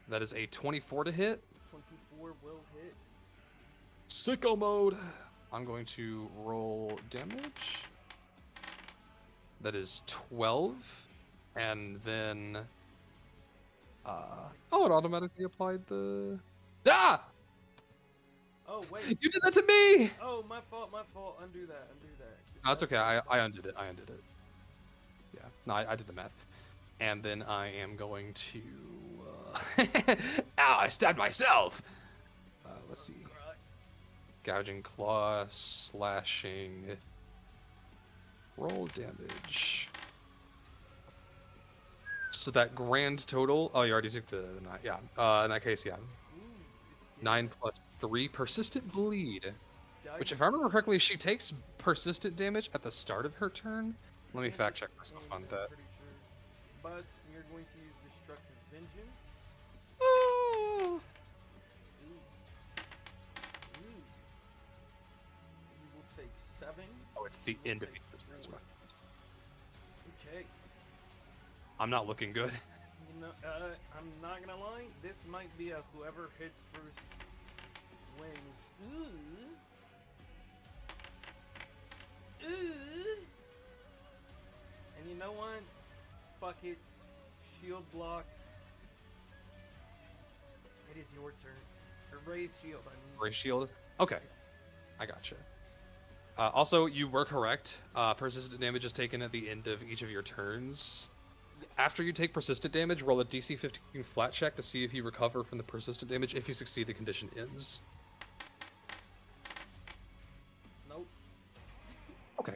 That is a 24 to hit. 24 will hit. Sicko mode. I'm going to roll damage. That is 12, and then oh, it automatically applied the Oh wait. You did that to me. Oh, my fault. My fault. Undo that. Undo that. No, it's okay. I undid it. Yeah. No, I did the math. And then I am going to. Ow! I stabbed myself. Let's see. Gouging claw, slashing. Roll damage. So that grand total. Oh, you already took the 9. Yeah. In that case, yeah. 9 plus 3 persistent bleed. Which, if I remember correctly, she takes persistent damage at the start of her turn. Let me fact check myself on that. Pretty sure. But you're going to use destructive vengeance. Oh. Ooh. You will take 7. Oh, it's the end of it. Okay. I'm not looking good. You know, I'm not gonna lie. This might be a whoever hits first wins. Ooh. Ooh. And you know what? Fuck it. Shield block. It is your turn. Or raise shield, I mean. Raise shield? Okay. I gotcha. Also, you were correct. Persistent damage is taken at the end of each of your turns. Yes. After you take persistent damage, roll a DC 15 flat check to see if you recover from the persistent damage. If you succeed, the condition ends. Nope. Okay.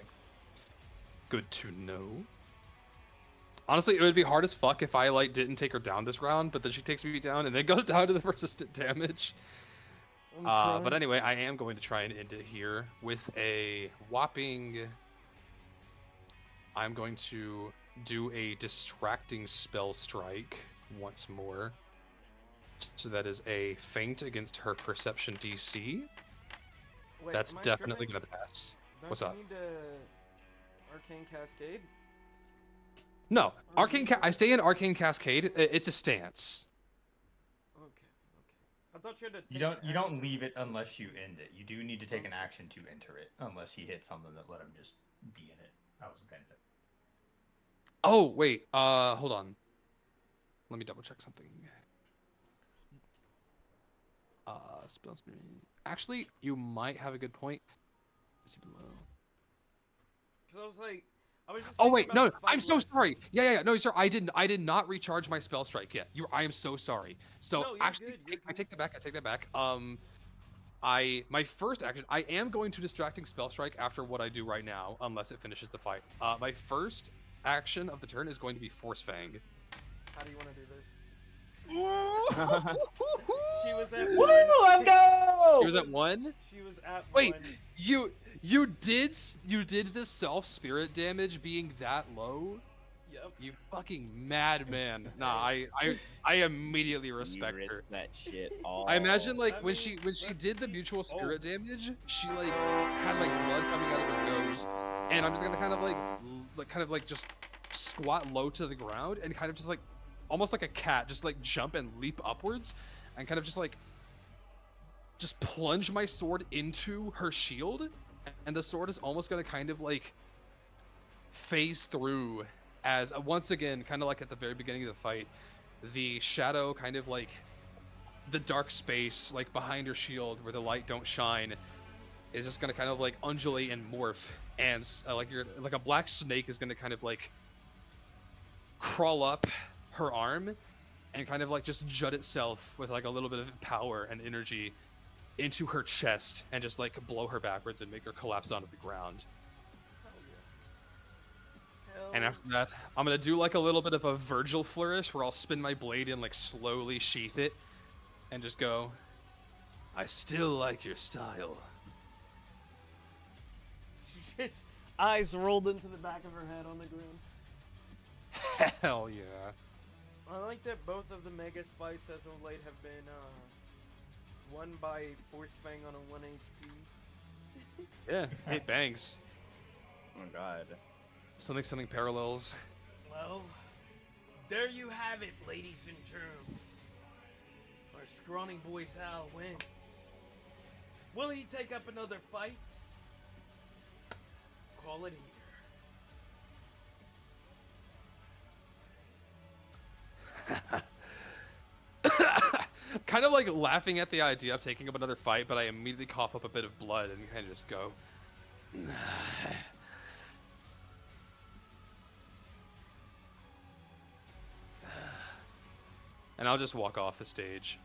Good to know. Honestly, it would be hard as fuck if I didn't take her down this round, but then she takes me down and then goes down to the persistent damage. But anyway, I am going to try and end it here with a whopping. I'm going to do a distracting spell strike once more. So that is a feint against her perception DC. Wait, That's am I definitely tripping? gonna pass. Don't What's you up? need Arcane Cascade? No, I stay in Arcane Cascade. It's a stance. Okay. I thought you had to take You an don't action. leave it unless you end it. You do need to take an action to enter it, unless he hits something that let him just be in it. I wasn't paying attention. Oh wait, hold on. Let me double check something. Spell screen. Actually, you might have a good point. See below. Because I was like, I was just Oh thinking wait, about no, the fight I'm so list. sorry. Yeah, no, sir, I did not recharge my spell strike yet. I am so sorry. So No, you're actually, good, you're I take that back. I take that back. My first action, I am going to distracting spell strike after what I do right now, unless it finishes the fight. My first action of the turn is going to be Force Fang. How do you want to do this? She She was at Woo! 1. Let's go! was at 1. She was at Wait, 1. you did the self spirit damage being that low? Yep. You fucking madman. Nah, I immediately respect You her. risk that shit all. I imagine I when she mean, did the let's mutual see. spirit damage, she had blood coming out of her nose, and I'm just gonna kind of just squat low to the ground and kind of just almost like a cat, just jump and leap upwards, and kind of just plunge my sword into her shield, and the sword is almost gonna kind of phase through as once again, kind of at the very beginning of the fight, the shadow kind of the dark space behind her shield where the light don't shine is just gonna kind of undulate and morph, and a black snake is gonna kind of crawl up her arm and kind of just jut itself with a little bit of power and energy into her chest and just blow her backwards and make her collapse onto the ground. Hell And after that, I'm gonna do like a little bit of a Virgil flourish where I'll spin my blade and like slowly sheath it, and just go. I still like your style. She just eyes rolled into the back of her head on the ground. Hell yeah. I like that both of the Megas fights as of late have been won by Force Fang on a 1 HP. Yeah, it bangs. Oh god. Something parallels. Well, there you have it, ladies and germs. Our scrawny boy Zal wins. Will he take up another fight? Call it here. Kind of like laughing at the idea of taking up another fight, but I immediately cough up a bit of blood and kind of just go. And I'll just walk off the stage.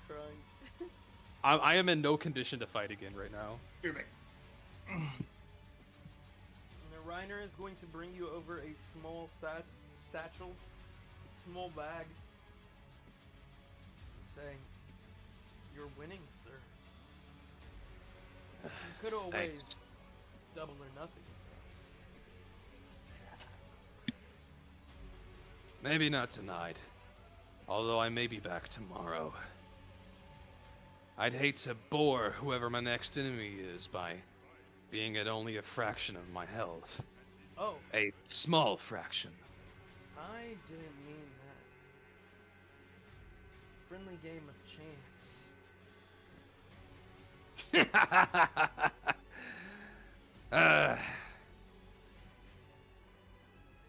Crying. I am in no condition to fight again right now. Here, mate. And the Reiner is going to bring you over a small satchel, small bag, saying, "You're winning, sir. You could always double or nothing." Maybe not tonight. Although I may be back tomorrow. I'd hate to bore whoever my next enemy is by being at only a fraction of my health. Oh, A small fraction. I didn't mean that. Friendly game of chance.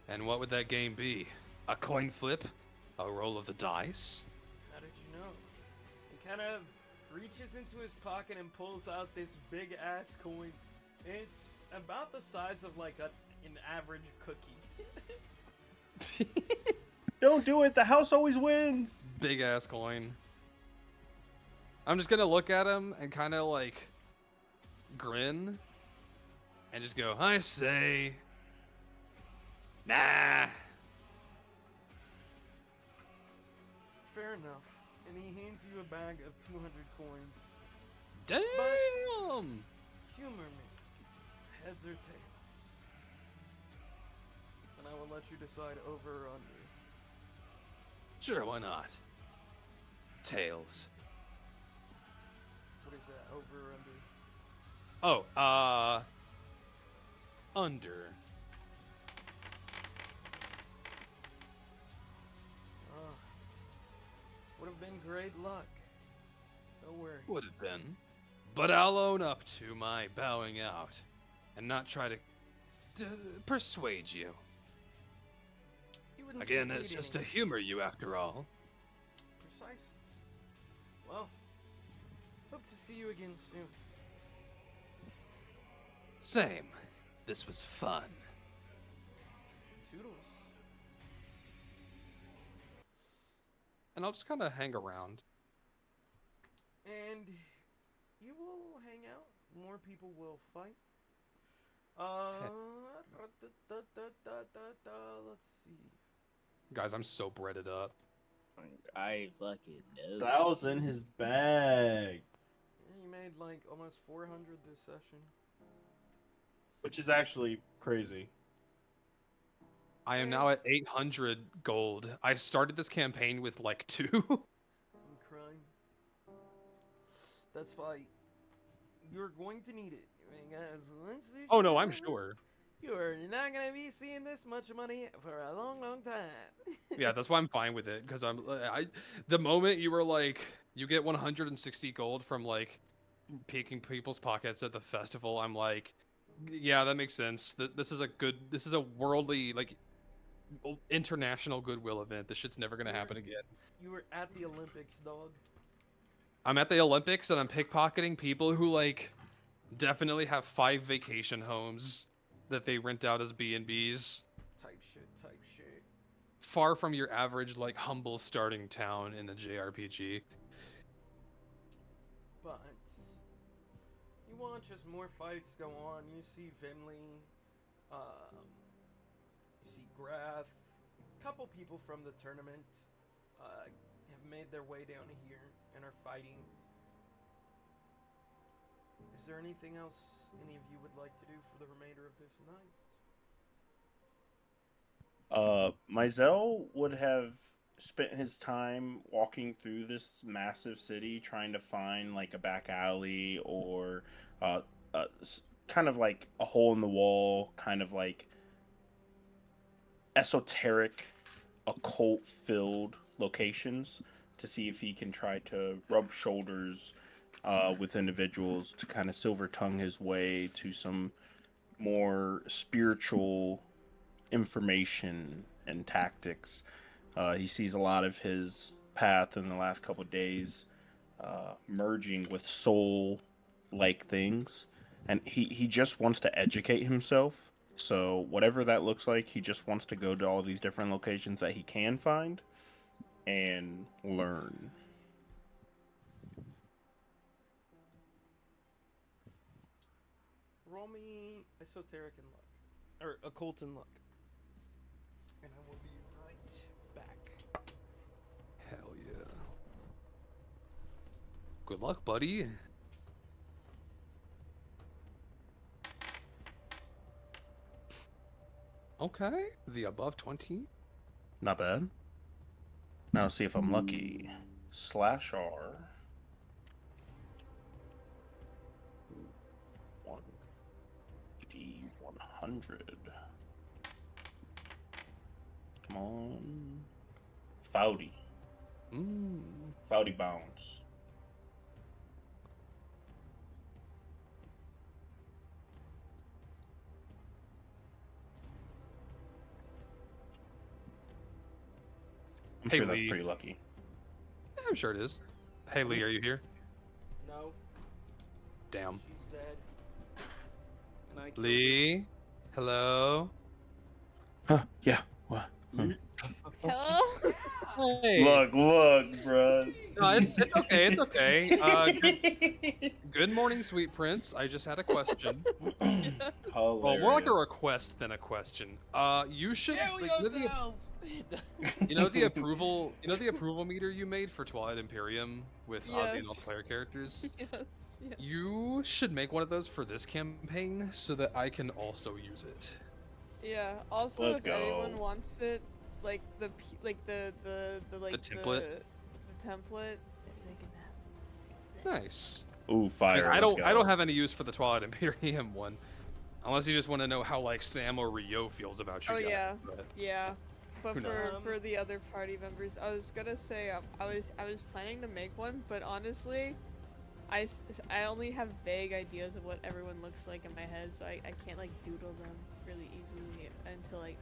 And what would that game be? A coin flip? A roll of the dice? How did you know? He kind of reaches into his pocket and pulls out this big ass coin. It's about the size of like an average cookie. Don't do it. The house always wins. Big ass coin. I'm just gonna look at him and kind of like grin and just go, I say, nah. Fair enough. And he hands you a bag of 200 coins. Damn! Humor me. Heads or tails. And I will let you decide over or under. Sure, why not? Tails. What is that? Over or under? Oh, under. Would have been great luck. Don't worry. Would have been. But I'll own up to my bowing out and not try to persuade you. You wouldn't Again, it's succeed just to anyway. humor you after all. Precisely. Well, hope to see you again soon. Same. This was fun. Toodles. And I'll just kind of hang around. And you will hang out. More people will fight. Let's see. Guys, I'm so breaded up. I fucking know. Sal's in his bag, Yeah, you made like almost 400 this session. which is actually crazy. I am now at 800 gold. I started this campaign with like 2. I'm crying. That's fine. You're going to need it. Because once this Oh no, shit I'm is over, sure. You are not going to be seeing this much money for a long, long time. Yeah, that's why I'm fine with it. Because the moment you were like, you get 160 gold from like picking people's pockets at the festival, I'm like, yeah, that makes sense. This is a worldly, like, international goodwill event. This shit's never gonna happen again. You were at the Olympics, dog. I'm at the Olympics and I'm pickpocketing people who like definitely have 5 vacation homes that they rent out as B&Bs. Type shit. Far from your average like humble starting town in a JRPG. But you watch as more fights go on. You see Vimli, you couple people from the tournament have made their way down here and are fighting. Is there anything else any of you would like to do for the remainder of this night? Mizell would have spent his time walking through this massive city trying to find like a back alley or kind of like a hole in the wall, kind of like esoteric, occult filled locations to see if he can try to rub shoulders with individuals to kind of silver tongue his way to some more spiritual information and tactics. He sees a lot of his path in the last couple of days merging with soul-like things, and he just wants to educate himself. So whatever that looks like, he just wants to go to all these different locations that he can find and learn. Roll me esoteric and luck, or occult and luck, and I will be right back. Hell yeah. Good luck, buddy. Okay, the above 20. Not bad. Now see if I'm lucky. Slash R. 100. Come on. Foudy. Foudy bounce. I'm Hey, sure that's Lee. pretty lucky. Yeah, I'm sure it is. Hey, Lee, are you here? No, Damn. she's dead. And I killed her. Lee? Hello? Huh, yeah. What? Hello? Hey. Look, bro. No, it's okay. It's okay. Good morning, sweet prince. I just had a question. Well, more like a request than a question. You should Kill like, yourself! the approval meter you made for Twilight Imperium with Ozzy and all the player characters. Yes. You should make one of those for this campaign so that I can also use it. Yeah. Also, Let's if anyone go. wants it, like the template? the template, they can have it. It's there. Nice. Ooh, fire. I let's don't go. have any use for the Twilight Imperium one, unless you just want to know how like Sam or Rio feels about you Oh guys. yeah, But yeah. But Who knows? for the other party members, I was gonna say I was planning to make one, but honestly, I only have vague ideas of what everyone looks like in my head, so I can't like doodle them really easily until I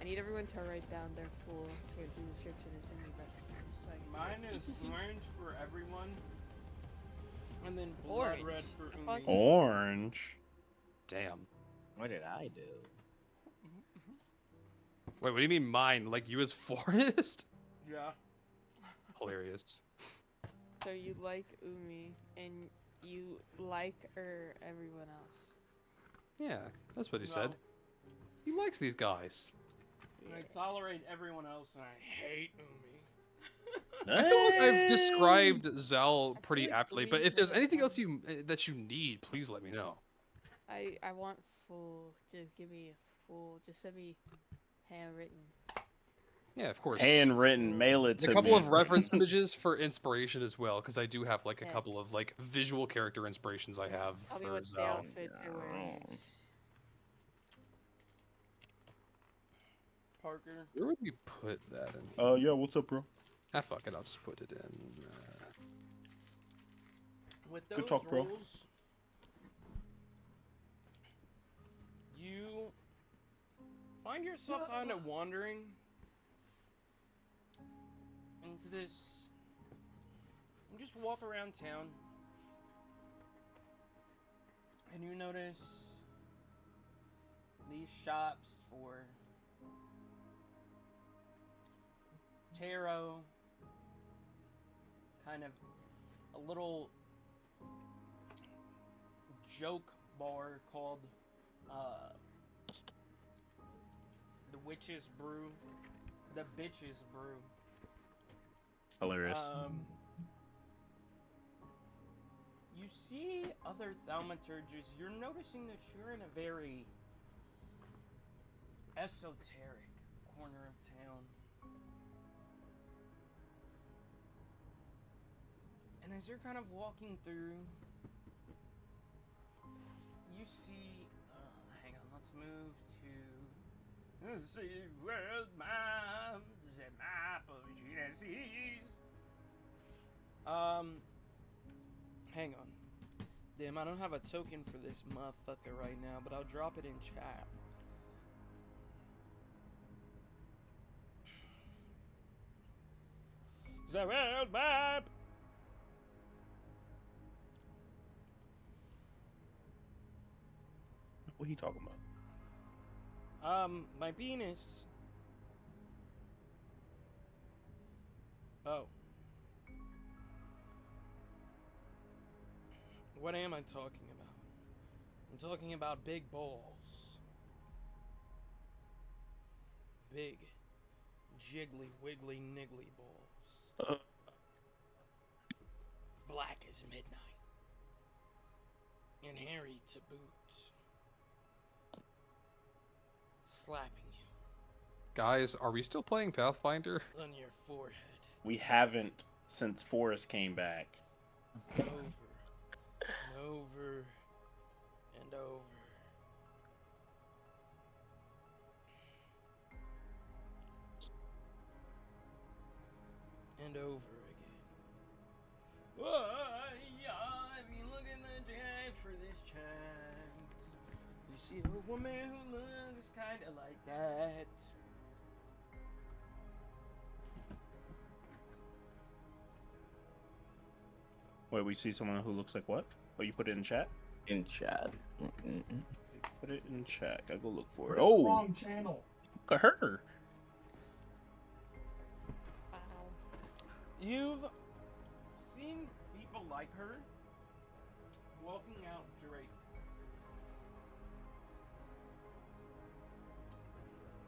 need everyone to write down their full character description and send me references. So Mine's for everyone, and then blood Orange. red for The Umi. fuck? Orange. damn. What did I do? Wait, what do you mean mine? Like you as Forrest? Yeah. Hilarious. So you like Umi and you like everyone else. Yeah, that's what he No. said. He likes these guys. I tolerate everyone else, and I hate Umi. I feel like I've described Zell pretty like aptly, Umi's but if there's really anything else fun. that you need, please let me know. I want full. Just give me a full. Just send me handwritten. Yeah, of course. Handwritten. Mail it to A couple me. of reference images for inspiration as well, because I do have like a Yes. couple of like visual character inspirations I have Tell me for what the Zell. outfit they're wearing is. Parker. Where would we put that in? Yeah, what's up, bro? Ah, fuck it, I'll just put it in. With those Good talk, bro. rolls, you find yourself kind of wandering into this. You just walk around town, and you notice these shops for tarot, kind of a little joke bar called the Witch's Brew, the bitches brew. Hilarious. You see other thaumaturges, you're noticing that you're in a very esoteric corner of town. And as you're kind of walking through, you see, hang on, let's move to, see world map, the map of Genesis. Hang on. Damn, I don't have a token for this motherfucker right now, but I'll drop it in chat. The world map! What are you talking about? My penis. Oh. What am I talking about? I'm talking about big balls. Big, jiggly, wiggly, niggly balls. Black as midnight. And hairy to boot. Slapping you Guys, are we still playing Pathfinder? on your forehead. We haven't since Forrest came back. Over and over and over. And over again. Oh, yeah, if you look in the chat for this chant, you see a woman who looks kinda like that. Wait, we see someone who looks like what? Oh, you put it in chat? In chat. Put it in chat. Gotta go look for We're it. on the Oh, wrong channel. look at her. Wow. You've seen people like her walking out Drake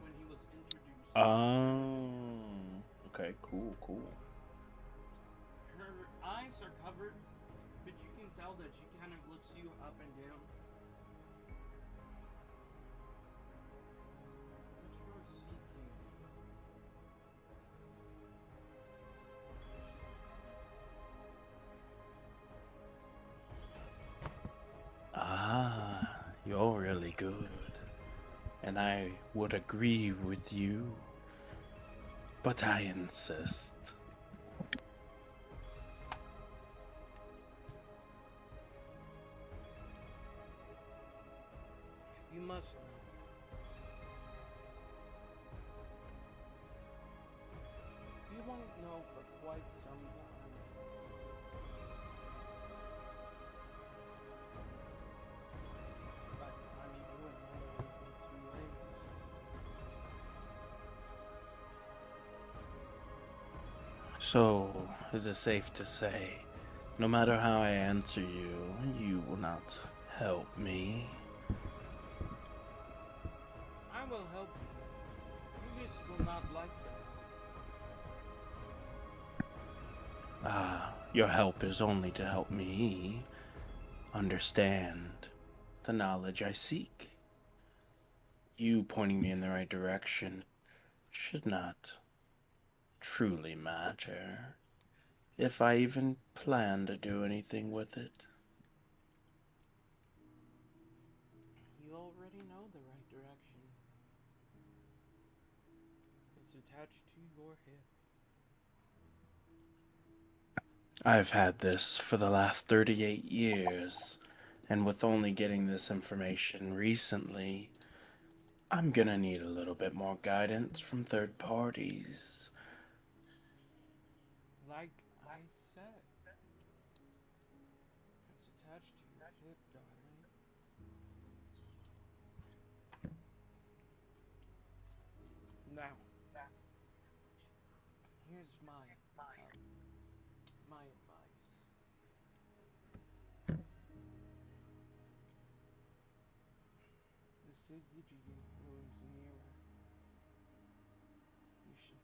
when he was introduced. Oh. Okay, cool. Her eyes are covered, but you can tell that she kind of looks you up and down. Which you're seeking. Ah, you're really good. And I would agree with you. But I insist. You must know. You won't know for quite some time. By the time you do it, it will be too late. So, is it safe to say, no matter how I answer you, you will not help me? I will help you. You just will not like that. Ah, your help is only to help me understand the knowledge I seek. You pointing me in the right direction should not truly matter, if I even plan to do anything with it. You already know the right direction. It's attached to your hip. I've had this for the last 38 years, and with only getting this information recently, I'm gonna need a little bit more guidance from third parties. Like I said, it's attached to your hip, darling. Now, here's my advice. This is the room's mirror. You should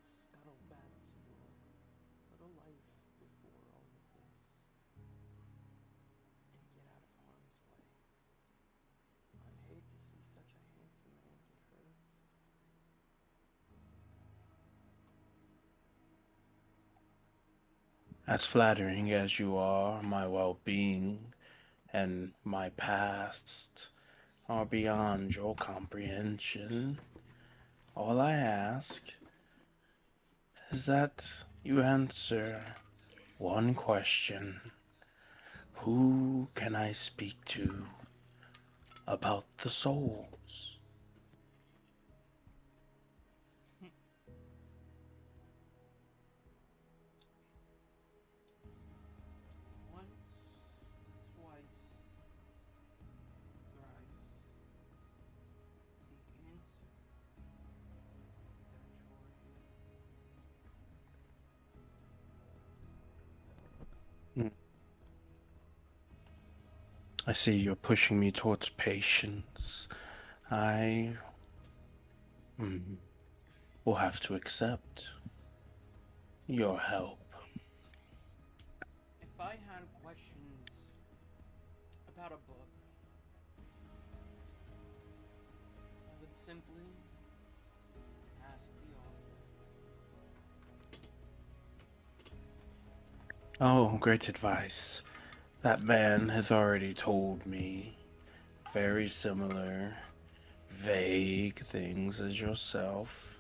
As flattering as you are, my well-being and my past are beyond your comprehension. All I ask is that you answer one question. Who can I speak to about the souls? Once, twice, thrice. The answer is actually Hmm. I see you're pushing me towards patience. I will have to accept your help. if I had questions about a book, I would simply ask the author. Oh, great advice. That man has already told me very similar, vague things as yourself.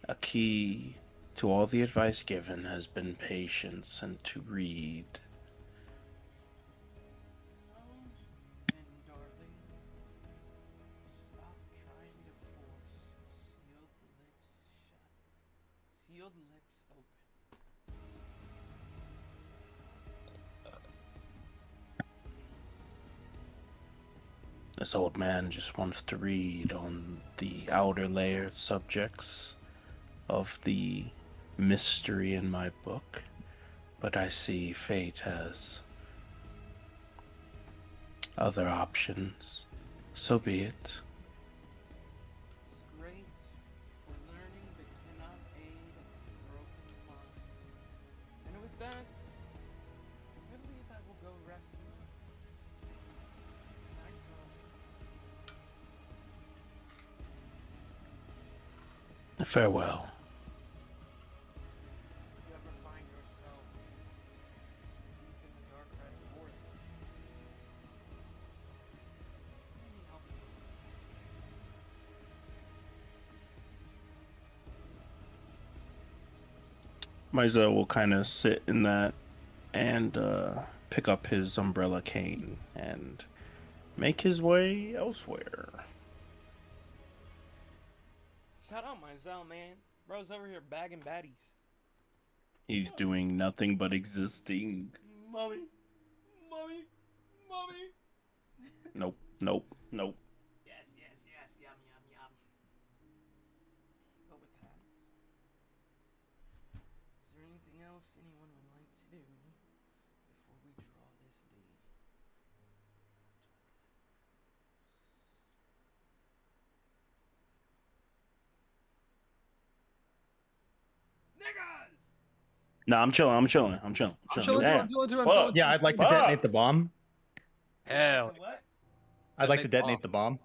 A key to all the advice given has been patience and to read. Well, then, darling, stop trying to force sealed lips shut. Sealed lips open. This old man just wants to read on the outer layer subjects of the mystery in my book, but I see fate has other options. So be it. It's great for learning but cannot aid a broken heart. And with that, I believe I will go rest now. Night, darling. Farewell. If you ever find yourself deep in the dark red forest, let me help you. Maiza will kind of sit in that and pick up his umbrella cane and make his way elsewhere. Shout out Myzel, man. Bro's over here bagging baddies. He's doing nothing but existing. Mommy. Mommy. Mommy. Nope, nope, nope. Yes, yes, yes. Yum, yum, yum. But with that, is there anything else anyone would like to do before we draw this deed? Niggas! No, I'm chilling. I'm chilling. I'm chilling. I'm I'm chilling. chilling too. Yeah. I'm chilling too. I'm Fuck. chilling too. Yeah, I'd like to Fuck. detonate the bomb. Hell, To what? I'd like to Detonate detonate the bomb.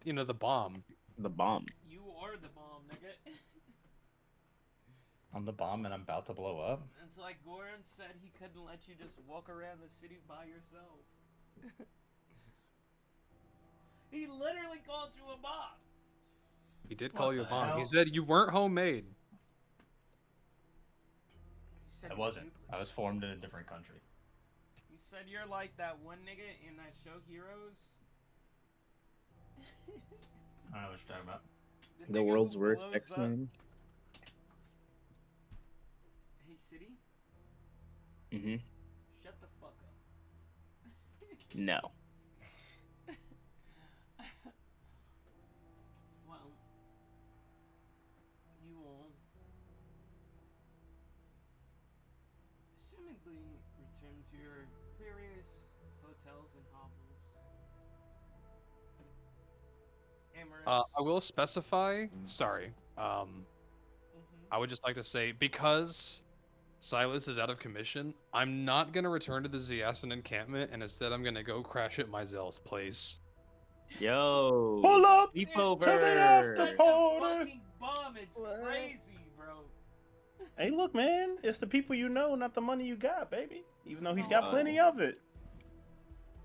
you know, the bomb. The bomb. You are the bomb, nigga. I'm the bomb and I'm about to blow up. It's like Goran said he couldn't let you just walk around the city by yourself. He literally called you a bomb. He did What call you a the bomb. He hell? said you weren't homemade. You said I you're wasn't. duplicate. I was formed in a different country. You said you're like that one nigga in that show Heroes. I don't know what you're talking about. The nigga world's who worst blows X-Men. Hey, City, Mm-hmm. shut the fuck up. No. Well, you will assumedly return to your various hotels and hovels. Amorous. I will specify. Sorry. Mhm. I would just like to say, because Silas is out of commission, I'm not gonna return to the Ziasin encampment, and instead I'm gonna go crash at Myzel's place. Yo. Pull up Sleep It's to the over. after Such a party. fucking bum. It's What? crazy, bro. Hey, look, man, it's the people you know, not the money you got, baby. Even though he's got Oh. plenty of it.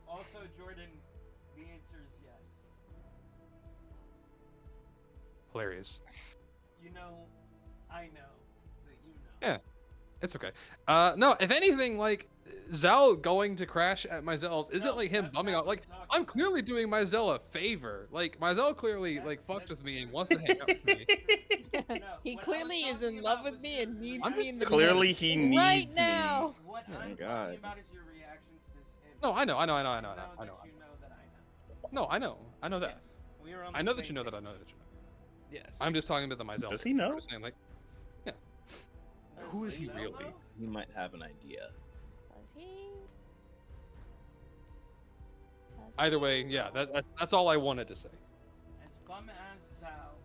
Also, Jordan, the answer is yes. Hilarious. You know, I know that you know. Yeah, it's okay. No, if anything, like Zell going to crash at Myzel's isn't No, like him that's bumming not out. what Like I'm talking I'm about. clearly doing Myzel a favor. Like Myzel clearly like fucked with me and wants to hang out with me. No, He what I was clearly is talking in love about with was me your and needs I'm me just in the Clearly, moment. he right needs now. What Oh my I'm God. talking about is your reaction to this image. No, I know. I I know that that. you know that I know. No, I know that. Yes, we are on I the know that same you know that I page. know that you know. Yes. I'm just talking about the Myzel. Does thing. he know? I'm just saying, like, yeah. Does Who is he Myzel really? know? He might have an idea. Was he? Was Either he? way, yeah. That's all I wanted to say. As bum as Zal.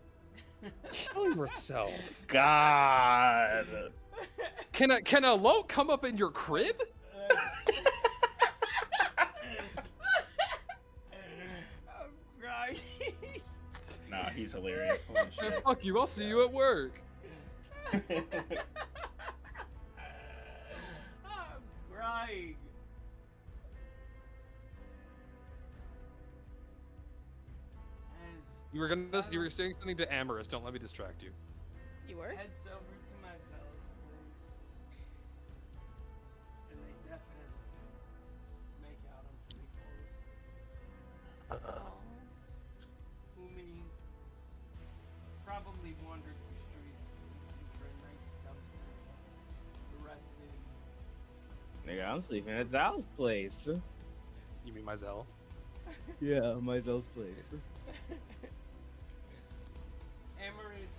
Kill yourself. God. Can a loat come up in your crib? I'm crying. Nah, he's hilarious. Holy Man, shit. fuck you. I'll see you at work. I'm crying. You were saying something to Amorous. Don't let me distract you. You were? Heads over to Myzel's place, and they definitely make out until they fall asleep. Aw. Umi probably wanders the streets looking for a nice dumpster to rest in. Nigga, I'm sleeping at Zal's place. You mean Myzel? Yeah, my Zal's place. Amaris,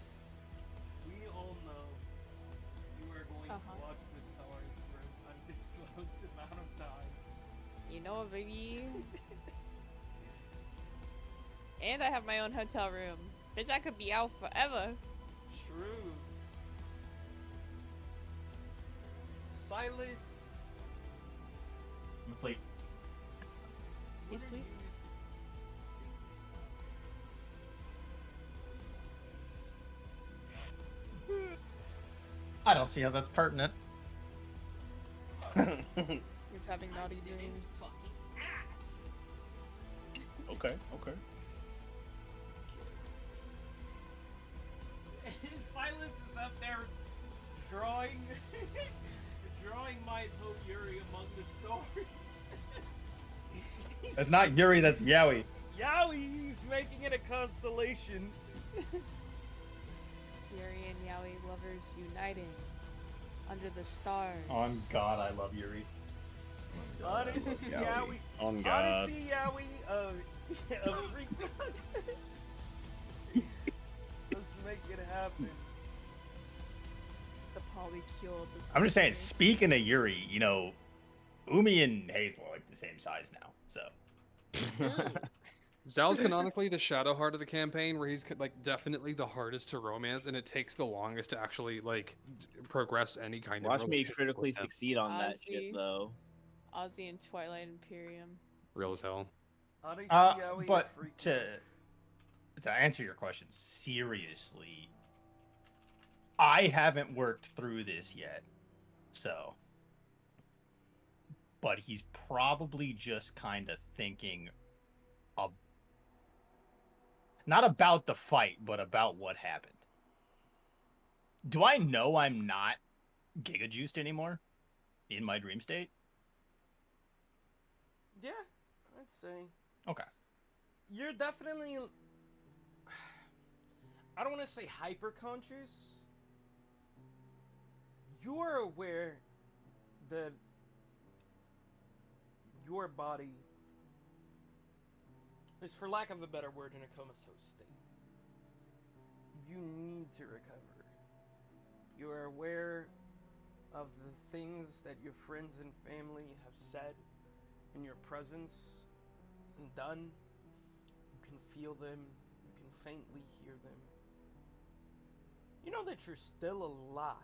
we all know you are going to watch the stars for an undisclosed amount of time. You know it, baby. And I have my own hotel room. Bitch, I could be out forever. True. Silas. I'm asleep. You sleep? I don't see how that's pertinent. He's having naughty dreams. Okay, okay. Silas is up there drawing drawing my Yuri among the stars. That's not Yuri, that's Yowie. Yowie, he's making it a constellation. Yuri and Yaoi lovers uniting under the stars. On God, I love Yuri. Odyssey Yowie. On God. Odyssey Yowie. A freak. Let's make it happen. The polycule. I'm just saying, speaking of Yuri, you know, Umi and Hazel are like the same size now, so. Zal's canonically the shadow heart of the campaign, where he's like definitely the hardest to romance, and it takes the longest to actually like progress any kind of. Watch me relationship critically with him. succeed on that shit, Ozzy. though. Ozzy and Twilight Imperium. Real as hell. Odyssey Yowie. But freak. to answer your question seriously, I haven't worked through this yet, so. But he's probably just kind of thinking not about the fight, but about what happened. Do I know I'm not giga juiced anymore in my dream state? Yeah, I'd say. Okay. You're definitely. I don't want to say hyper conscious. You're aware that your body is, for lack of a better word, in a comatose state. You need to recover. You are aware of the things that your friends and family have said in your presence and done. You can feel them. You can faintly hear them. You know that you're still alive.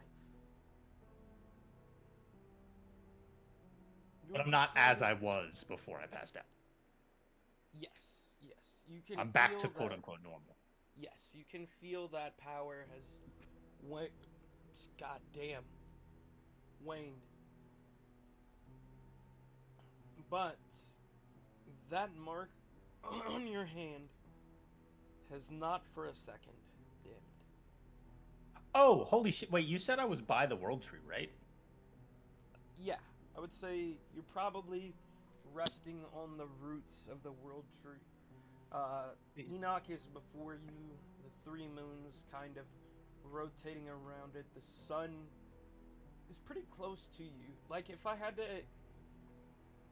But I'm not as I was before I passed out. Yes, yes. You can. I'm back to feel quote that- unquote normal. Yes, you can feel that power has Just goddamn waned. But that mark on your hand has not for a second dimmed. Oh, holy shit! Wait, you said I was by the world tree, right? Yeah, I would say you're probably resting on the roots of the world tree. Enoch is before you, the three moons kind of rotating around it. The sun is pretty close to you. Like, if I had to.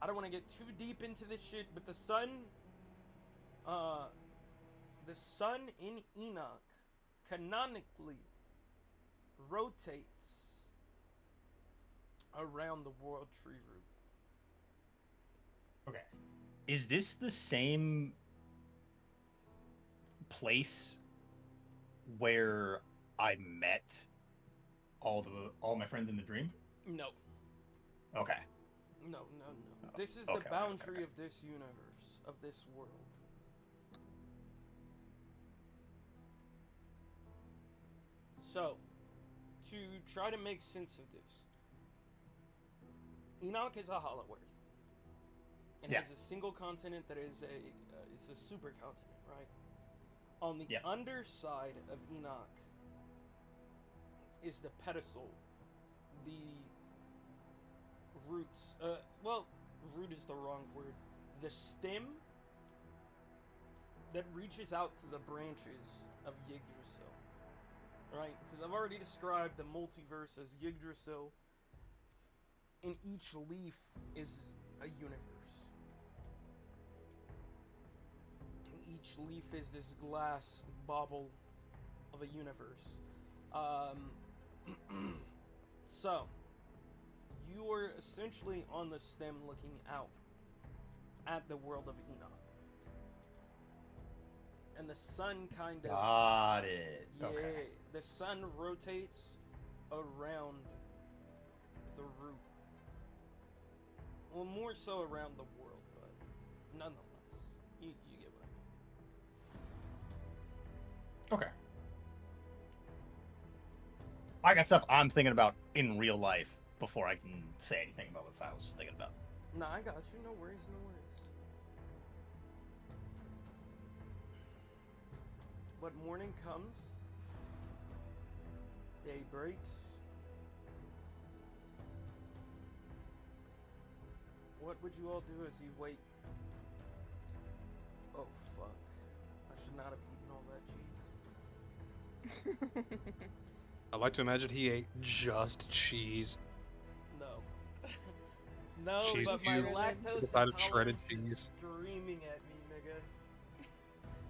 I don't want to get too deep into this shit, but the sun in Enoch canonically rotates around the world tree root. Okay. Is this the same place where I met all my friends in the dream? No. Okay. No. This is the boundary of this universe, of this world. So, to try to make sense of this, Enoch is a hollow earth. And has a single continent that is it's a supercontinent, right? On the underside of Enoch is the pedestal, the roots. Root is the wrong word. The stem that reaches out to the branches of Yggdrasil, right? Because I've already described the multiverse as Yggdrasil, and each leaf is a universe. Each leaf is this glass bauble of a universe. So, you are essentially on the stem looking out at the world of Enoch. And the sun kind of... Got it. Yeah, okay. The sun rotates around the root. Well, more so around the world, but nonetheless, you get what I mean. Okay. I got stuff I'm thinking about in real life before I can say anything about what Silas is thinking about. Nah, I got you. No worries, no worries. But morning comes. Day breaks. What would you all do as you wake? Oh, fuck. I should not have eaten all that cheese. I like to imagine he ate just cheese. No. No, Cheese but my cube lactose with a side of shredded intolerance is cheese. screaming at me, nigga.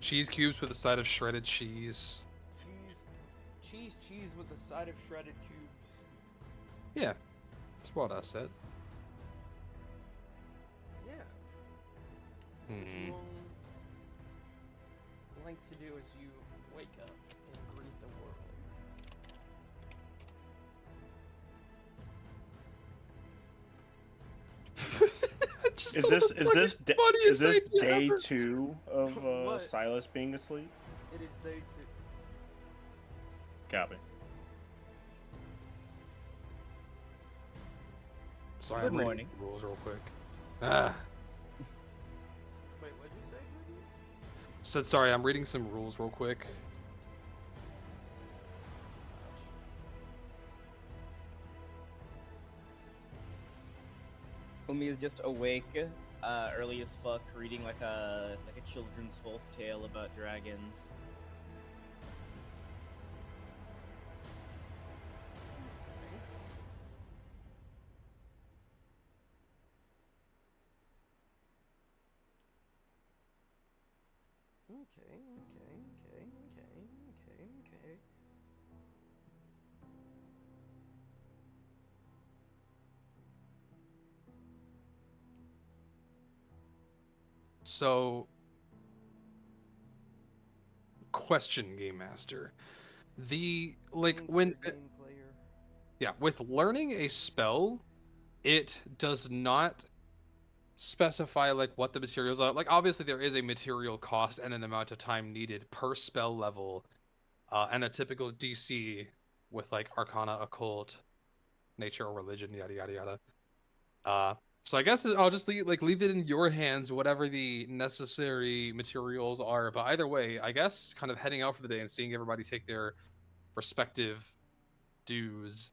Cheese cubes with a side of shredded cheese. Cheese with a side of shredded cubes. Yeah, that's what I said. Yeah. Hmm. What you like to do as you wake up and greet the world. Is this day 2 of Silas being asleep? It is day 2. Copy. Sorry, Good I'm reading morning. the rules real quick. Ah. Wait, what'd you say, Jordan? Said sorry, I'm reading some rules real quick. Umi is just awake, early as fuck, reading like a children's folk tale about dragons. Okay. So, question, Game Master. When with learning a spell, it does not specify like what the materials are. Like obviously there is a material cost and an amount of time needed per spell level, and a typical DC with like arcana, occult, nature or religion, yada yada yada. So I guess I'll just leave it in your hands, whatever the necessary materials are. But either way, I guess kind of heading out for the day and seeing everybody take their respective dues.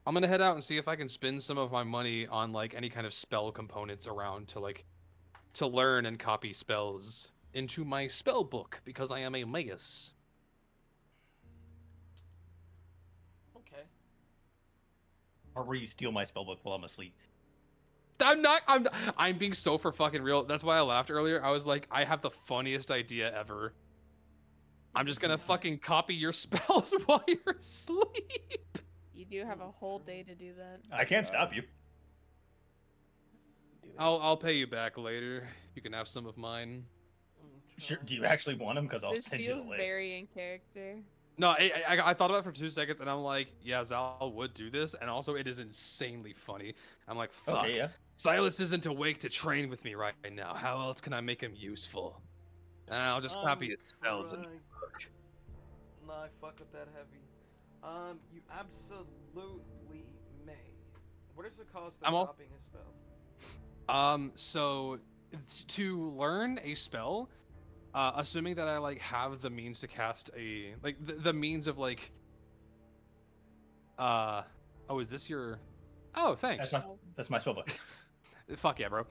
I'm gonna head out and see if I can spend some of my money on like any kind of spell components around to learn and copy spells into my spell book because I am a magus. Okay. Or where you steal my spellbook while I'm asleep. I'm being so for fucking real. That's why I laughed earlier. I was like, I have the funniest idea ever. I'm just gonna fucking copy your spells while you're asleep. You do have a whole day to do that. I can't stop you. I'll pay you back later. You can have some of mine. Sure. Do you actually want them? Because I'll This send you the feels list. very in character. No, I thought about it for 2 seconds and I'm like, yeah, Zal would do this, and also it is insanely funny. I'm like, fuck. Okay, yeah. Silas isn't awake to train with me right now. How else can I make him useful? And I'll just copy his spells and book. Nah, I fuck with that heavy. You absolutely may. What is the cost of copying a spell? So to learn a spell, assuming that I like have the means to cast a the means of like oh, is this your thanks. That's my spellbook. Fuck yeah, bro.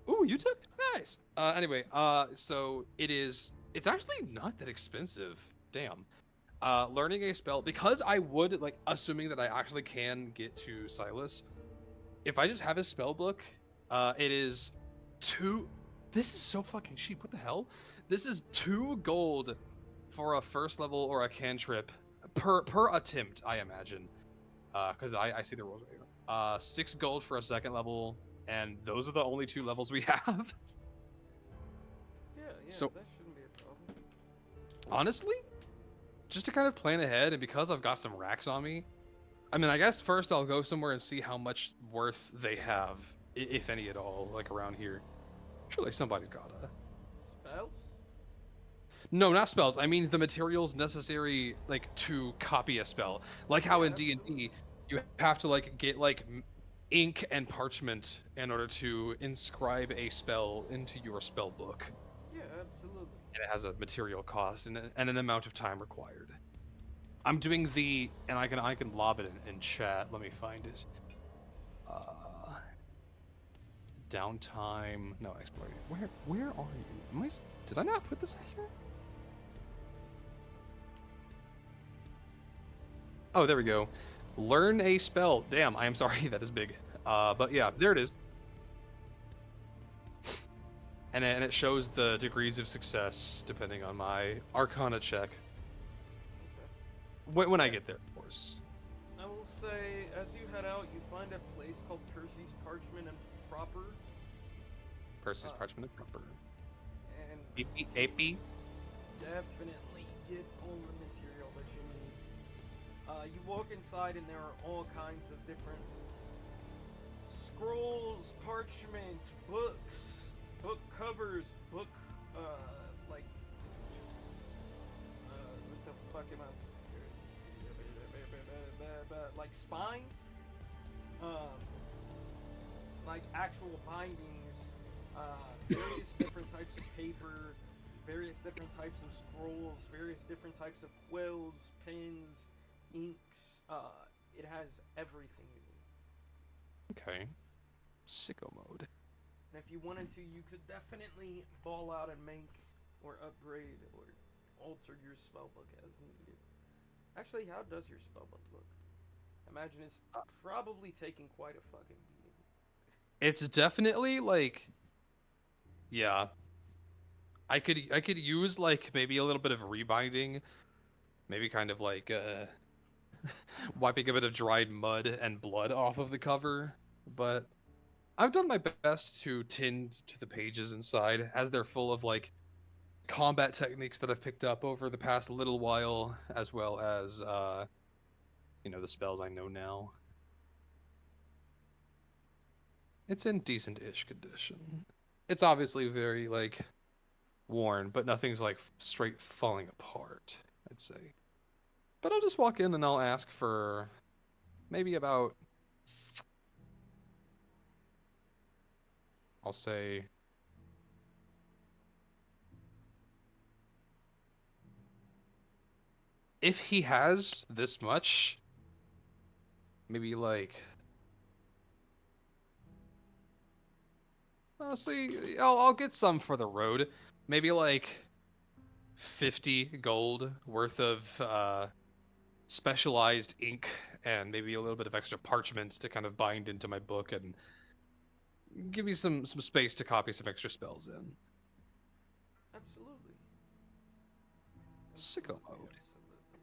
Ooh, you took nice. Anyway, so it's actually not that expensive. Damn. Learning a spell, because I would like assuming that I actually can get to Silas. If I just have his spell book, it is 2. This is so fucking cheap. What the hell? This is 2 gold for a first level or a cantrip per attempt, I imagine. Because I see the rules right here. 6 gold for a second level, and those are the only 2 levels we have. Yeah, so, that shouldn't be a problem. Honestly, just to kind of plan ahead, and because I've got some racks on me, I mean, I guess first I'll go somewhere and see how much worth they have, if any at all, like around here. Surely somebody's gotta. Spells? No, not spells. I mean the materials necessary, like, to copy a spell. Like how in D&D, you have to, like, get, like, ink and parchment in order to inscribe a spell into your spell book. Yeah, absolutely. And it has a material cost and an amount of time required. I'm doing and I can lob it in chat. Let me find it. Downtime. No, exploration. Where are you? Did I not put this in here? Oh, there we go. Learn a spell. Damn, I am sorry, that is big. But yeah, there it is. And it shows the degrees of success depending on my Arcana check. When I get there, of course. I will say, as you head out, you find a place called Percy's Parchment and Proper. Percy's Parchment and Proper. And AP? definitely get all the material that you need. You walk inside and there are all kinds of different scrolls, parchment, books, book covers, book, what the fuck am I? Like spines, like actual bindings, various different types of paper, various different types of scrolls, various different types of quills, pens, inks. It has everything you need. Okay. Sicko mode. And if you wanted to, you could definitely ball out and make or upgrade or alter your spellbook as needed. Actually, how does your spellbook look? Imagine it's probably taking quite a fucking beating. It's definitely like, yeah. I could use like maybe a little bit of rebinding, maybe kind of like wiping a bit of dried mud and blood off of the cover, but I've done my best to tend to the pages inside, as they're full of like combat techniques that I've picked up over the past little while, as well as the spells I know now. It's in decent-ish condition. It's obviously very like worn, but nothing's like straight falling apart, I'd say. But I'll just walk in and I'll ask for maybe about, I'll say, if he has this much, maybe like, honestly, I'll get some for the road. Maybe like 50 gold worth of specialized ink and maybe a little bit of extra parchment to kind of bind into my book and give me some space to copy some extra spells in. Absolutely. Sicko mode. Absolutely.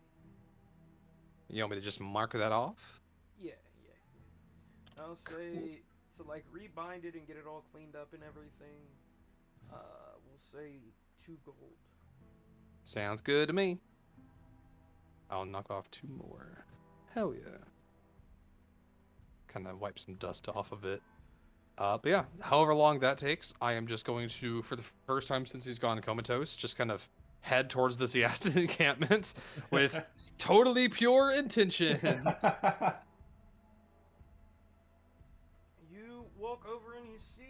You want me to just mark that off? Yeah. I'll say to like rebind it and get it all cleaned up and everything. We'll say 2 gold. Sounds good to me. I'll knock off 2 more. Hell yeah. Kind of wipe some dust off of it. But yeah, however long that takes, I am just going to, for the first time since he's gone comatose, just kind of head towards the Ziastin encampment with totally pure intentions. You walk over and you see.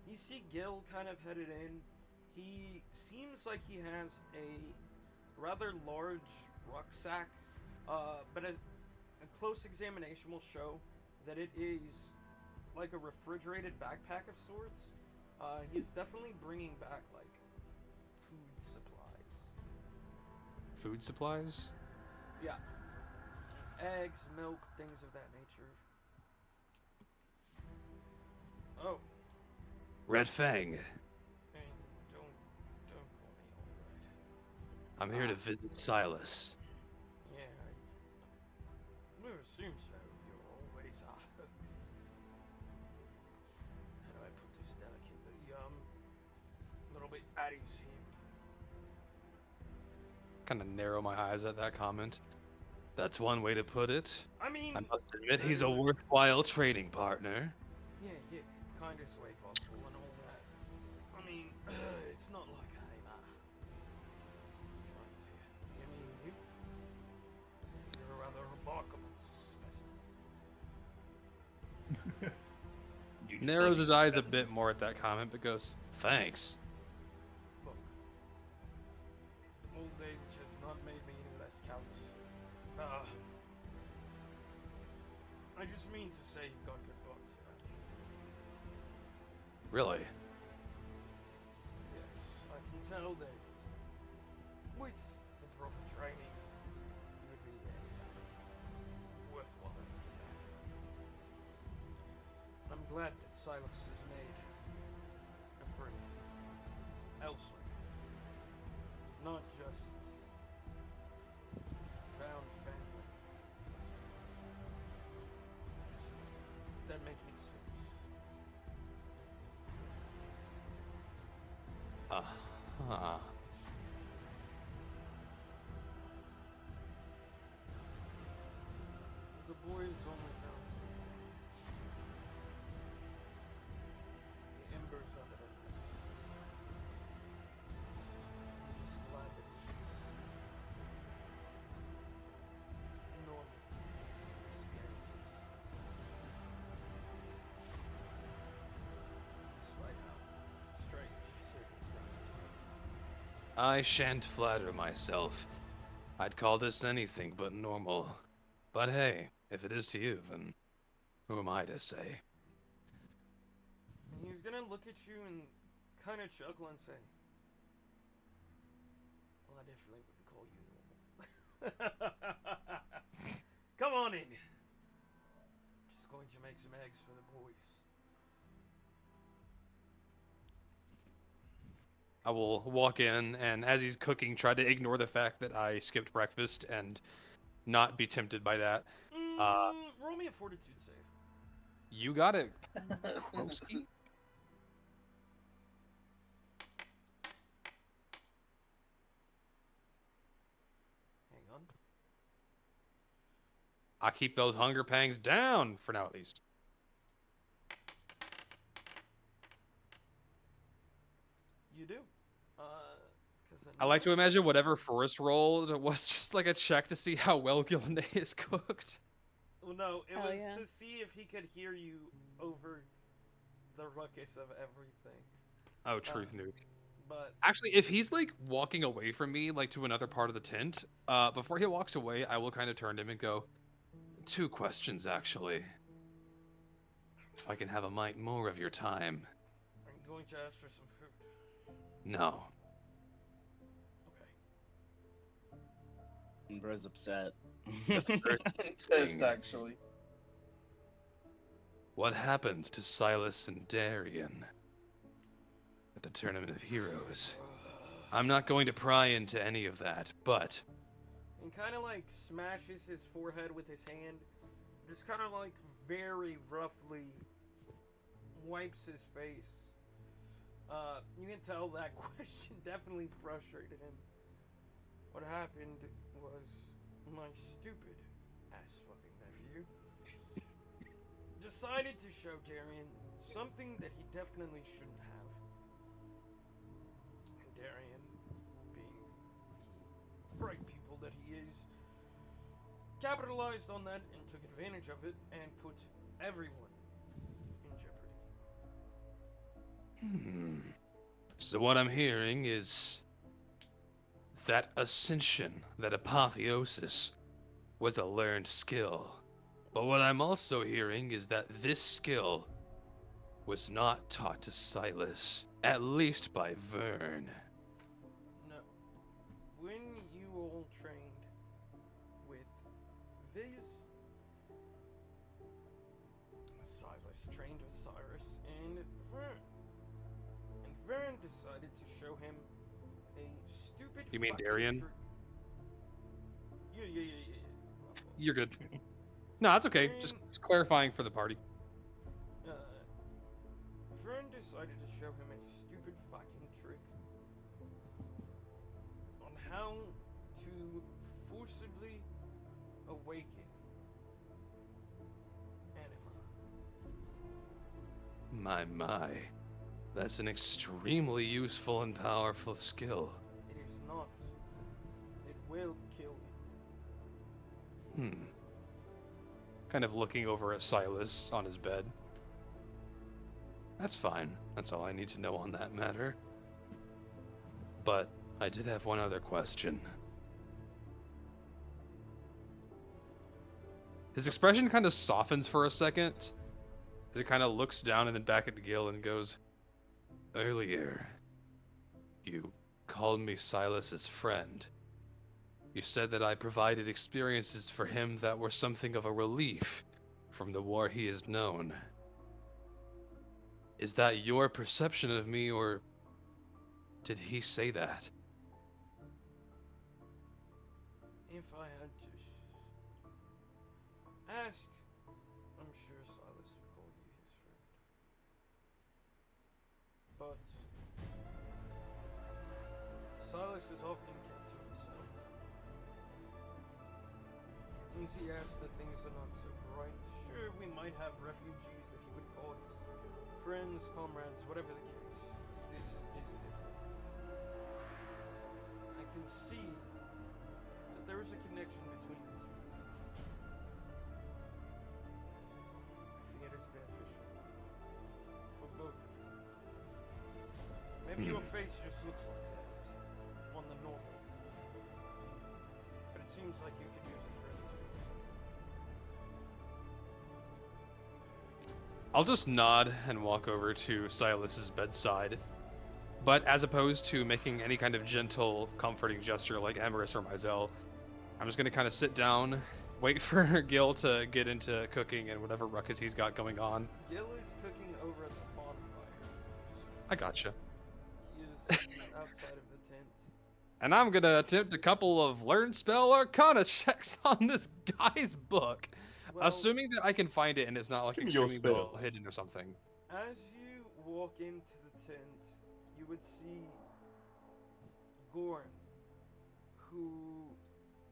You see Gil kind of headed in. He seems like he has a rather large rucksack, but a close examination will show that it is like a refrigerated backpack of sorts. He is definitely bringing back like food supplies. Food supplies? Yeah. Eggs, milk, things of that nature. Oh. Red Fang. Hey, don't call me alright. I'm here to visit Silas. Yeah, I never assumed so. You always are. How do I put this delicately? A little bit at ease here. Kind of narrow my eyes at that comment. That's one way to put it. I mean, I must admit he's a worthwhile trading partner. yeah, kindest way possible and all that. I mean, it's not like I'm trying to. I mean, you're a rather remarkable specimen. Narrows his eyes a bit more at that comment, but goes, thanks. Look, old age has not made me any less callous. I just mean to say you've got good books, actually. Really? Yes, I can tell that with the proper training, you would be worthwhile. I'm glad that Silas has made a friend elsewhere, not just found family. That makes any sense. Uh-huh. The boys only know the embers of it at best. I'm just glad that it's normal experiences. Despite how strange circumstances. I shan't flatter myself. I'd call this anything but normal. But hey, if it is to you, then who am I to say? And he's gonna look at you and kind of chuckle and say, well, I definitely wouldn't call you normal. Come on in. Just going to make some eggs for the boys. I will walk in, and as he's cooking, try to ignore the fact that I skipped breakfast and not be tempted by that. Roll me a fortitude save. You got it, Krosky. I keep those hunger pangs down for now, at least. You do. I like to imagine whatever forest roll was just like a check to see how well Gilne is cooked. Well, no, it Hell was yeah. to see if he could hear you over the ruckus of everything. Oh, truth nuke. But Actually, if he's like walking away from me, like to another part of the tent, before he walks away, I will kind of turn to him and go, 2 questions actually. If I can have a mite more of your time. I'm going to ask for some food. No. Okay. Bro's upset. Pissed, actually. What happened to Silas and Darian at the Tournament of Heroes? I'm not going to pry into any of that, but... And kind of like smashes his forehead with his hand. Just kind of like very roughly wipes his face. You can tell that question definitely frustrated him. What happened was my stupid ass fucking nephew decided to show Darian something that he definitely shouldn't have. And Darian, being the bright pupil that he is, capitalized on that and took advantage of it and put everyone in jeopardy. So what I'm hearing is that ascension, that apotheosis, was a learned skill. But what I'm also hearing is that this skill was not taught to Silas, at least by Vern. No. When you all trained with Viz, Silas trained with Cyrus and Vern. And Vern decided to show him a stupid You mean fucking Darian? trick. Yeah. You're good. No, that's okay. Just clarifying for the party. Vern decided to show him a stupid fucking trick on how to forcibly awaken anima. My. That's an extremely useful and powerful skill. It is not. It will kill you. Kind of looking over at Silas on his bed. That's fine. That's all I need to know on that matter. But I did have one other question. His expression kind of softens for a second, as he kind of looks down and then back at Gil and goes, "Earlier, you called me Silas's friend. You said that I provided experiences for him that were something of a relief from the war he has known. Is that your perception of me, or did he say that?" If I had to ask, I'm sure Silas would call you his friend. But Silas is often kept to himself. As he asks the things that are not so bright, sure, we might have refugees that he would call his friends, comrades, whatever the case. This is different. I can see that there is a connection between the two. I think it is beneficial for both of you. Maybe your face just looks like that on the normal, but it seems like you could use it for other too. I'll just nod and walk over to Silas's bedside. But as opposed to making any kind of gentle, comforting gesture like Emerus or Mizell, I'm just going to kind of sit down, wait for Gil to get into cooking and whatever ruckus he's got going on. Gil is cooking over at the bonfire. I gotcha. He is outside of the tent. And I'm going to attempt a couple of Learn Spell Arcana checks on this guy's book. Well, Assuming that I can find it and it's not like Give me your extremely well spells. hidden or something. as you walk into the tent, you would see Gorn, who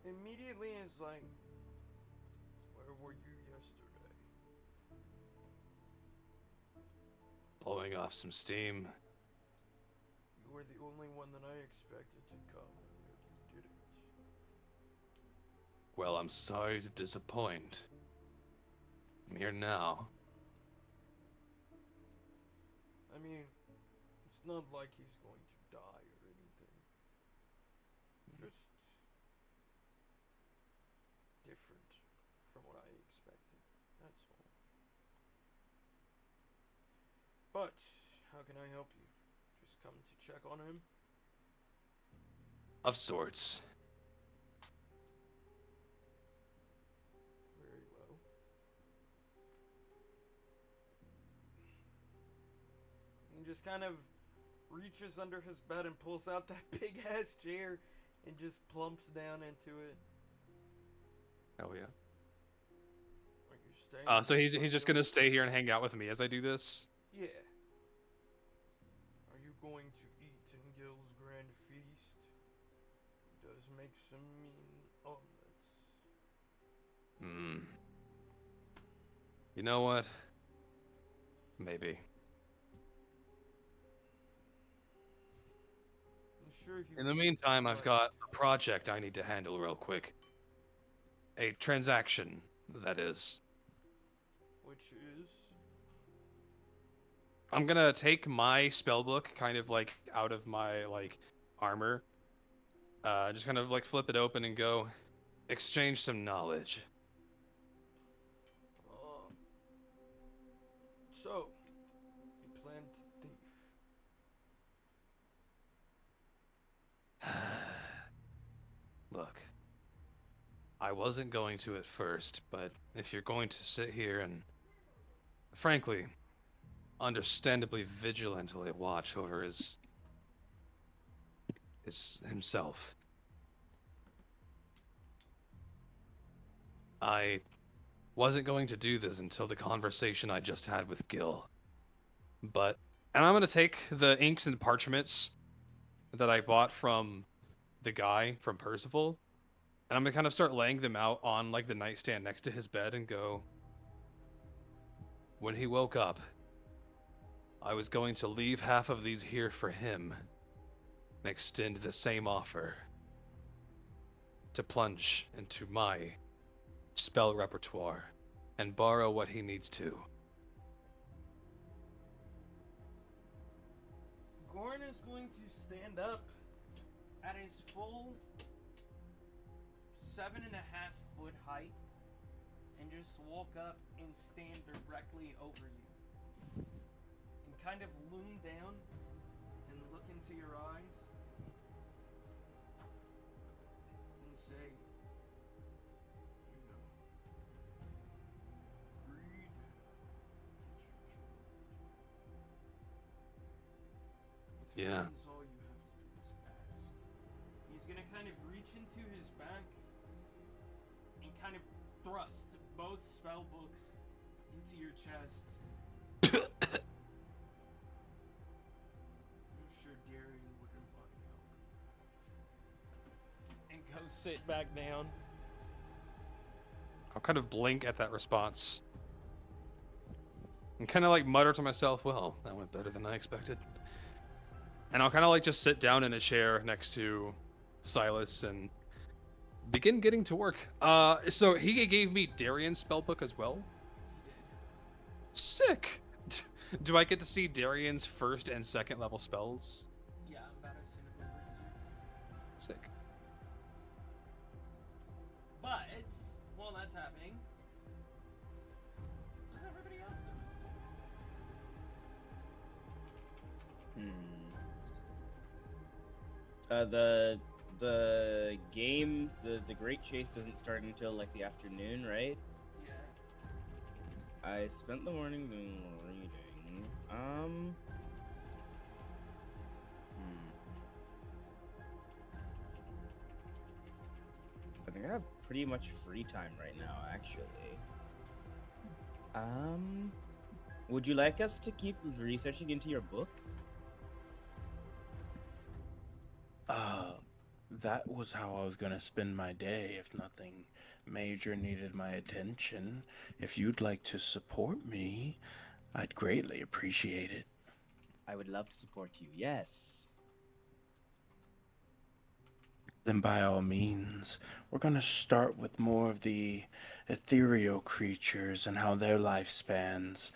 immediately is like, "Where were you yesterday? Blowing off some steam. You were the only one that I expected to come, and you didn't. Well, I'm sorry to disappoint. I'm here now. I mean, it's not like he's going to die or anything. Just different from what I expected. That's all. But how can I help you? Just come to check on him? Of sorts. Very well. He just kind of reaches under his bed and pulls out that big ass chair and just plumps down into it. Hell yeah. Are you staying? So he's just gonna stay here and hang out with me as I do this? Yeah. Are you going to eat in Gil's grand feast? He does make some mean omelets. You know what? Maybe. I'm sure he In the would, meantime, I've but- got a project I need to handle real quick. A transaction, that is. Which is? I'm gonna take my spellbook kind of like out of my like armor. Just kind of like flip it open and go exchange some knowledge. So, you plan to thief. Look, I wasn't going to at first, but if you're going to sit here and, frankly, understandably vigilantly watch over himself, I wasn't going to do this until the conversation I just had with Gil. And I'm gonna take the inks and parchments that I bought from the guy from Percival, and I'm gonna kind of start laying them out on like the nightstand next to his bed and go, when he woke up, I was going to leave half of these here for him and extend the same offer to plunge into my spell repertoire and borrow what he needs to. Gorn is going to stand up at his full 7.5-foot height and just walk up and stand directly over you. And kind of loom down and look into your eyes and say, you know, greed gets you killed. Yeah. Friends, all you have to do is ask. He's gonna kind of reach into his back and kind of thrust both spell books into your chest. I'm sure Darian would invite help. And go sit back down. I'll kind of blink at that response and kind of like mutter to myself, well, that went better than I expected. And I'll kind of like just sit down in a chair next to Silas and begin getting to work. So he gave me Darian's spellbook as well? Sick! Do I get to see Darian's first and second level spells? Yeah, I'm about to send it over to you. Sick. But, while that's happening, what's everybody else doing? The game, the Great Chase doesn't start until like the afternoon, right? Yeah. I spent the morning doing reading. I think I have pretty much free time right now, actually. Would you like us to keep researching into your book? that was how I was gonna spend my day if nothing major needed my attention. If you'd like to support me, I'd greatly appreciate it. I would love to support you. Yes. Then by all means, we're going to start with more of the ethereal creatures and how their lifespans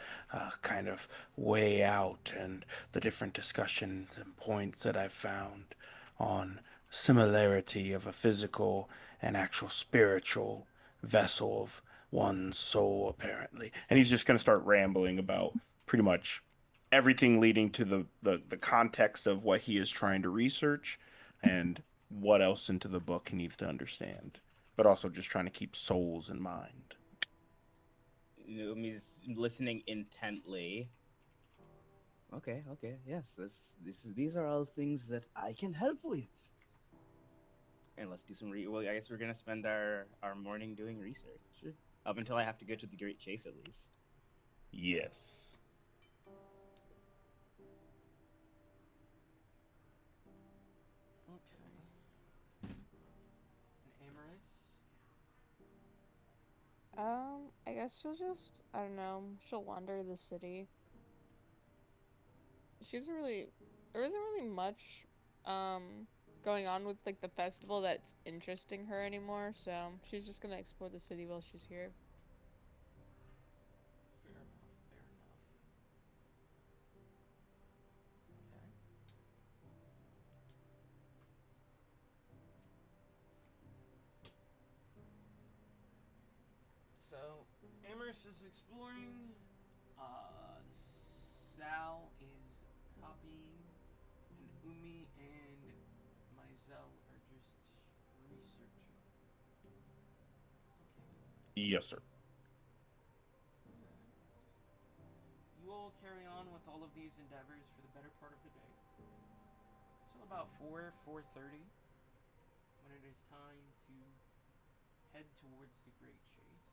kind of weigh out, and the different discussions and points that I've found on similarity of a physical and actual spiritual vessel of one's soul, apparently. And he's just going to start rambling about pretty much everything leading to the context of what he is trying to research and what else into the book he needs to understand, but also just trying to keep souls in mind. Umi's listening intently. Okay, yes, these are all things that I can help with. And let's do some well, I guess we're gonna spend our morning doing research. Up until I have to go to the Great Chase, at least. Yes. Okay. And Amaris? I guess she'll just, I don't know, she'll wander the city. There isn't really much, going on with, like, the festival that's interesting her anymore, so she's just gonna explore the city while she's here. Fair enough, fair enough. Okay. So, Amaris is exploring. Sal is copying, and Umi and Maizel are just researching. Okay. Yes, sir. You all carry on with all of these endeavors for the better part of the day. Till about 4:30, when it is time to head towards the Great Chase.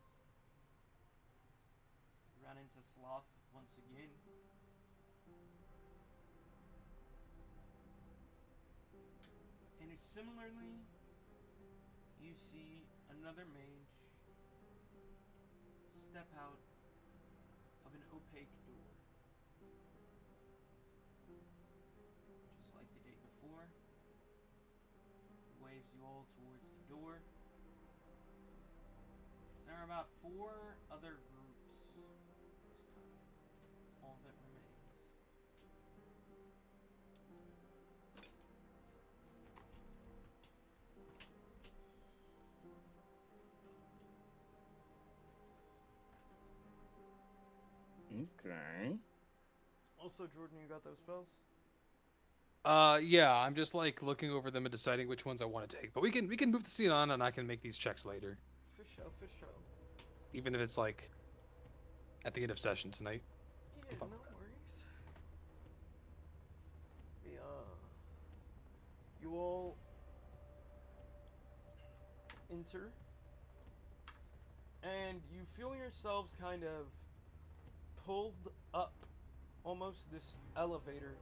You run into Sloth once again. And similarly, you see another mage step out of an opaque door. Just like the day before, he waves you all towards the door. There are about 4 other groups this time. All that remains. Okay. Also, Jordan, you got those spells? Yeah, I'm just like looking over them and deciding which ones I want to take. But we can move the scene on, and I can make these checks later, For sure, for sure. even if it's like at the end of session tonight. Yeah, no worries. You all enter, and you feel yourselves kind of pulled up almost this elevator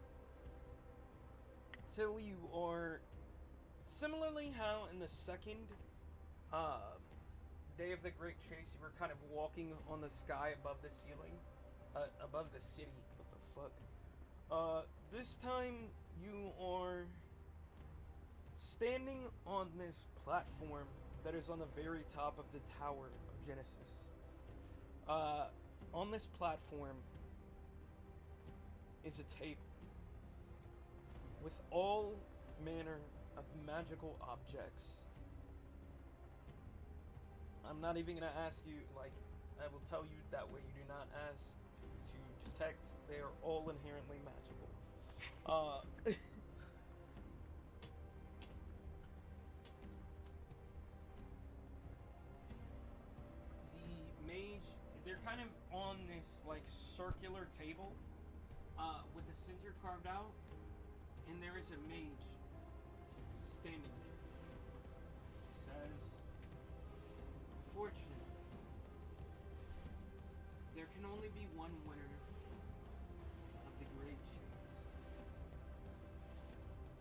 till you are similarly how in the second day of the Great Chase you were kind of walking on the sky above the ceiling, above the city. What the fuck? This time you are standing on this platform that is on the very top of the Tower of Genesis. On this platform is a table with all manner of magical objects. I'm not even gonna ask you, like, I will tell you that way you do not ask to detect. They are all inherently magical. The mage, they're kind of on this, like, circular table with the center carved out, and there is a mage standing there. He says, "Fortunately, there can only be one winner of the Great Chase.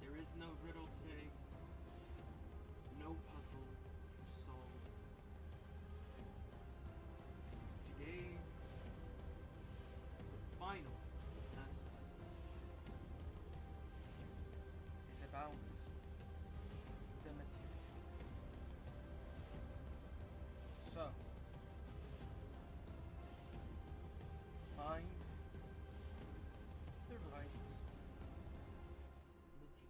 There is no riddle today, puzzle solved. Today, the final aspect is about the material. So, find the right material.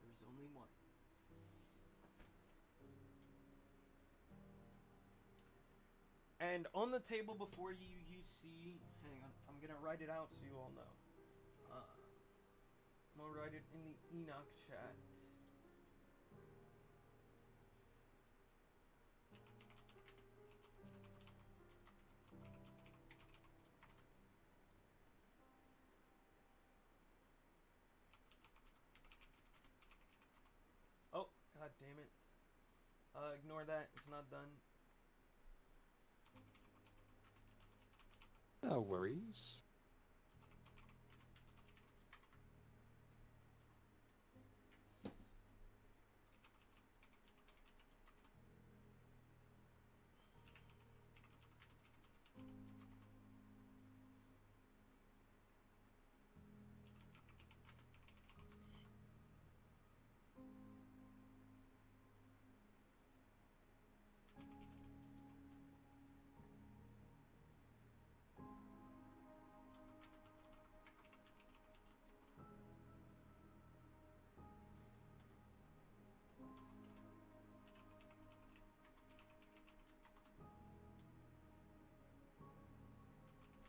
There's only one. And on the table before you, you see. Hang on, I'm gonna write it out so you all know. I'm gonna write it in the Enoch chat. Oh, god damn it. Ignore that, it's not done. No worries.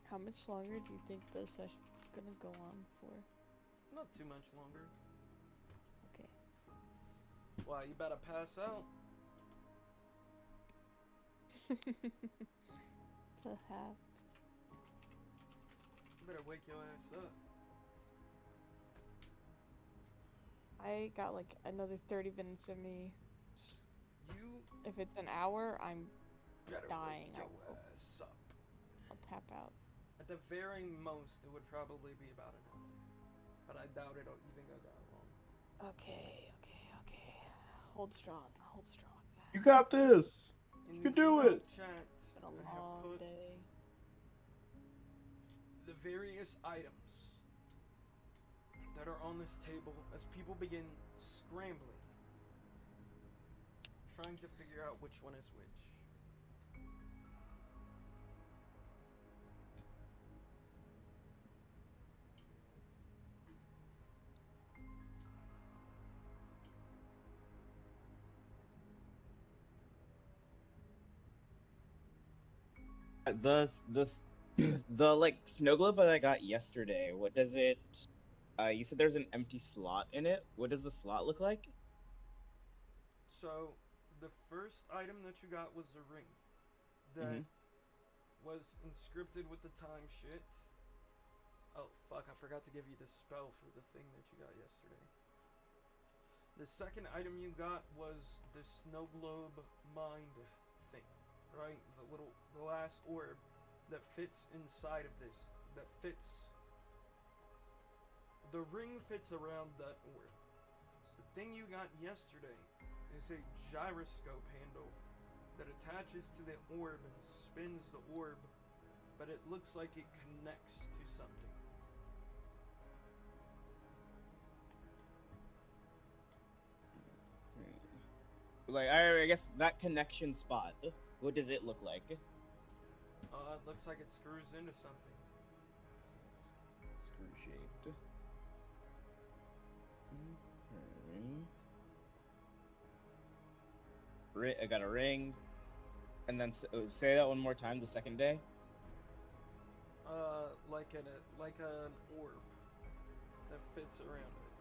How much longer do you think the session's gonna go on for? Not too much longer. Okay. Why, you better pass out? Perhaps. You better wake your ass up. I got like another 30 minutes of me. You If it's an hour, I'm better dying. wake your ass up. I'll tap out. At the very most, it would probably be about an hour. But I doubt it'll even go that long. Okay. Hold strong. You got this. In You can the do Enoch it. Chat, It's been a I have long put day. the various items that are on this table as people begin scrambling, trying to figure out which one is which. The the like snow globe that I got yesterday. What does it? You said there's an empty slot in it. What does the slot look like? So, the first item that you got was a ring that was inscripted with the time shit. Oh, fuck, I forgot to give you the spell for the thing that you got yesterday. The second item you got was the snow globe mind thing, right? The little glass orb that fits inside of this. That fits. The ring fits around that orb. The thing you got yesterday is a gyroscope handle that attaches to the orb and spins the orb, but it looks like it connects to something. Like I guess that connection spot. What does it look like? It looks like it screws into something. Screw shaped. Okay. I got a ring, and then say that one more time. The second day. Like an orb that fits around it.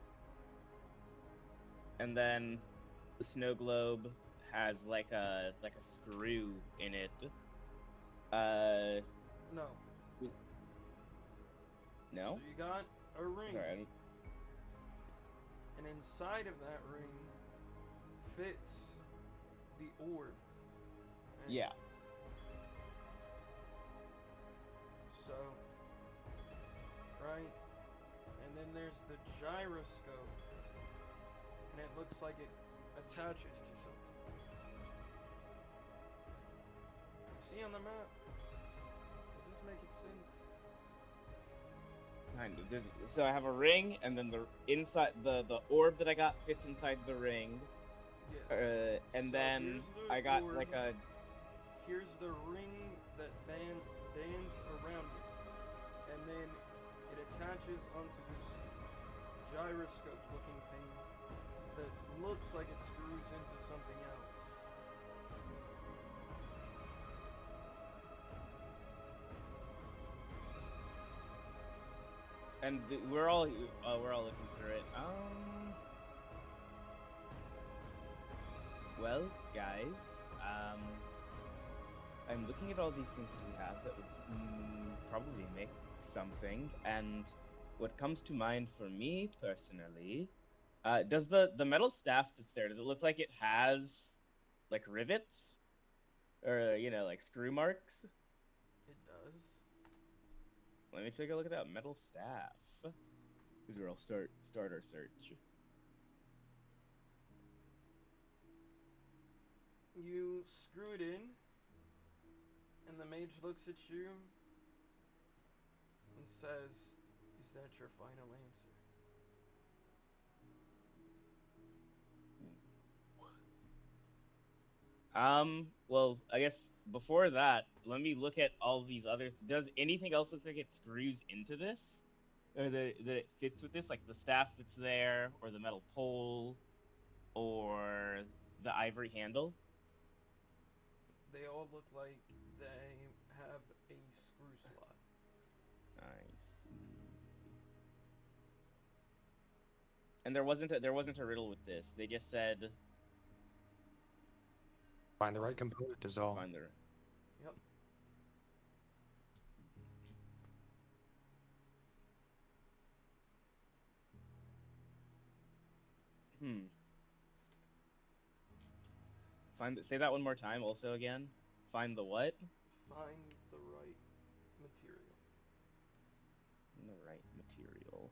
And then the snow globe has like a screw in it. No. No. So you got a ring. Sorry, and inside of that ring fits the orb. And yeah. So, right? And then there's the gyroscope. and it looks like it attaches to something. See on the map? Does this make sense? Kind of. So I have a ring, and then the inside the orb that I got fits inside the ring. Yes. And So then here's the I got orb. like a. Here's the ring that bands around it, and then it attaches onto this gyroscope-looking thing that looks like it screws into something else. And we're all looking through it. Well, guys, I'm looking at all these things that we have that would probably make something, and what comes to mind for me personally, does the metal staff that's there, does it look like it has like rivets or like screw marks? It does. Let me take a look at that metal staff. Because we'll start our search. You screw it in, and the mage looks at you and says, "Is that your final answer?" Well, I guess before that, let me look at all these other. Does anything else look like it screws into this? Or that it fits with this? Like the staff that's there, or the metal pole, or the ivory handle? They all look like they have a screw slot. I see. And there wasn't a riddle with this. They just said Find the right component is all. find the. Yep. Say that one more time. Also, again, find the what? Find the right material. The right material.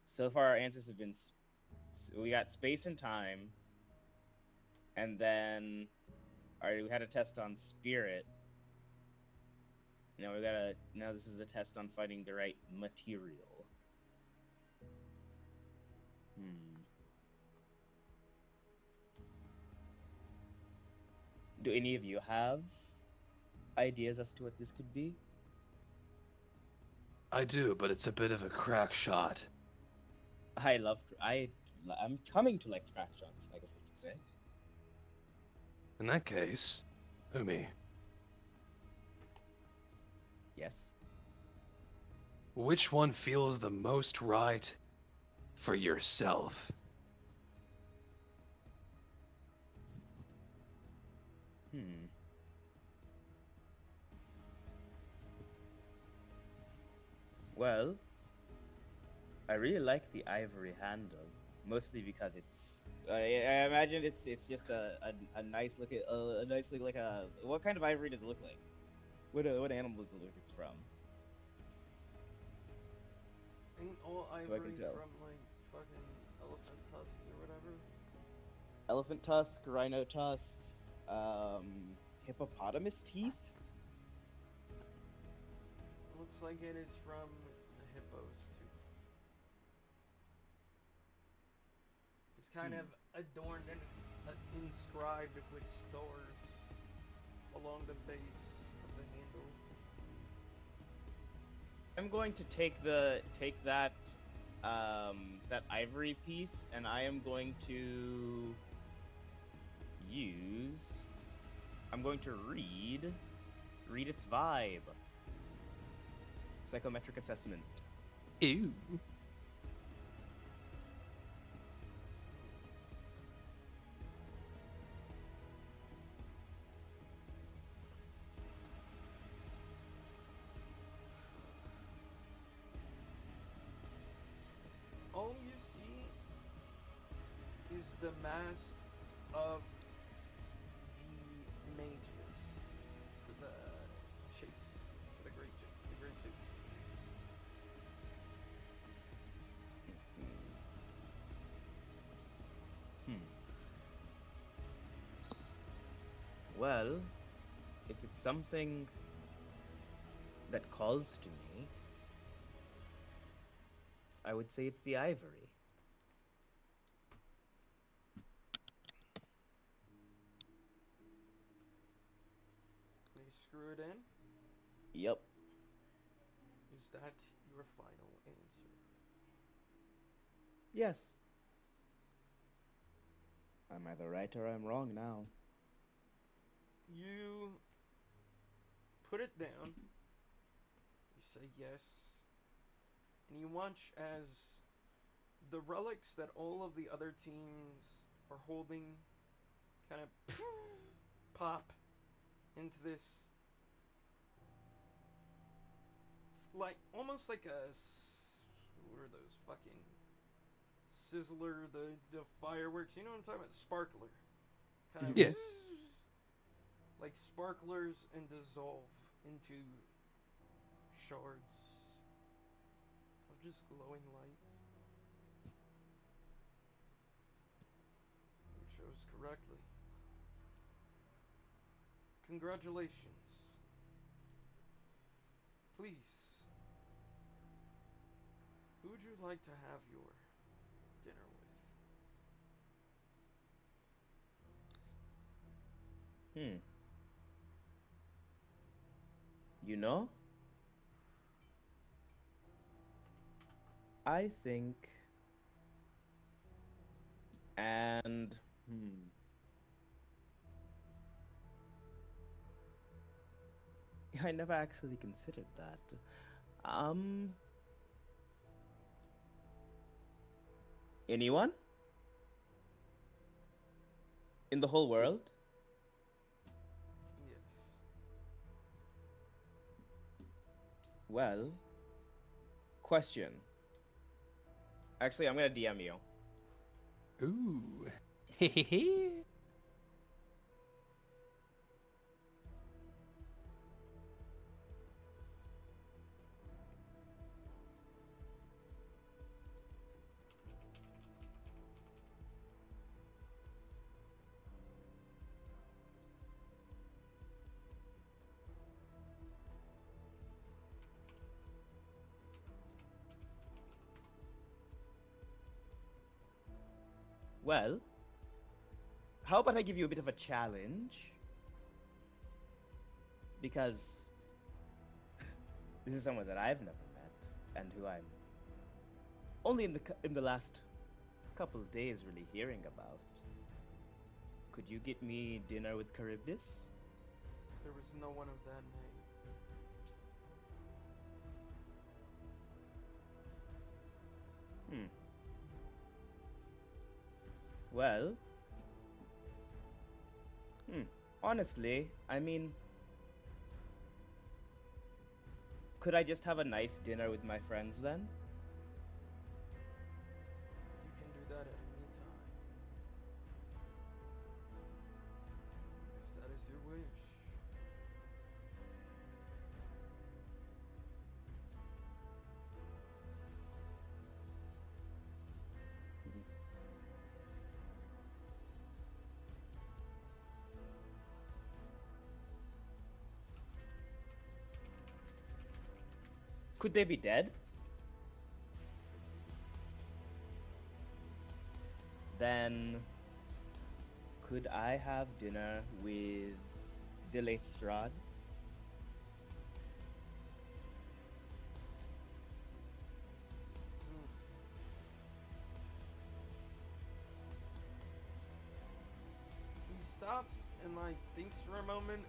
So far, our answers have been. We got space and time, and then, we had a test on spirit. Now Now this is a test on finding the right material. Do any of you have ideas as to what this could be? I do, but it's a bit of a crack shot. I'm coming to like crack shots, I guess I should say. In that case, Umi, Yes. which one feels the most right for yourself? Well, I really like the ivory handle, mostly because it's. I imagine it's just a nice look at a nice look like a. What kind of ivory does it look like? What animal does it look it's from? Ain't all I ivory can tell. from like fucking elephant tusks or whatever? Elephant tusk, rhino tusk, hippopotamus teeth. Looks like it is from a hippo's tooth. It's kind of adorned and inscribed with stars along the base of the handle. I'm going to take that that ivory piece, and I am going to use. I'm going to read its vibe. Psychometric assessment. Ew. All you see is the mask of the mages for the shapes, for the great shapes, Well, if it's something that calls to me, I would say it's the ivory. Please screw it in. Yep. Is that your final answer? Yes. I'm either right or I'm wrong now. You put it down. You say yes. And you watch as the relics that all of the other teams are holding kind of pop into this. It's like almost like a what are those fucking sizzler, the fireworks? You know what I'm talking about? Sparkler, kind of. Yeah. Like sparklers and dissolve into shards of just glowing light. You chose correctly. Congratulations. Please, who would you like to have your dinner with? You know? I think... And... I never actually considered that. Anyone? In the whole world? Yes. Well... Question. Actually, I'm gonna DM you. Ooh. Hehehe. Well... How about I give you a bit of a challenge? Because... This is someone that I've never met, and who I'm only in the last couple of days really hearing about. Could you get me dinner with Charybdis? There was no one of that name. Well... Honestly, I mean... Could I just have a nice dinner with my friends then? You can do that at any time. If that is your wish. Could they be dead? Then... Could I have dinner with the late Strahd? He stops and like thinks for a moment,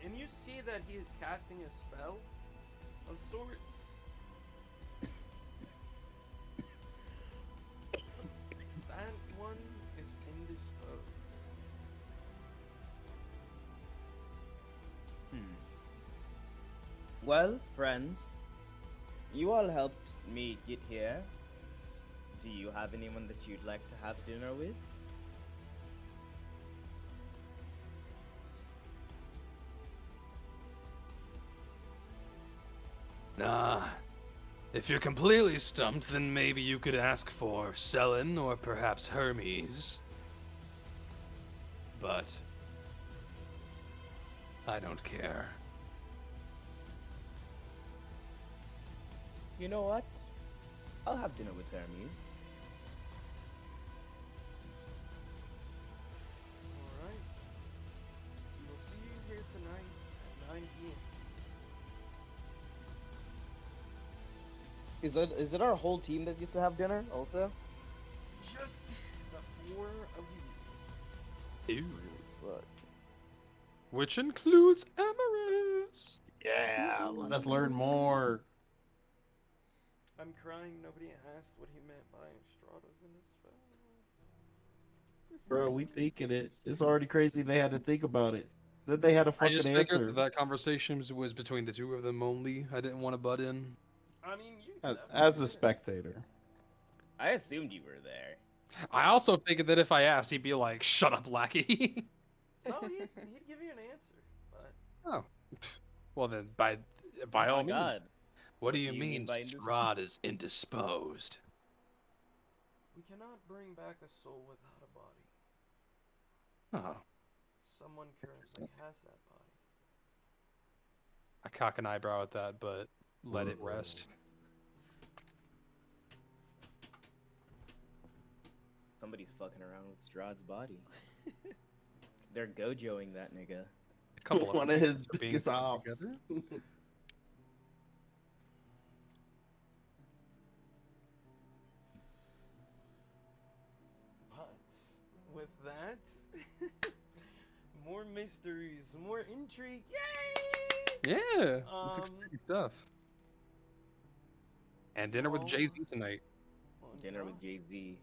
and you see that he is casting a spell of sorts. That one is indisposed. Well, friends, you all helped me get here. Do you have anyone that you'd like to have dinner with? Nah. If you're completely stumped, then maybe you could ask for Selen or perhaps Hermes. But I don't care. You know what? I'll have dinner with Hermes. Alright. We will see you here tonight at 9 p.m. Is it our whole team that gets to have dinner also? Just the 4 of you. Ew. What? Which includes Amaris. Yeah, let us learn more. I'm crying nobody asked what he meant by Stratas in his spell. Bro, we thinking it. It's already crazy they had to think about it. Then they had a I fucking just figured answer. that conversation was between the two of them only. I didn't want to butt in. I mean, you As a spectator. I assumed you were there. I also figured that if I asked, he'd be like, "Shut up, lackey." No, he'd give you an answer, but Oh, well then, by Oh all my means. God. What do you mean mean by Strahd is indisposed? we cannot bring back a soul without a body. Oh, Someone currently has that body. I cock an eyebrow at that, but let it rest. Somebody's fucking around with Strahd's body. They're gojoing that nigga. A couple of One of his are being biggest put ops. together. But with that, more mysteries, more intrigue. Yay! Yeah, it's exciting stuff. And dinner with well, Jay-Z tonight. well, Dinner yeah. with Jay-Z.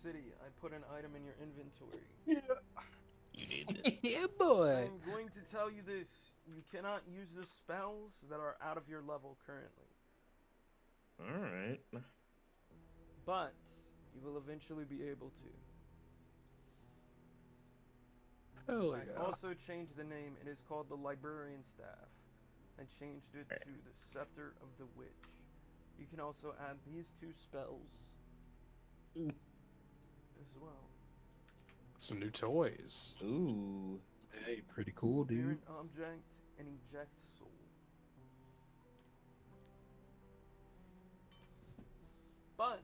City, I put an item in your inventory. You did. Yeah, boy. I'm going to tell you this. You cannot use the spells that are out of your level currently. Alright. But you will eventually be able to. Hell I yeah. also changed the name. It is called the Librarian Staff. I changed it to the Scepter of the Witch. You can also add these 2 spells as well. Some new toys. Ooh. Hey, pretty cool, dude. Spirit object and eject soul. But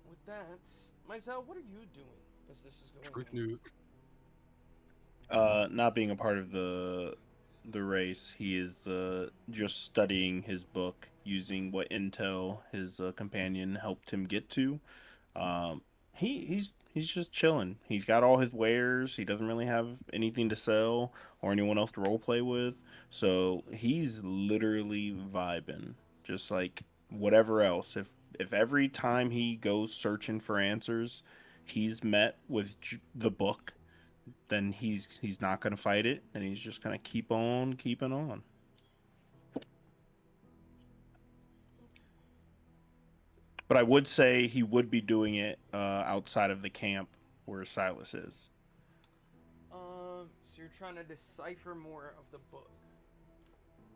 with that, Myzel, what are you doing as this is going Truth on? nuke. Not being a part of the race, he is just studying his book, using what intel his companion helped him get to. He's just chilling. He's got all his wares. He doesn't really have anything to sell or anyone else to roleplay with, so he's literally vibing, just like whatever else. If every time he goes searching for answers, he's met with the book, then he's not gonna fight it, and he's just gonna keep on keeping on. But I would say he would be doing it outside of the camp where Silas is. So you're trying to decipher more of the book.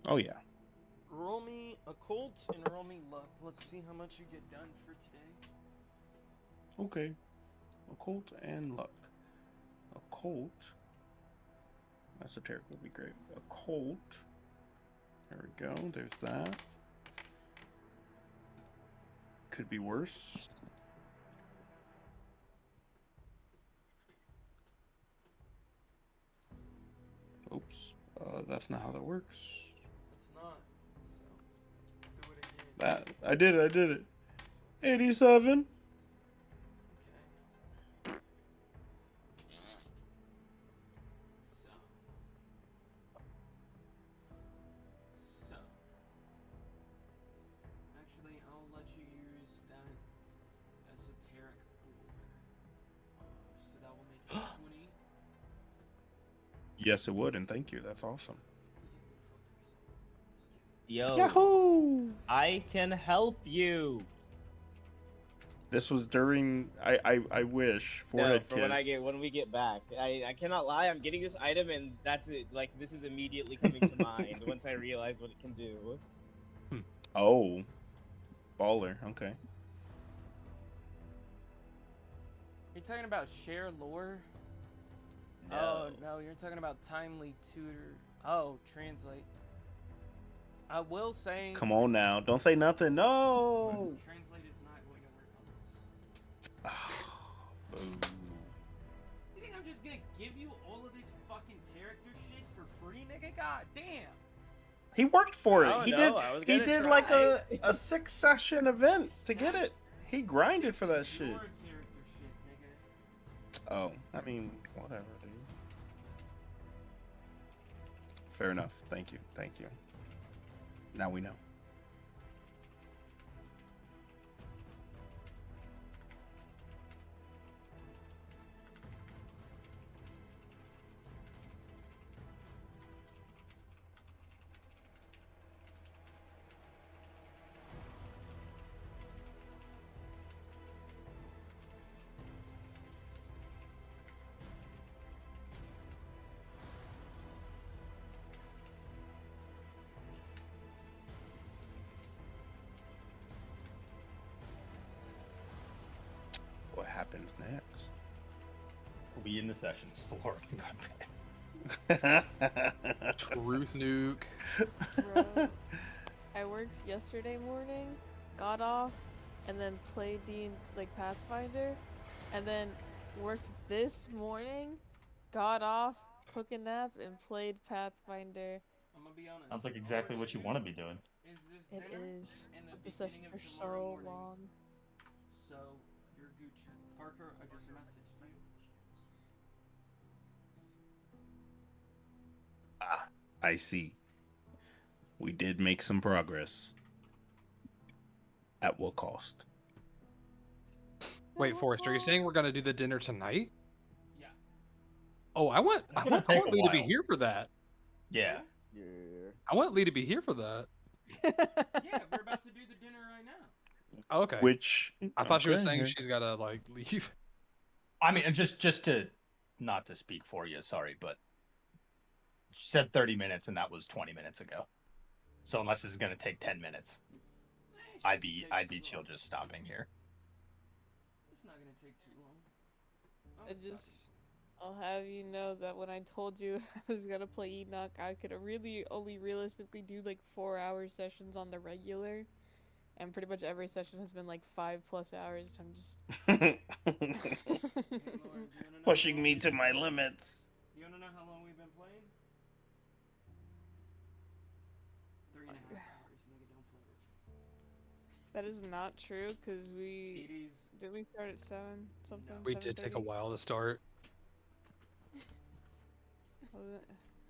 Oh yeah. Roll me occult and roll me luck. Let's see how much you get done for today. Okay. Occult and luck. Occult. Esoteric would be great. Occult. There we go. There's that. Could be worse. Oops. That's not how that works. It's not. So do it again. That I did it. 87. Okay. So. Actually, I'll let you use that esoteric lore. So that will make it 20. Yes, it would, and thank you. That's awesome. Yo. Yahoo! I can help you. This was during. I wish forehead for kiss. when we get back. I cannot lie. I'm getting this item and that's it. Like this is immediately coming to mind once I realize what it can do. Oh, baller. Okay. You're talking about share lore? Oh, no, you're talking about timely tutor. Oh, translate. I will say... Come on now. Don't say nothing. No! Translate is not going to work on this. Boo. You think I'm just gonna give you all of this fucking character shit for free, nigga? God damn! He worked for it. Oh, He no, I was did. He gonna did like try. a 6-session event to get it. He grinded for that shit. Your character shit, nigga. Oh, I mean, whatever, dude. Fair enough. Thank you. Thank you. Now we know. What happens next? We'll be in the sessions floor. Truth nuke. Bro, I worked yesterday morning, got off, and then played Pathfinder, and then worked this morning, got off, took a nap, and played Pathfinder. I'm gonna be honest. Sounds like exactly what you want to be doing. Is this It dinner is. and the The beginning sessions of are tomorrow so morning? long. So, you're Gucci. Parker, I just messaged you. Ah, I see. We did make some progress. At what cost? Wait, Forrest, are you saying we're gonna do the dinner tonight? Yeah. Oh, I want gonna take a Lee to be while. here for that. Yeah. Yeah. I want Lee to be here for that. Yeah, we're about to do the dinner right now. Oh, okay. Which I thought she was okay, saying yeah. she's gotta leave. I mean, and just to not to speak for you, sorry, but she said 30 minutes and that was 20 minutes ago. So unless it's gonna take 10 minutes, I'd be chill just stopping here. It's not gonna take too long. I'll have you know that when I told you I was gonna play Enoch, I could really only realistically do 4-hour sessions on the regular, and pretty much every session has been 5+ hours. I'm just Hey, Lauren, do you wanna know Pushing how me long to we've my been playing? limits. You wanna know how long we've been playing? 3.5 hours, nigga, don't play with me. that is not true because It is. did we start at 7 something? We did take a 7:30? while to start.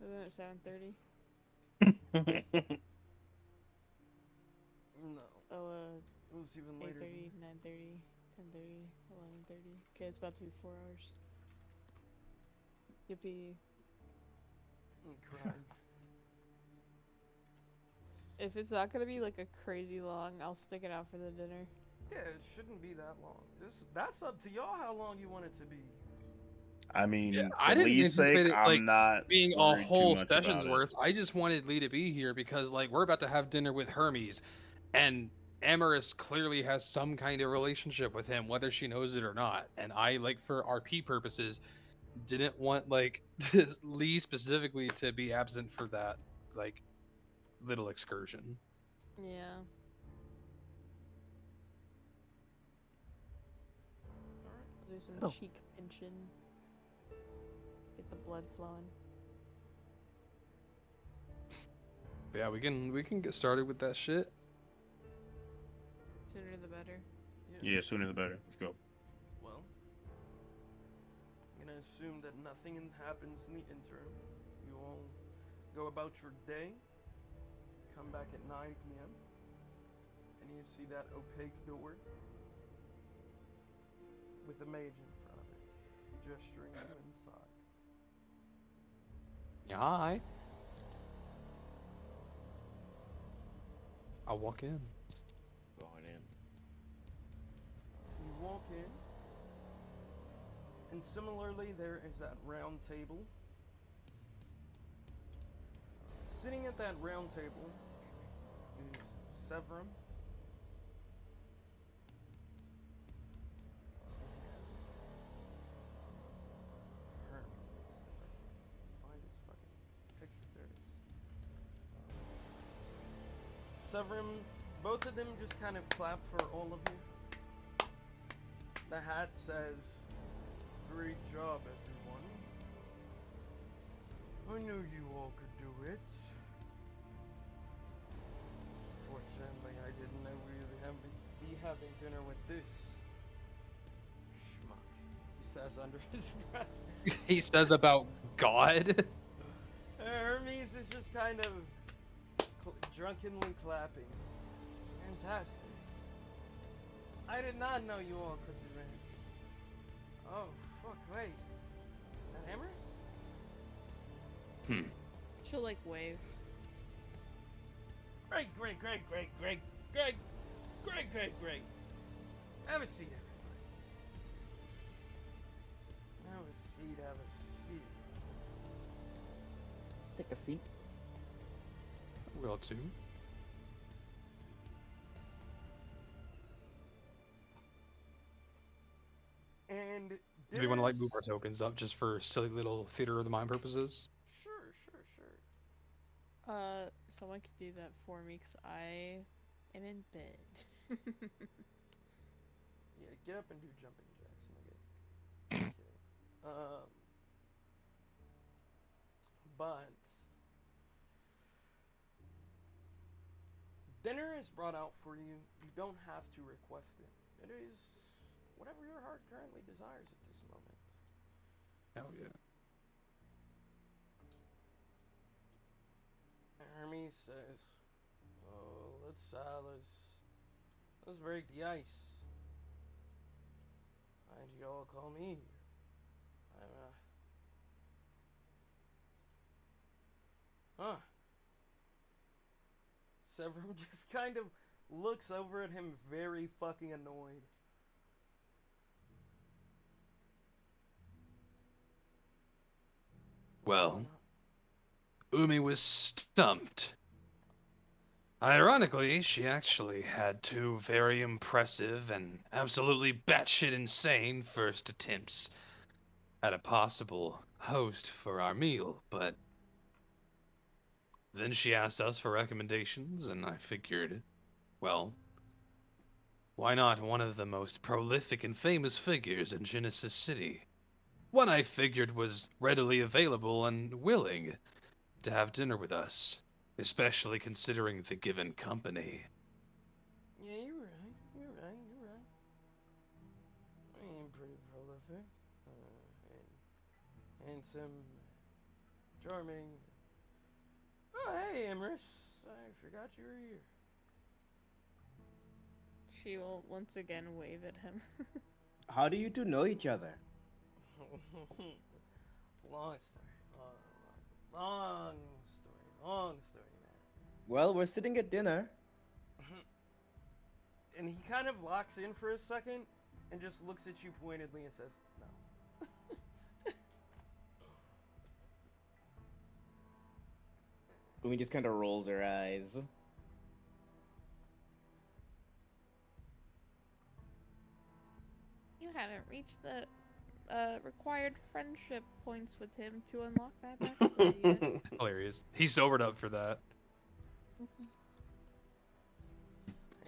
Wasn't it 7:30? No. Oh, It was even later. 8:30, 9:30, 10:30, 11:30. Okay, it's about to be 4 hours. Yippee. I'm crying. If it's not gonna be a crazy long, I'll stick it out for the dinner. Yeah, it shouldn't be that long. That's up to y'all how long you want it to be. I mean, Yeah, for I didn't Lee's sake, anticipate it I'm not being a worried too whole much session's about it. worth. I just wanted Lee to be here because we're about to have dinner with Hermes, and Amaris clearly has some kind of relationship with him, whether she knows it or not. And I for RP purposes, didn't want Lee specifically to be absent for that little excursion. Yeah. Do some cheek pinching. Get the blood flowing. But yeah, we can get started with that shit. Sooner the better. Yeah, sooner the better. Let's go. Well, I'm gonna assume that nothing happens in the interim. You all go about your day. Come back at 9 p.m. and you see that opaque door with a mage in front of it, gesturing you inside. Yeah, hi. I'll walk in. Going in. You walk in, and similarly, there is that round table. Sitting at that round table is Severum. Hermes, if Severum, both of them just kind of clap for all of you. The hat says, "Great job, everyone. I knew you all could do it. Fortunately, I didn't know we would be having dinner with this schmuck," he says under his breath. He says about God. Hermes is just kind of drunkenly clapping. Fantastic. I did not know you all could do that. Oh, fuck, wait. Is that Amorous? She'll like wave. Great. Have a seat, everybody. Have a seat. Take a seat. Will too. And Do we want to like move there's- our tokens up just for silly little theater of the mind purposes? Sure. Someone could do that for me because I am in bed. Yeah, get up and do jumping jacks, nigga. Okay. But dinner is brought out for you. You don't have to request it. It is whatever your heart currently desires at this moment. Hell yeah. Hermes says, "Oh, let's break the ice. Why'd you all call me here? Huh." Severum just kind of looks over at him very fucking annoyed. Well, Umi was stumped. Ironically, she actually had two very impressive and absolutely batshit insane first attempts at a possible host for our meal, but then she asked us for recommendations, and I figured, well, why not one of the most prolific and famous figures in Genesis City? One I figured was readily available and willing to have dinner with us, especially considering the given company. Yeah, you're right. I am pretty prolific. And handsome. Charming. Oh, hey, Emrys. I forgot you were here. She will once again wave at him. How do you two know each other? Long story, man. Well, we're sitting at dinner. And he kind of locks in for a second and just looks at you pointedly and says, "No." Umi just kind of rolls her eyes. You haven't reached the required friendship points with him to unlock that backstory yet. Hilarious. He sobered up for that.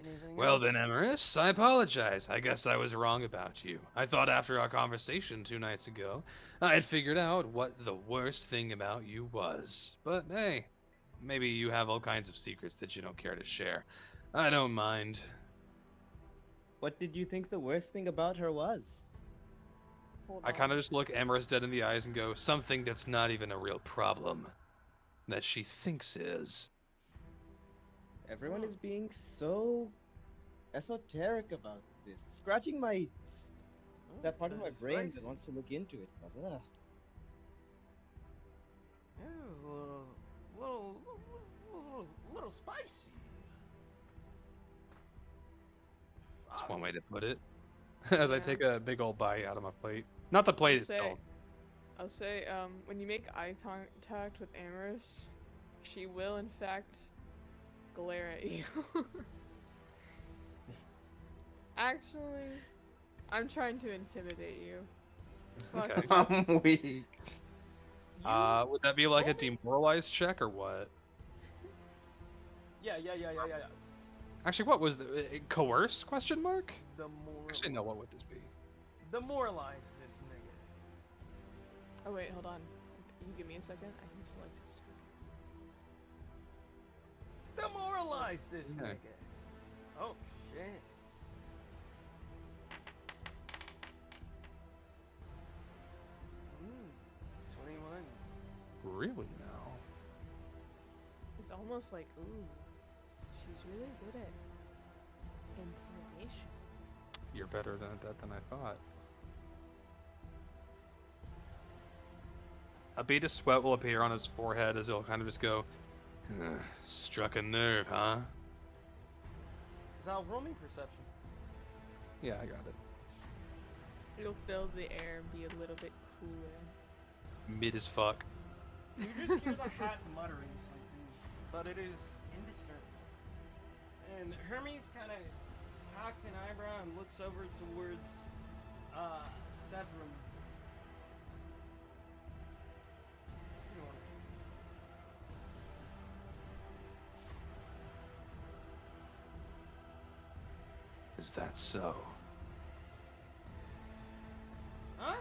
Anything Well else? then, Emerus, I apologize. I guess I was wrong about you. I thought after our conversation 2 nights ago, I had figured out what the worst thing about you was. But hey, maybe you have all kinds of secrets that you don't care to share. I don't mind. What did you think the worst thing about her was? Hold I kind on. of just look Emerus dead in the eyes and go, something that's not even a real problem. That she thinks is. Everyone is being so esoteric about this. Scratching my that part of my brain that wants to look into it, but Yeah, little spicy. That's one way to put it. As I Yeah. take a big old bite out of my plate. Not the plate itself. I'll say, when you make eye contact with Amorous, she will in fact glare at you. Actually, I'm trying to intimidate you. Fuck Okay. I'm weak. Would that be like a demoralized check or what? Yeah. Actually, what was the coerce? Question mark. Demoralize. Actually, no. What would this be? Demoralize this nigga. Oh wait, hold on. Can you give me a second? I can select his turn. Demoralize this Yeah. nigga. Oh shit. Mm, 21. Really now? It's almost like, ooh, she's really good at intimidation. You're better than at that than I thought. A bead of sweat will appear on his forehead as he'll kind of just go, struck a nerve, huh? Zal, roll me perception. Yeah, I got it. It'll fill the air and be a little bit cooler. Mid as fuck. You just hear the hat muttering something, but it is indiscernible. And Hermes kind of cocks an eyebrow and looks over towards Severum. Is that so? Huh?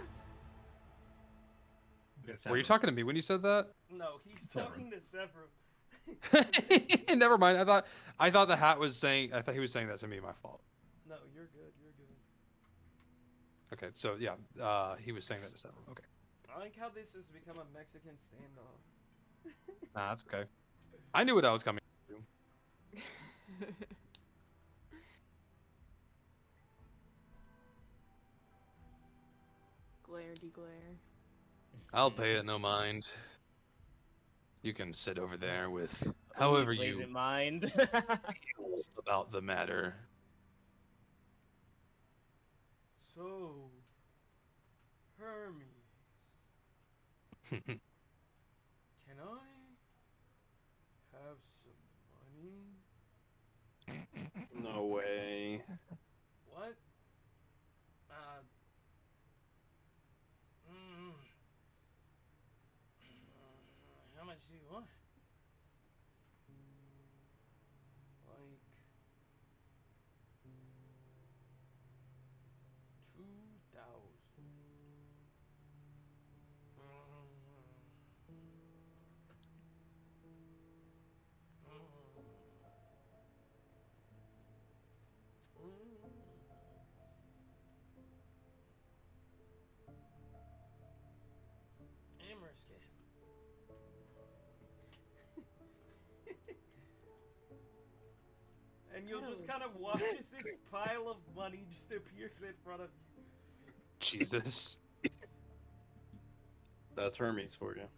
Were you talking to me when you said that? No, he's talking to Severum. Never mind. I thought the hat was saying. I thought he was saying that to me. My fault. No, you're good. You're good. Okay, so yeah, he was saying that to Severum. Okay. I like how this has become a Mexican standoff. Nah, that's okay. I knew what I was coming to. Glare de-glare. I'll pay it no mind. You can sit over there with however Plays you in mind. feel about the matter. So, Hermes, can I have some money? No way. What? How much do you want? Like 2,000. Amherst kid. And you'll just kind of watch as this pile of money just appears in front of you. Jesus. That's Hermes for you.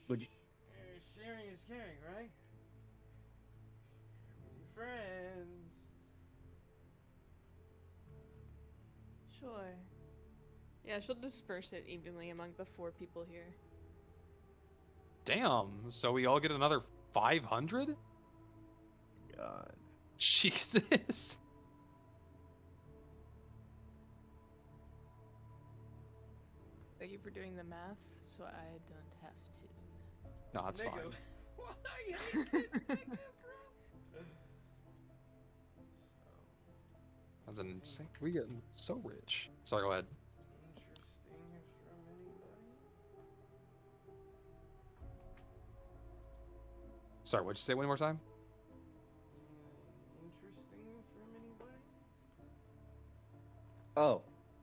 Would you? Sharing is caring, right? Share with your friends. Sure. Yeah, she'll disperse it evenly among the 4 people here. Damn. So we all get another 500? God. Jesus. Thank you for doing the math, so I don't have to. No, that's Nigga, fine. why I hate this nigga, bro? That's an insane. We getting so rich. Sorry, go ahead. Interesting from anybody? Sorry, what'd you say one more time? Interesting from anybody? Oh,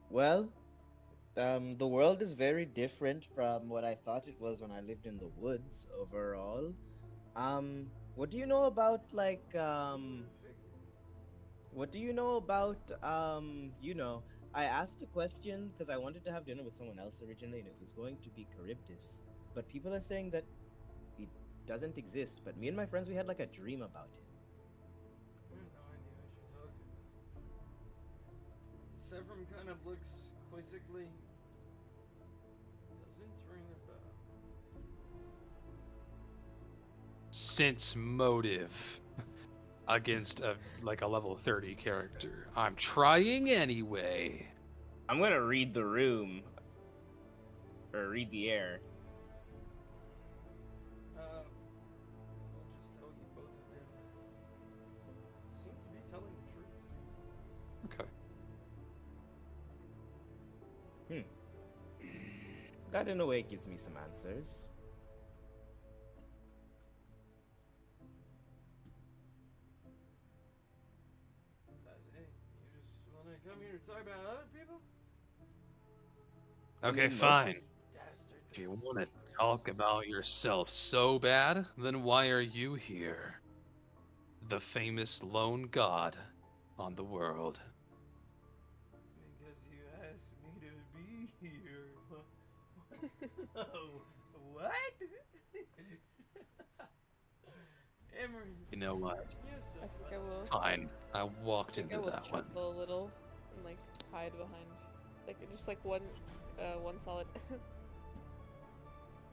well, the world is very different from what I thought it was when I lived in the woods overall. What do you know about, like, what do you know about, I asked a question because I wanted to have dinner with someone else originally, and it was going to be Charybdis. But people are saying that it doesn't exist, but me and my friends, we had, like, a dream about it. I have no idea what you're talking about. Severum kind of looks quizzically. Doesn't ring a bell. Sense motive against a level 30 character. I'm trying anyway. I'm gonna read the room. Or read the air. That in a way gives me some answers. That's it. You just want to come here to talk about other people? Okay, nope. fine. Dastard. If you want to talk about yourself so bad, then why are you here? The famous lone god on the world. Because you asked me to be here. What? Emery. You know what? You're so I think I funny. will. Fine. I walked I think I into will that one. chuckle a little and like hide behind, like just like one solid.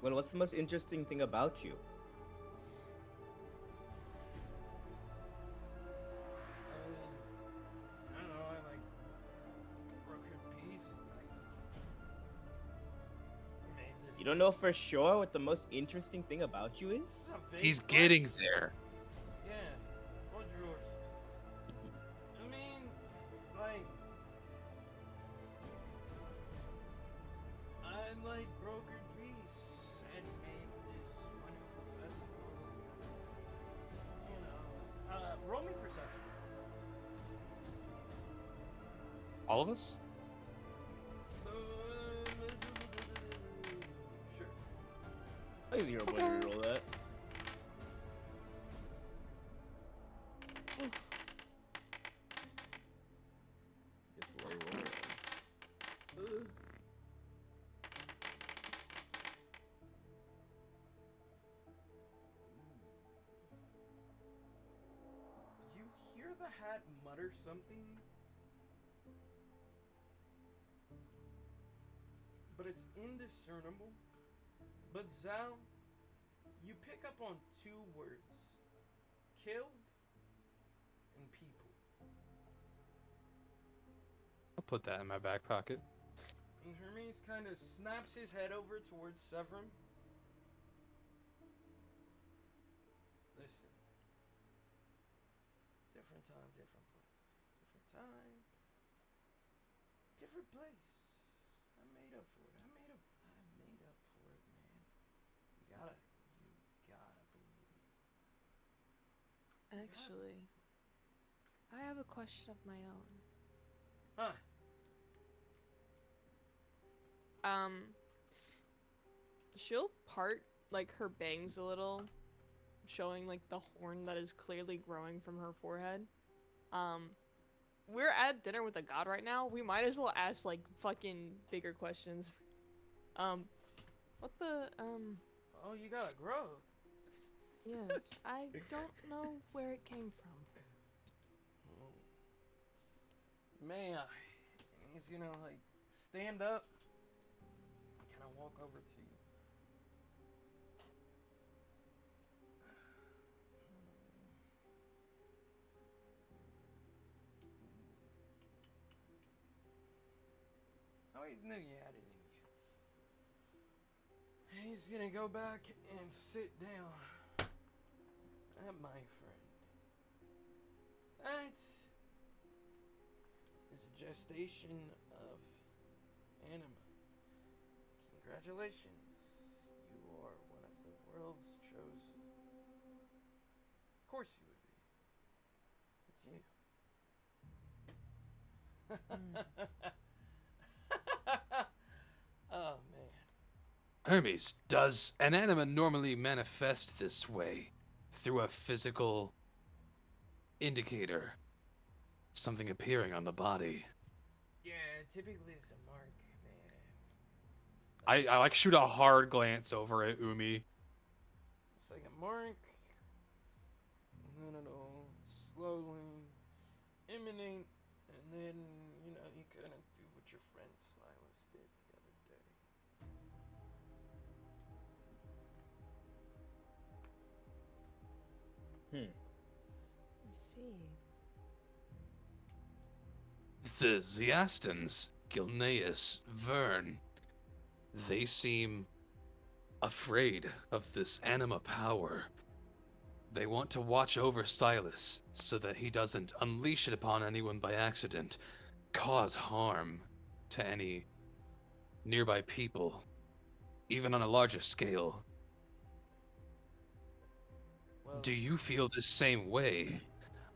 Well, what's the most interesting thing about you? I don't know, I like broke her piece. Made this. You don't know for sure what the most interesting thing about you is? It's a vague He's getting question. there. Yeah. What's yours? I mean, like, I like broke her piece and made this wonderful festival. You know, roll me perception. All of us? Sure. How easy your boy to roll that? Just roll. You hear the hat mutter something? But it's indiscernible. But Zal, you pick up on two words. Killed and people. I'll put that in my back pocket. And Hermes kind of snaps his head over towards Severin. Listen. Different time, different place. Different time. Different place. I made up for it. I made up for it, man. You gotta believe me. Actually, I have a question of my own. Huh. She'll part like her bangs a little, showing like the horn that is clearly growing from her forehead. We're at dinner with a god right now. We might as well ask like fucking bigger questions. What the Oh, you got a growth. Yes, I don't know where it came from. May I? And he's gonna like stand up. Can I walk over to you? I always knew you had it in you. He's gonna go back and sit down at my friend. That is a gestation of anima. Congratulations. You are one of the world's chosen. Of course you would be. It's you. Oh, man. Hermes, does an anima normally manifest this way? Through a physical indicator? Something appearing on the body? Yeah, typically it's a mark, man. I like shoot a hard glance over at Umi. It's like a mark, and then it'll slowly emanate, and then, you know, you kind of do what your friend Silas did the other day. I see. The Ziastans, Gilneas, Vern, they seem afraid of this anima power. They want to watch over Silas so that he doesn't unleash it upon anyone by accident, cause harm to any nearby people. even on a larger scale. Well, Do you feel the same way?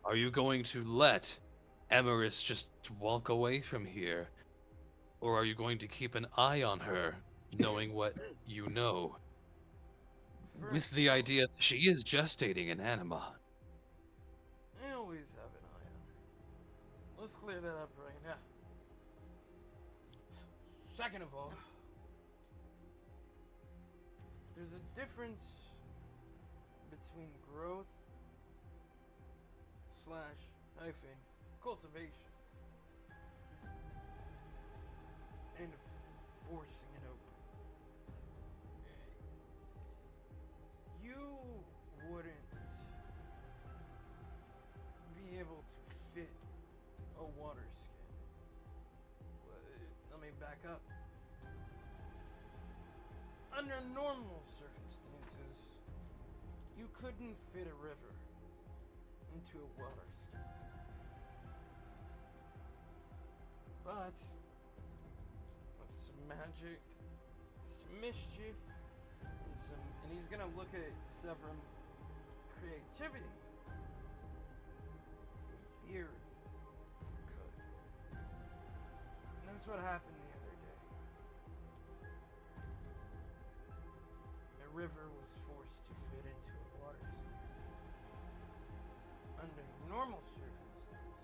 Are you going to let Emerus just walk away from here? Or are you going to keep an eye on her, knowing what you know? With first, the idea that she is gestating an anima. I always have an eye on her. Let's clear that up right now. Second of all, there's a difference between growth / hyphen cultivation and forcing it open. You wouldn't be able to fit a water skin. Let me back up. Under normal circumstances, you couldn't fit a river into a water skin. But with some magic, some mischief, and he's gonna look at Severum creativity. In theory, you could. And that's what happened the other day. A river was forced to fit into a water skin. Under normal circumstances,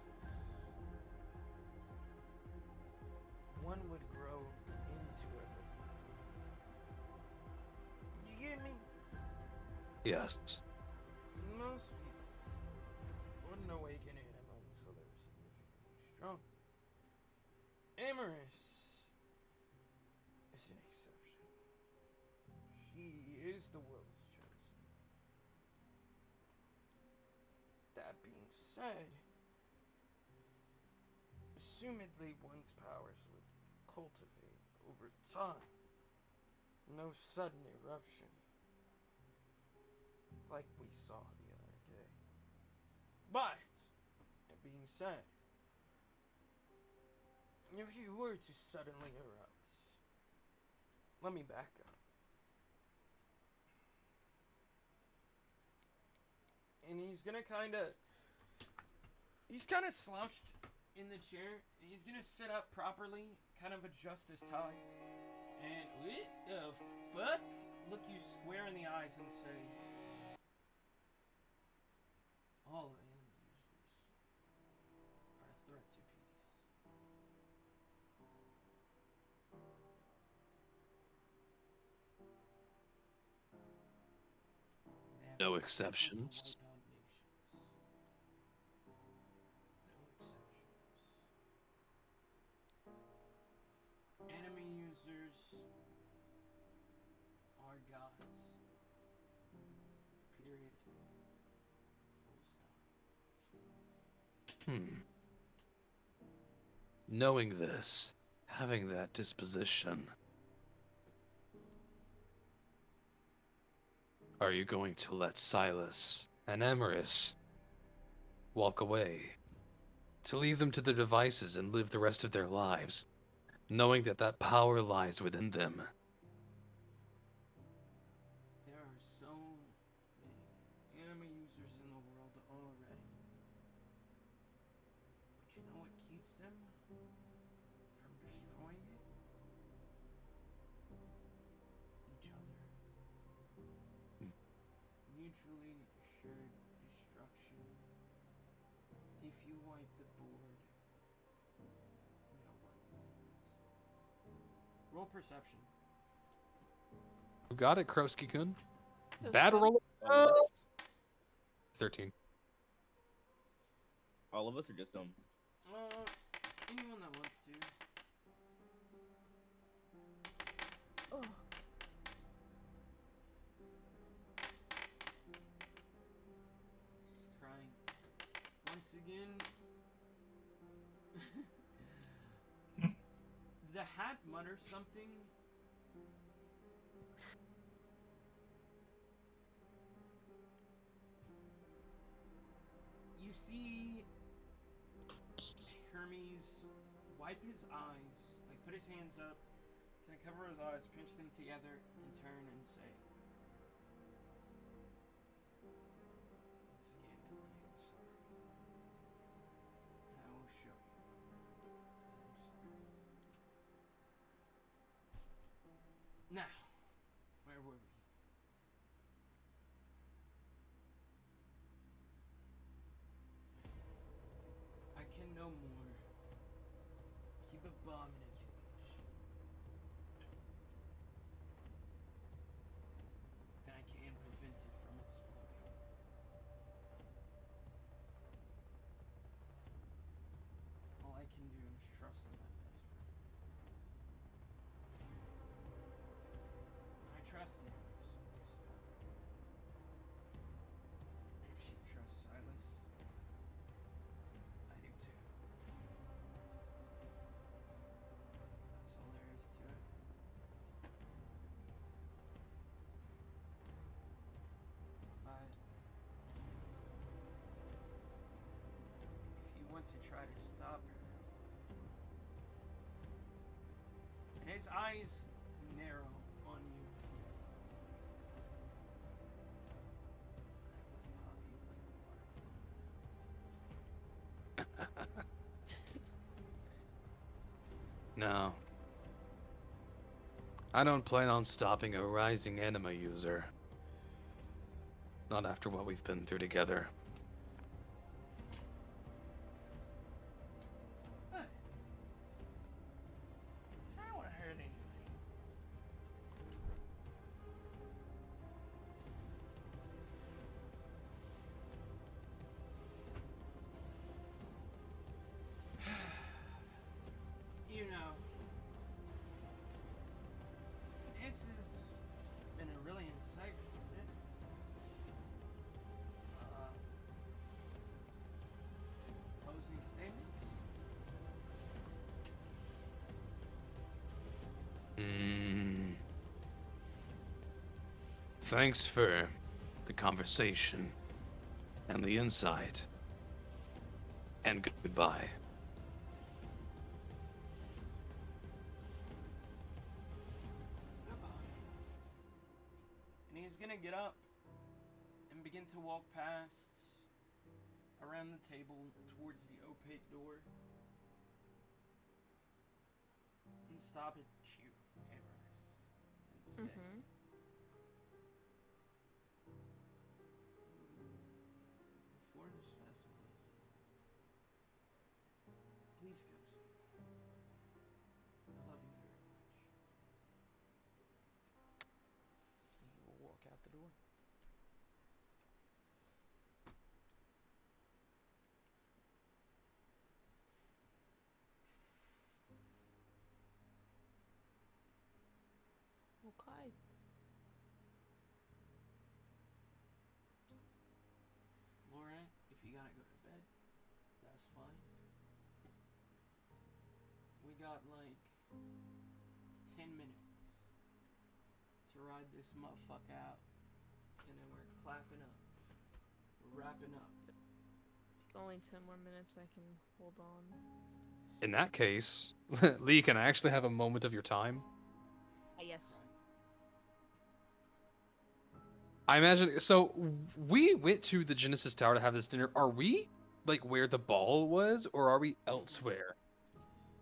one would grow into a river. You get me? Yes. Most people wouldn't awaken anima until they were significantly strong. Amorous is an exception. She is the world's chosen. That being said, assumedly one's powers would cultivate over time. No sudden eruption. Like we saw the other day. But, that being said, if she were to suddenly erupt, let me back up. And he's kind of slouched in the chair, and he's gonna sit up properly, kind of adjust his tie, and what the fuck? Look you square in the eyes and say, all anime users are a threat to peace. They have No the potential to exceptions. wipe out nations. No exceptions. Anime users are gods. Period. Full stop. Knowing this, having that disposition, are you going to let Silas and Emerus walk away? To leave them to their devices and live the rest of their lives, knowing that that power lies within them? There are so many anime users in the world already. But you know what keeps them from destroying it? Each other. Mutually assured destruction. If you wipe the board, no one wins. Roll perception. You got it, Krosky-kun. Does Bad it count? roll. All of us? 13. All of us are just Anyone that wants to. Oh. Crying. Once again. The hat mutters something. You see Hermes wipe his eyes, like put his hands up, gonna cover his eyes, pinch them together, and turn and say, once again, I am sorry. And I will show you that I'm sorry. Now, where were we? I can no more keep a bomb in a cage than I can prevent it from exploding. All I can do is trust in my best friend. I trust him, and if she trusts Silas, I do too. That's all there is to it. But if you want to try to stop her, and his eyes narrow on you, I will pop you like a watermelon. No. I don't plan on stopping a rising anima user. Not after what we've been through together. What? 'Cause I don't want to hurt anybody. You know, this has been a really insightful bit. Closing statements? Thanks for the conversation and the insight. And goodbye. Goodbye. And he's gonna get up and begin to walk past around the table towards the opaque door and stop at you, Amaris, and say, Mm-hmm. before this festival is over, please go see me. I love you very much. And he will walk out the door. Okay. Laura, if you gotta go to bed, that's fine. We got like 10 minutes to ride this motherfucker out, and then we're clapping up. We're wrapping up. It's only 10 more minutes I can hold on. In that case, Lee, can I actually have a moment of your time? Yes. I imagine. So we went to the Genesis Tower to have this dinner. Are we like where the ball was, or are we elsewhere?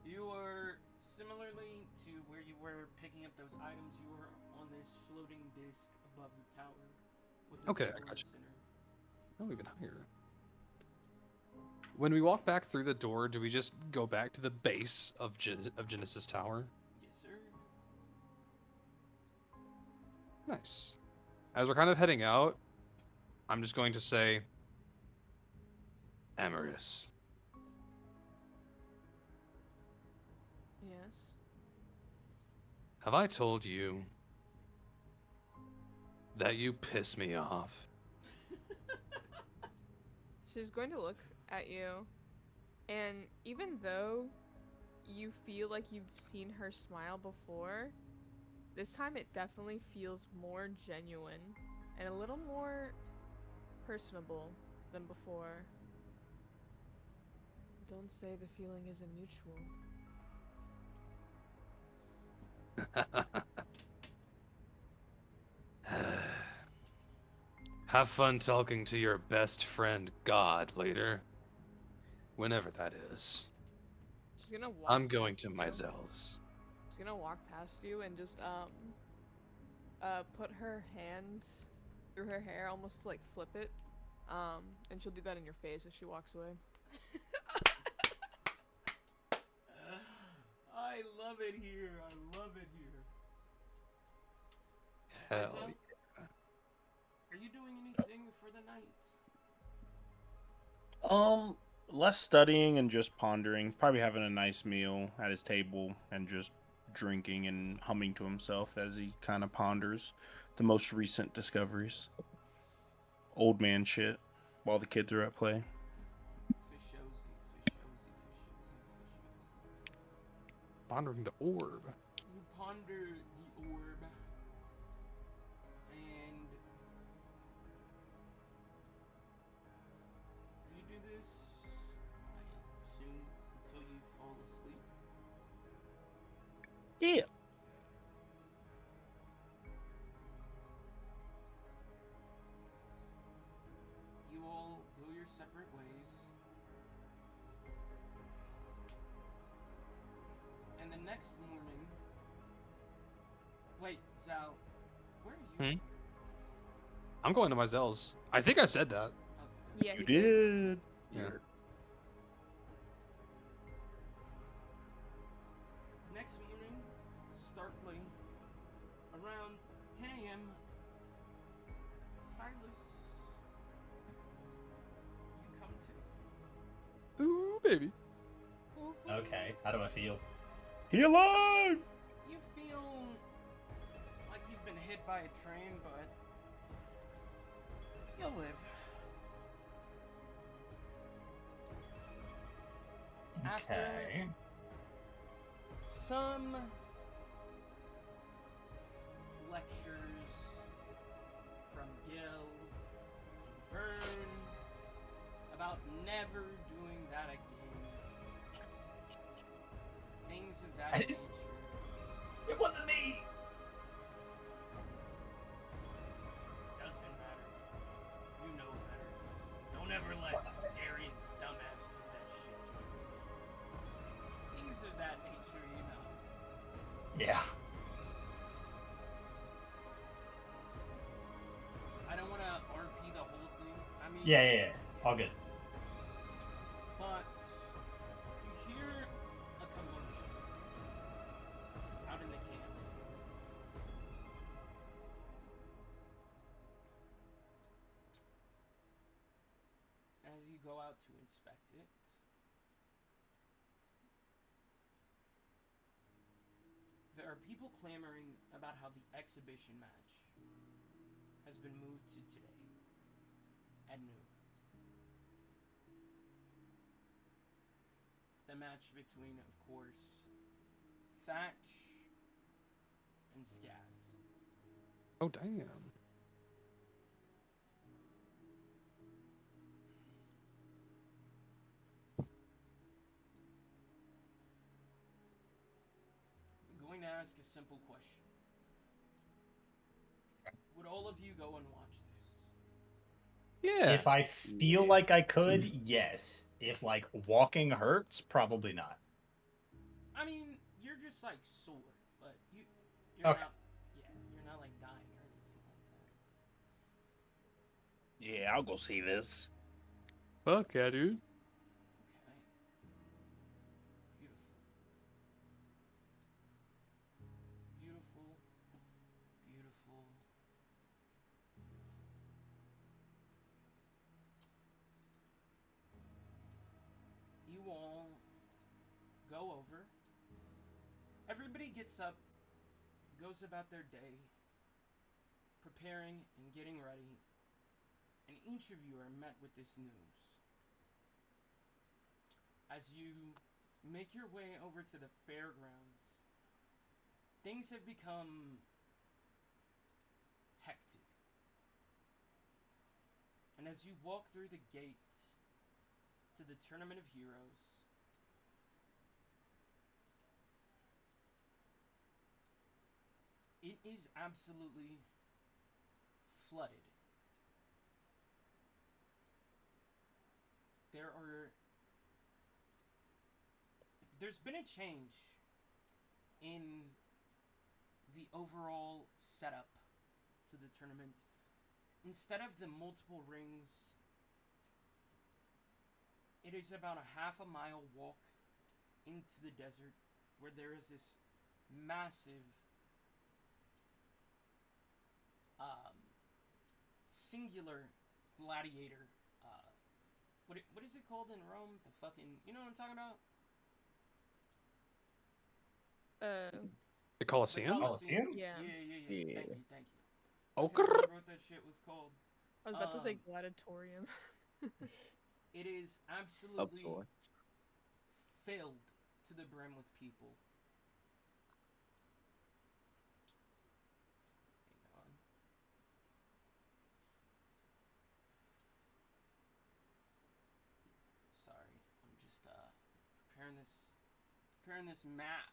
You are similarly to where you were picking up those items. You were on this floating disc above the tower with the Okay, table I in got the you. center. Oh, even higher. When we walk back through the door, do we just go back to the base of Genesis Tower? Yes, sir. Nice. As we're kind of heading out, I'm just going to say, Amaris, Yes. have I told you that you piss me off? She's going to look at you, and even though you feel like you've seen her smile before, this time it definitely feels more genuine and a little more personable than before. Don't say the feeling isn't mutual. Have fun talking to your best friend God later. Whenever that is. She's gonna walk. I'm going to past my you. Zells. She's gonna walk past you and just put her hand through her hair, almost to, like flip it. And she'll do that in your face as she walks away. I love it here. I love it here. Hell Myself, yeah. are you doing anything for the night? Less studying and just pondering. Probably having a nice meal at his table and just drinking and humming to himself as he kind of ponders the most recent discoveries. Old man shit while the kids are at play. Pondering the orb. You ponder the orb, and you do this, I assume, until you fall asleep. Yeah. You all go your separate ways. And the next morning... Wait, Zal, where are you? I'm going to my Zells. I think I said that. Okay. Yeah, You he did. did. Yeah. Next morning, starkly, around 10 a.m., Silas, you come to. Ooh, baby. Okay, how do I feel? He alive! You feel like you've been hit by a train, but you'll live. After Okay. some lectures from Gil and Vern about never doing that again, things of that nature. It wasn't me! Doesn't matter. You know better. Don't ever let Darian's dumbass do that shit to you. Things of that nature, you know. Yeah. I don't want to RP the whole thing. I mean, Yeah. All good. but you hear a commotion out in the camp. As you go out to inspect it, there are people clamoring about how the exhibition match has been moved to today at noon. The match between, of course, Thatch and Skaz. Oh, damn. I'm going to ask a simple question. Would all of you go and watch this? Yeah. If I feel like I could, yes. If like walking hurts, probably not. I mean, you're just like sore, but you're Okay. not. Yeah, you're not like dying or anything like that. Yeah, I'll go see this. Fuck yeah, dude. Okay. Beautiful. Beautiful. Beautiful. You all go over. Everybody gets up, goes about their day, preparing and getting ready, and each of you are met with this news. As you make your way over to the fairgrounds, things have become hectic. And as you walk through the gate to the Tournament of Heroes, It is absolutely flooded. There's been a change in the overall setup to the tournament. Instead of the multiple rings, it is about a half a mile walk into the desert where there is this massive singular gladiator. What is it called in Rome? The fucking, you know what I'm talking about? The Colosseum? Coliseum? Yeah. Yeah. Thank you. Oh, I couldn't remember what that shit was called. I was about to say gladiatorium. It is Of absolutely sorts. filled to the brim with people. Hang on. Sorry, I'm just preparing this map.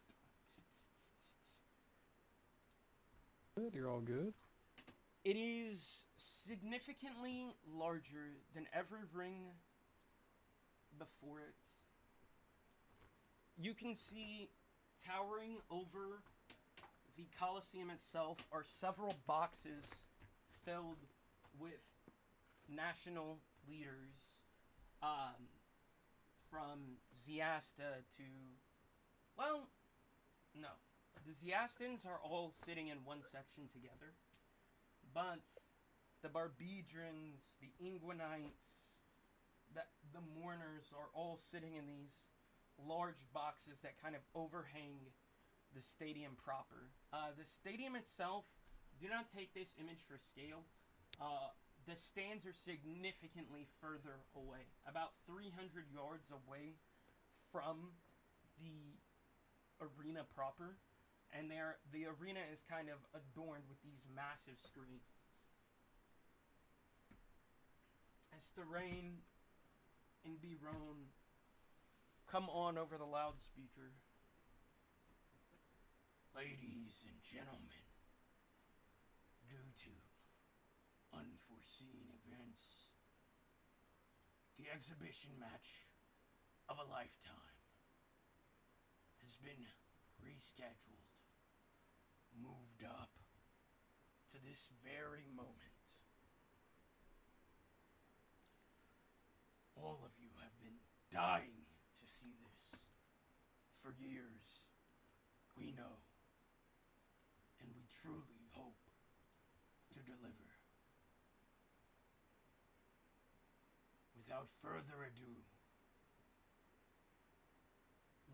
good. You're all good. It is significantly larger than every ring before it. You can see towering over the Colosseum itself are several boxes filled with national leaders, from Ziasta to, well, no. The Ziastans are all sitting in one section together, but the Barbedrons, the Inguinites, the Mourners are all sitting in these large boxes that kind of overhang the stadium proper. The stadium itself, do not take this image for scale. The stands are significantly further away, about 300 yards away from the arena proper, and the arena is kind of adorned with these massive screens. As the rain and Biron come on over the loudspeaker. Ladies and gentlemen, due to unforeseen events, the exhibition match of a lifetime has been rescheduled, moved up to this very moment. All of you have been dying to see this for years. We know, and we truly hope to deliver. Without further ado,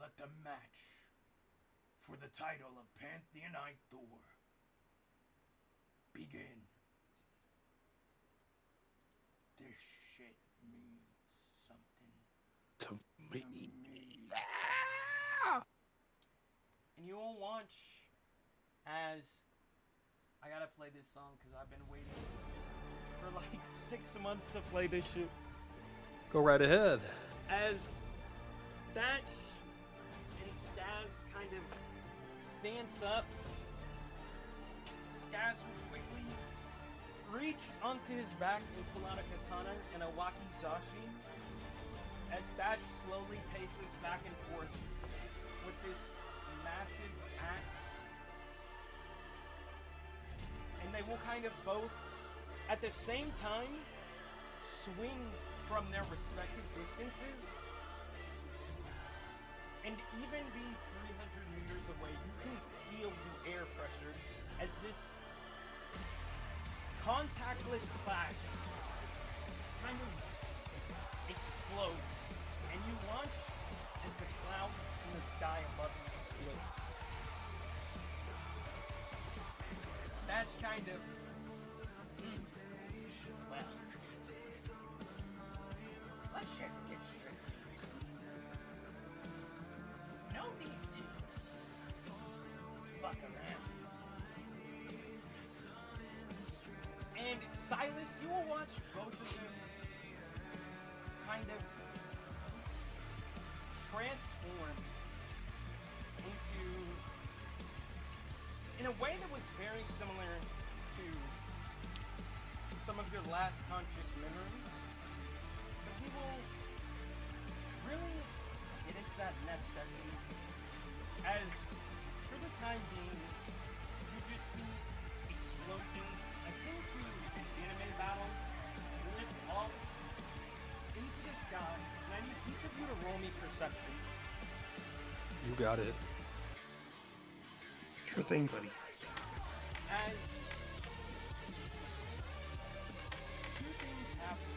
let the match for the title of Pantheonite Thor begin. This shit means something to me. And you will watch as I gotta play this song because I've been waiting for like 6 months to play this shit. Go right ahead. As Thatch and Skaz kind of stance up, Skaz will quickly reach onto his back and pull out a katana and a wakizashi as Thatch slowly paces back and forth with this massive axe. And they will kind of both, at the same time, swing from their respective distances. And even being 300 meters away, you can feel the air pressure as this contactless clash kind of explodes. And you watch as the clouds in the sky above you split. That's kind of... well, let's just get straight to it. No need to fuck around. And Silas, you will watch both of them kind of transform in a way that was very similar to some of your last conscious memories. But we will really get into that next session, as for the time being, you just see explosions akin to an anime battle lift off into the sky, and I need each of you to roll me perception. You got it. Sure thing, buddy. As two things happen.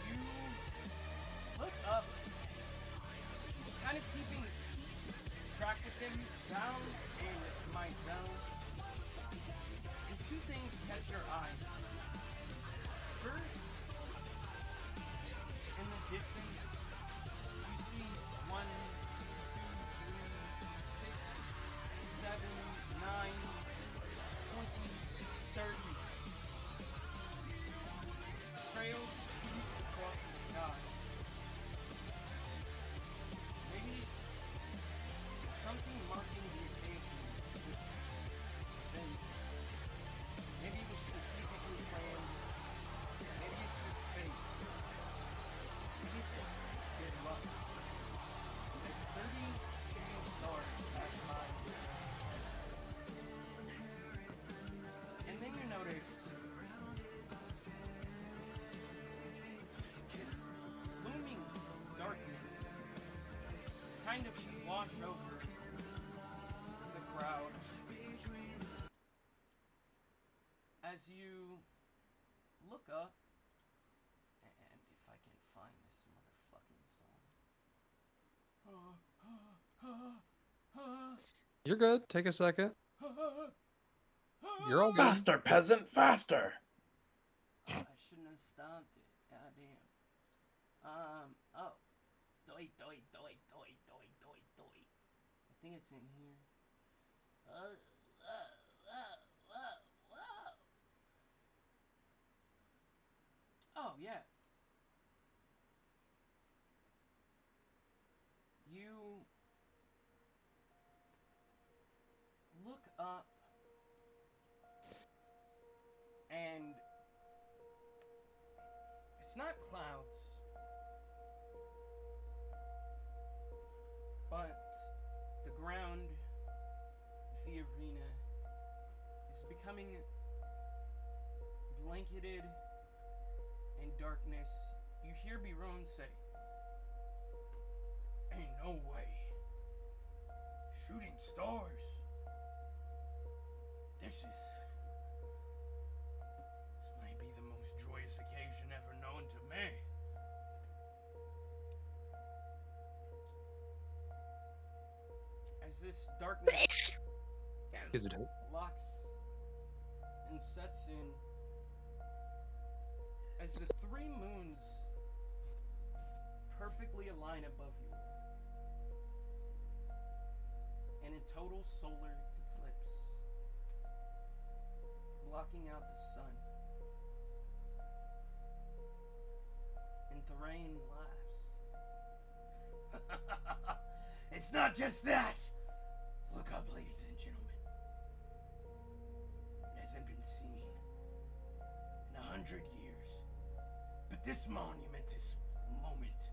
You look up, kind of keeping track with him down in my zone, and two things catch your eye. First, in the distance, you see 1, 2, 3, 6, 7, 9, 20, 30 trails across the sky. Maybe something marking the occasion of this event. Maybe it was strategically planned. Maybe it's just fate. Maybe it's just good luck. And there's 30 shooting stars pass by. And then you notice this looming darkness kind of wash over the crowd as you look up. And if I can find this motherfucking song. You're good. Take a second. You're all good. Faster, peasant, faster. I shouldn't have stopped it. Goddamn. Oh. Doi. I think it's in here. Oh, yeah. You look up and it's not clouds, but the ground, the arena, is becoming blanketed in darkness. You hear Biron say, "Ain't no way. Shooting stars. This might be the most joyous occasion ever known to me." As this darkness Is it hope? locks and sets in, as the 3 moons perfectly align above you in a total solar eclipse, blocking out the sun. And Thrain laughs. It's not just that! Look up, ladies and gentlemen. It hasn't been seen in 100 years. But this monumentous moment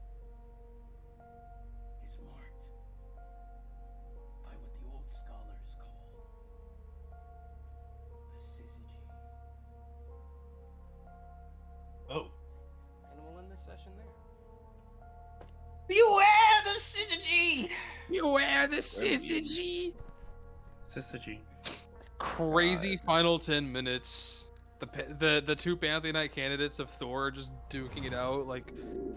is marked by what the old scholars call a syzygy. Oh. And we'll end this session there. Beware the syzygy! Beware the syzygy! Syzygy. Crazy final 10 minutes. The 2 Pantheonite candidates of Thor just duking it out like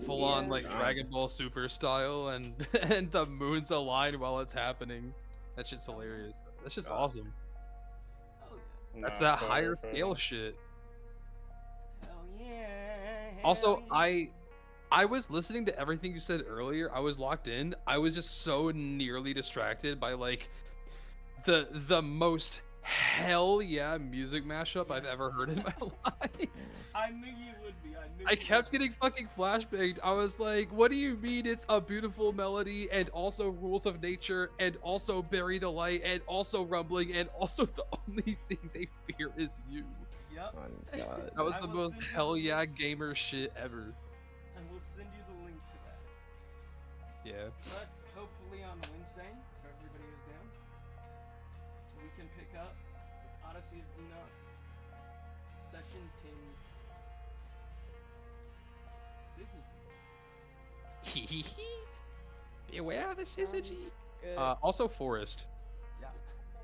full on like Dragon Ball Super style, and and the moons align while it's happening. That shit's hilarious. That's just awesome. Oh yeah. That's that higher scale shit. Hell yeah. Also, I was listening to everything you said earlier. I was locked in. I was just so nearly distracted by like the most hell yeah music mashup I've ever heard in my life. I knew you would be. I kept getting fucking flashbanged. I was like, what do you mean it's a beautiful melody and also rules of nature and also bury the light and also rumbling and also the only thing they fear is you. Yep. Oh my god. That was I the will most send you hell the yeah link, gamer shit ever. and we'll send you the link to that. Yeah. But hopefully on Wednesday, if everybody is down, we can pick up with Odyssey of Enoch, Session 10. Syzygy. Beware the syzygy. Good. Also Forest.